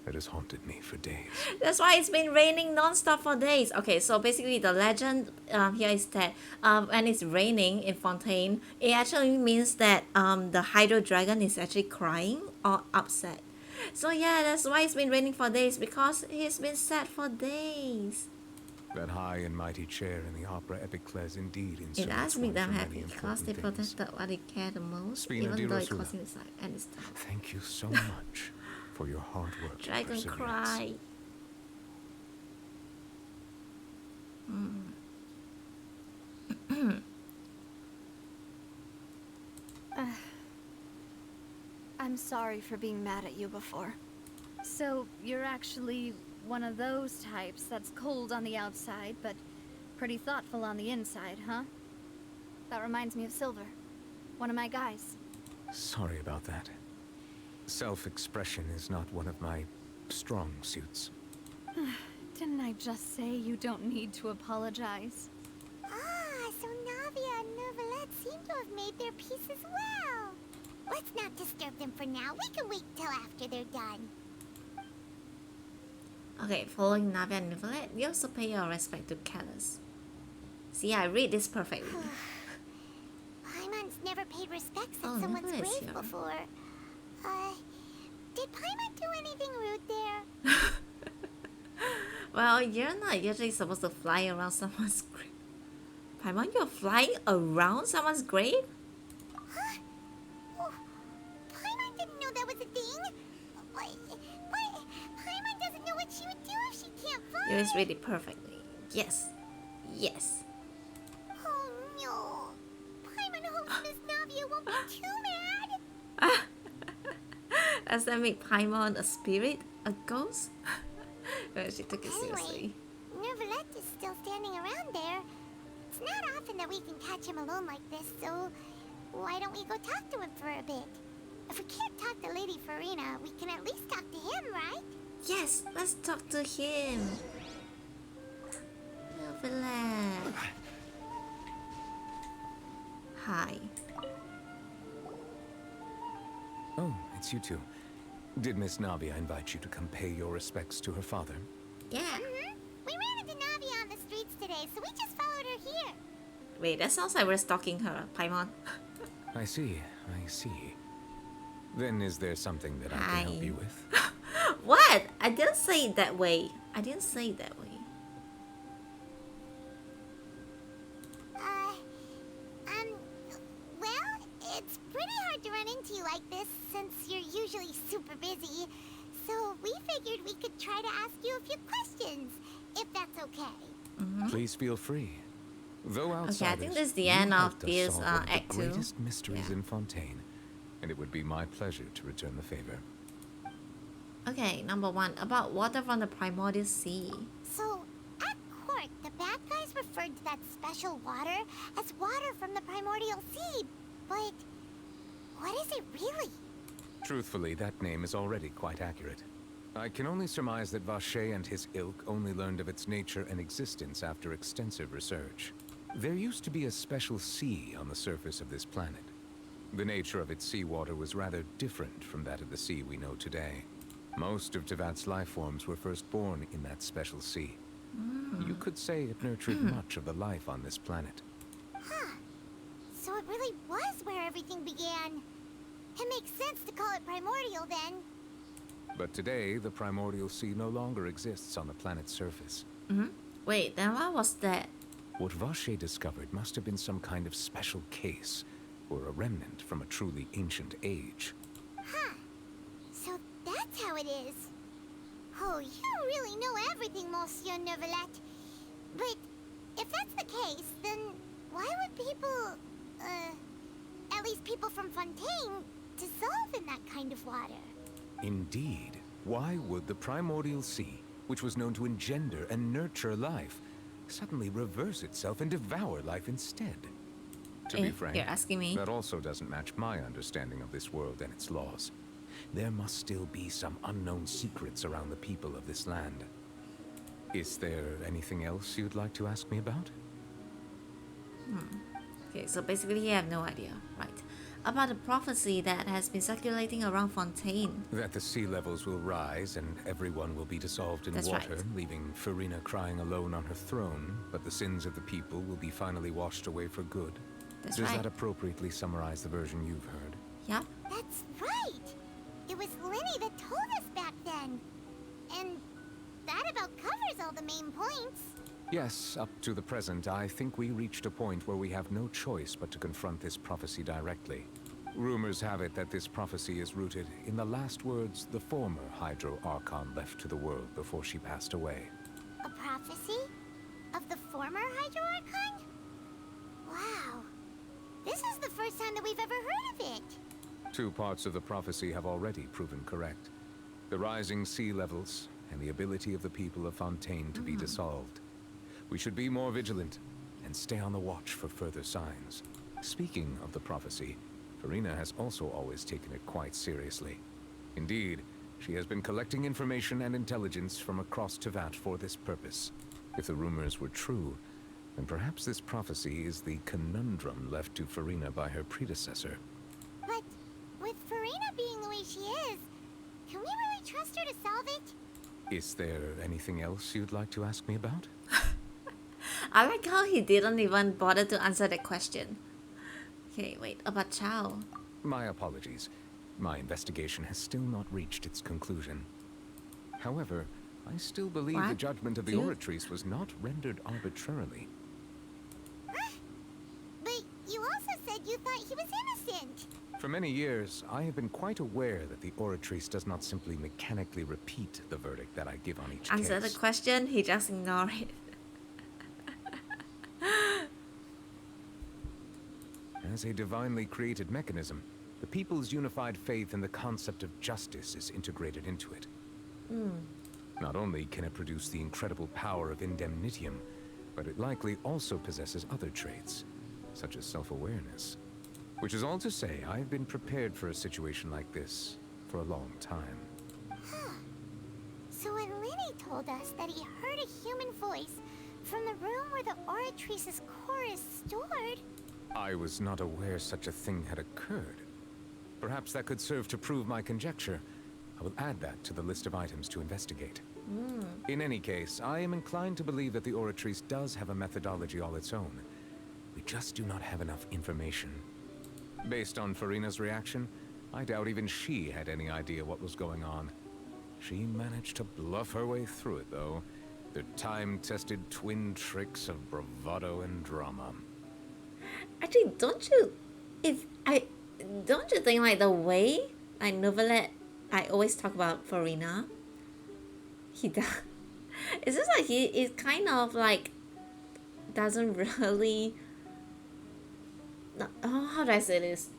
that has haunted me for days. That's why it's been raining non-stop for days. Okay, so basically the legend here is that when it's raining in Fontaine, it actually means that the Hydro Dragon is actually crying or upset. So yeah, that's why it's been raining for days, because he's been sad for days. That high and mighty chair in the opera Epiclese indeed It inserts does one make them for many happy because important they things. protected what they care the most, Spina even di though it Rosula. costs him his life and his time. Thank you so much for your hard work. and Dragon perseverance. cry. I'm sorry for being mad at you before. So, you're actually one of those types that's cold on the outside, but pretty thoughtful on the inside, huh? That reminds me of Silver, one of my guys. Sorry about that. Self-expression is not one of my strong suits. Didn't I just say you don't need to apologize? Ah, so Navia and Neuvillette seem to have made their peace as well. Let's not disturb them for now. We can wait till after they're done. Okay, following Navia and Neuvillette, you also pay your respect to Callus. See, I read this perfectly. Paimon's never paid respects at Oh, someone's Neuvillette's grave here. before. Did Paimon do anything rude there? Well, you're not usually supposed to fly around someone's grave. Paimon, you're flying around someone's grave? Huh? Oh, Paimon didn't know that was a thing. But Paimon doesn't know what she would do if she can't fly. You just read it perfectly. Yes. Yes. Oh no. Paimon hopes Miss Navia won't be too mad. Does that make Paimon a spirit? A ghost? Well, she took it seriously. Neuvillette is still standing around there. It's not often that we can catch him alone like this, so why don't we go talk to him for a bit? If we can't talk to Lady Farina, we can at least talk to him, right? Yes, let's talk to him. Neuvillette. Hi. Oh, it's you two. Did Miss Navia invite you to come pay your respects to her father? Yeah. We ran into Navia on the streets today, so we just followed her here. Wait, that sounds like we're stalking her, Paimon. I see, I see. Then is there something that I can help you with? What? I didn't say it that way. I didn't say it that way. Well, it's pretty hard to run into you like this since you're usually super busy. So we figured we could try to ask you a few questions, if that's okay. Please feel free. Though Okay, I outsiders, think this is the you end of helped us this solve one of act the 2. greatest mysteries Yeah. in Fontaine, and it would be my pleasure to return the favor. Okay, number 1. About water from the primordial sea. So, at court, the bad guys referred to that special water as water from the primordial sea. But what is it really? Truthfully, that name is already quite accurate. I can only surmise that Vacher and his ilk only learned of its nature and existence after extensive research. There used to be a special sea on the surface of this planet. The nature of its seawater was rather different from that of the sea we know today. Most of Tevat's life forms were first born in that special sea. You could say it nurtured much of the life on this planet. Huh. So it really was where everything began. It makes sense to call it primordial then. But today, the primordial sea no longer exists on the planet's surface. Wait, then what was that? What Vacher discovered must have been some kind of special case, or a remnant from a truly ancient age. Huh. So that's how it is. Oh, you really know everything, Monsieur Neuvillette. But if that's the case, then why would people, at least people from Fontaine, dissolve in that kind of water? Indeed. Why would the primordial sea, which was known to engender and nurture life, suddenly reverse itself and devour life instead? To be frank, you're asking me? that also doesn't match my understanding of this world and its laws. There must still be some unknown secrets around the people of this land. Is there anything else you'd like to ask me about? Okay, so basically you have no idea, right? About the prophecy that has been circulating around Fontaine. That the sea levels will rise and everyone will be dissolved in That's water, right. leaving Farina crying alone on her throne, but the sins of the people will be finally washed away for good. That's Does right. that appropriately summarize the version you've heard? Yep. That's right. It was Lenny that told us back then. And that about covers all the main points. Yes, up to the present, I think we reached a point where we have no choice but to confront this prophecy directly. Rumors have it that this prophecy is rooted in the last words the former Hydro Archon left to the world before she passed away. A prophecy? Of the former Hydro Archon? Wow. This is the first time that we've ever heard of it. 2 parts of the prophecy have already proven correct. The rising sea levels and the ability of the people of Fontaine to be dissolved. We should be more vigilant and stay on the watch for further signs. Speaking of the prophecy, Farina has also always taken it quite seriously. Indeed, she has been collecting information and intelligence from across Tevat for this purpose. If the rumors were true, then perhaps this prophecy is the conundrum left to Farina by her predecessor. But with Farina being the way she is, can we really trust her to solve it? Is there anything else you'd like to ask me about? I like how he didn't even bother to answer that question. Okay, wait, about Chao. My apologies. My investigation has still not reached its conclusion. However, I still believe the judgment of the Oratrice was not rendered arbitrarily. But you also said you thought he was innocent. For many years, I have been quite aware that the Oratrice does not simply mechanically repeat the verdict that I give on each Answer case. the question, he just ignored it. As a divinely created mechanism, the people's unified faith in the concept of justice is integrated into it. Not only can it produce the incredible power of indemnitium, but it likely also possesses other traits, such as self-awareness. Which is all to say, I've been prepared for a situation like this for a long time. So when Lenny told us that he heard a human voice from the room where the Oratrice's core is stored... I was not aware such a thing had occurred. Perhaps that could serve to prove my conjecture. I will add that to the list of items to investigate. In any case, I am inclined to believe that the Oratrice does have a methodology all its own. We just do not have enough information. Based on Farina's reaction, I doubt even she had any idea what was going on. She managed to bluff her way through it, though. The time-tested twin tricks of bravado and drama. Actually, don't you think like the way like Novelet, I always talk about Farina, he does, it's just like he is kind of like doesn't really how do I say this,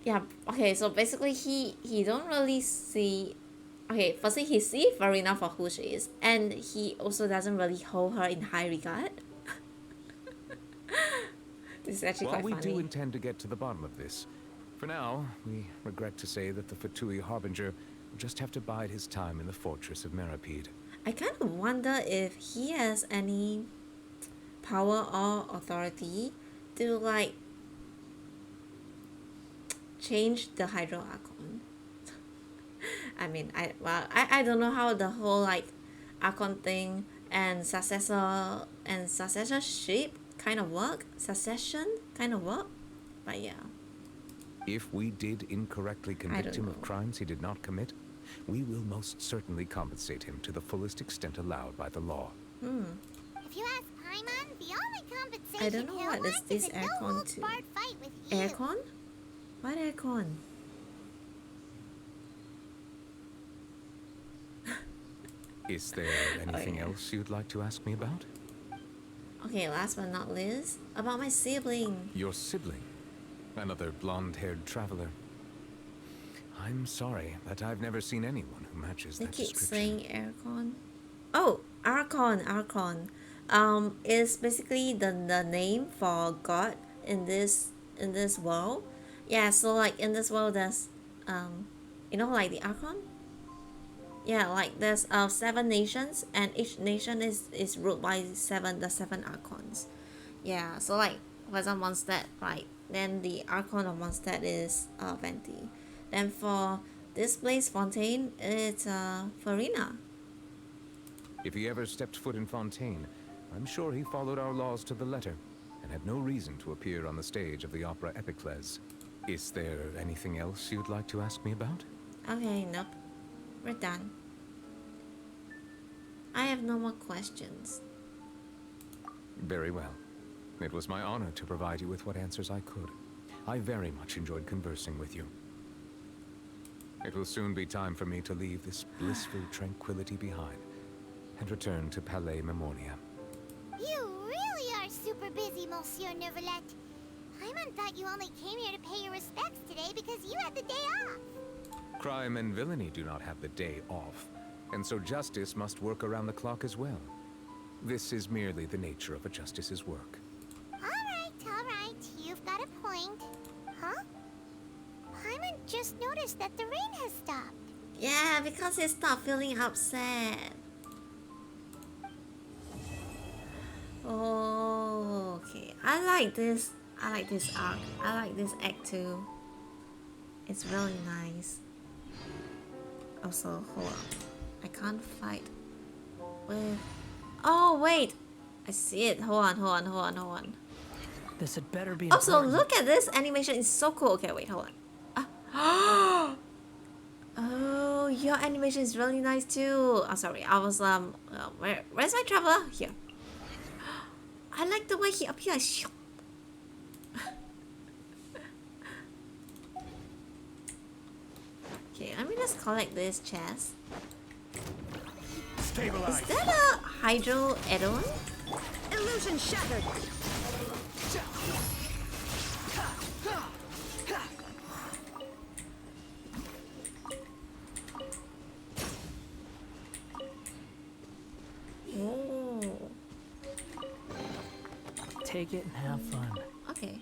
yeah, okay, so basically he don't really see. Okay, firstly, he sees Farina for who she is, and he also doesn't really hold her in high regard. This is actually quite While funny. we do intend to get to the bottom of this, for now, we regret to say that the Fatui Harbinger will just have to bide his time in the fortress of Meripede. I kind of wonder if he has any power or authority to like change the Hydro Archon. I mean, I don't know how the whole like Archon thing and successorship kind of work, but yeah. If we did incorrectly convict him of crimes he did not commit, we will most certainly compensate him to the fullest extent allowed by the law. If you ask Paimon, the only compensation I don't know what is this a Archon to. no-holds-barred fight with you. Archon? What Archon? Is there anything else you'd like to ask me about? Okay, last but not least, about my sibling. Your sibling? Another blonde-haired traveler. I'm sorry, but I've never seen anyone who matches They that keep description. saying Archon. Oh, Archon. Is basically the name for God in this world. Yeah, so like in this world there's you know, like the Archon? Yeah, like there's 7 nations, and each nation is ruled by the 7 Archons. Yeah, so like for example Mondstadt, right? Then the Archon of Mondstadt is Venti. Then for this place, Fontaine, it's Farina. If he ever stepped foot in Fontaine, I'm sure he followed our laws to the letter, and had no reason to appear on the stage of the opera Epicles. Is there anything else you'd like to ask me about? Okay, nope. We're done. I have no more questions. Very well. It was my honor to provide you with what answers I could. I very much enjoyed conversing with you. It will soon be time for me to leave this blissful tranquility behind and return to Palais Memoria. You really are super busy, Monsieur Neuvillette. Paimon thought you only came here to pay your respects today because you had the day off. Crime and villainy do not have the day off, and so justice must work around the clock as well. This is merely the nature of a justice's work. All right. You've got a point. Huh? Paimon just noticed that the rain has stopped. Yeah, because he stopped feeling upset. Oh, okay. I like this arc. I like this act too. It's really nice. Also, hold on. I can't fight with... Oh, wait! I see it. Hold on. This had better be Also, important. look at this animation. It's so cool. Okay, wait, hold on. Oh, your animation is really nice too. Oh, sorry. I was where's my traveler? Here. I like the way he appears. Okay, let me just collect this chest. Stabilize. Is that a Hydro add-on? Illusion shattered. Oh. Take it and have fun. Okay.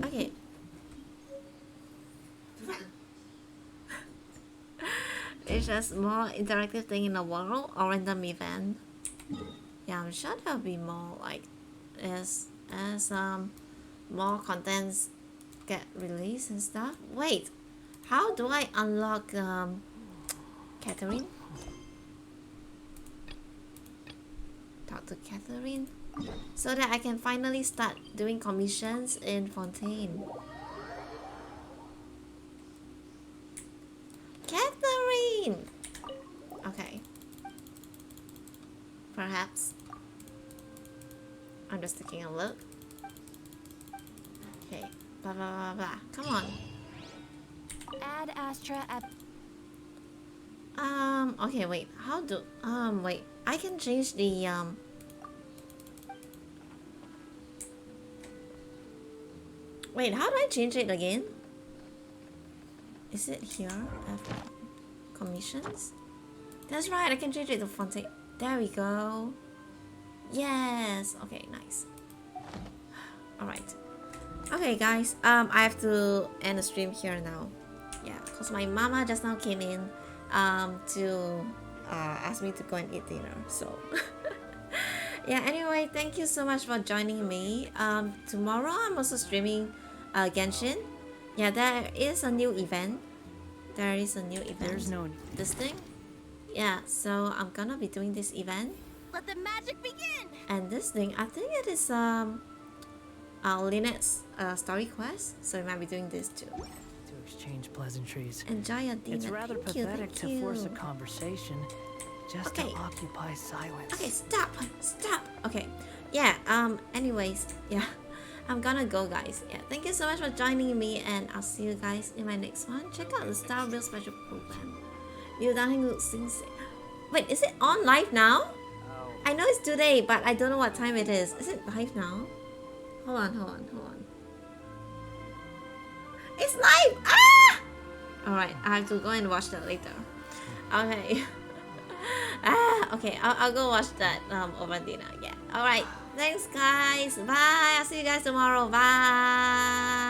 Okay. It's just more interactive thing in the world or random event. Yeah, I'm sure there'll be more like as more contents get released and stuff. Wait, how do I unlock Catherine? Talk to Catherine so that I can finally start doing commissions in Fontaine. Catherine! Okay. Perhaps. I'm just taking a look. Okay. Blah blah blah blah. Come on. Add Astra at... Okay, wait. How do... wait. I can change the, Wait, how do I change it again? Is it here? Commissions? That's right, I can change it to Fontaine. There we go. Yes. Okay, nice. Alright. Okay, guys. I have to end the stream here now. Yeah, because my mama just now came in to ask me to go and eat dinner. So yeah, anyway, thank you so much for joining me. Tomorrow I'm also streaming Genshin. Yeah, there is a new event. There's no this thing. Yeah, so I'm gonna be doing this event. Let the magic begin. And this thing, I think it is Lynette's story quest. So I might be doing this too. To exchange pleasantries. Enjoy your dinner. It's rather Thank you, pathetic thank to force a you. conversation just to occupy silence. Okay, stop. Okay, yeah. Anyways, yeah. I'm gonna go, guys. Yeah, thank you so much for joining me, and I'll see you guys in my next one. Check out the Star Rail special program. You darling look sincere. Wait, is it on live now? I know it's today, but I don't know what time it is. Is it live now? Hold on. It's live! Ah! Alright, I have to go and watch that later. Okay. Okay, I'll go watch that over dinner. Yeah. Alright. Thanks, guys. Bye. I'll see you guys tomorrow. Bye.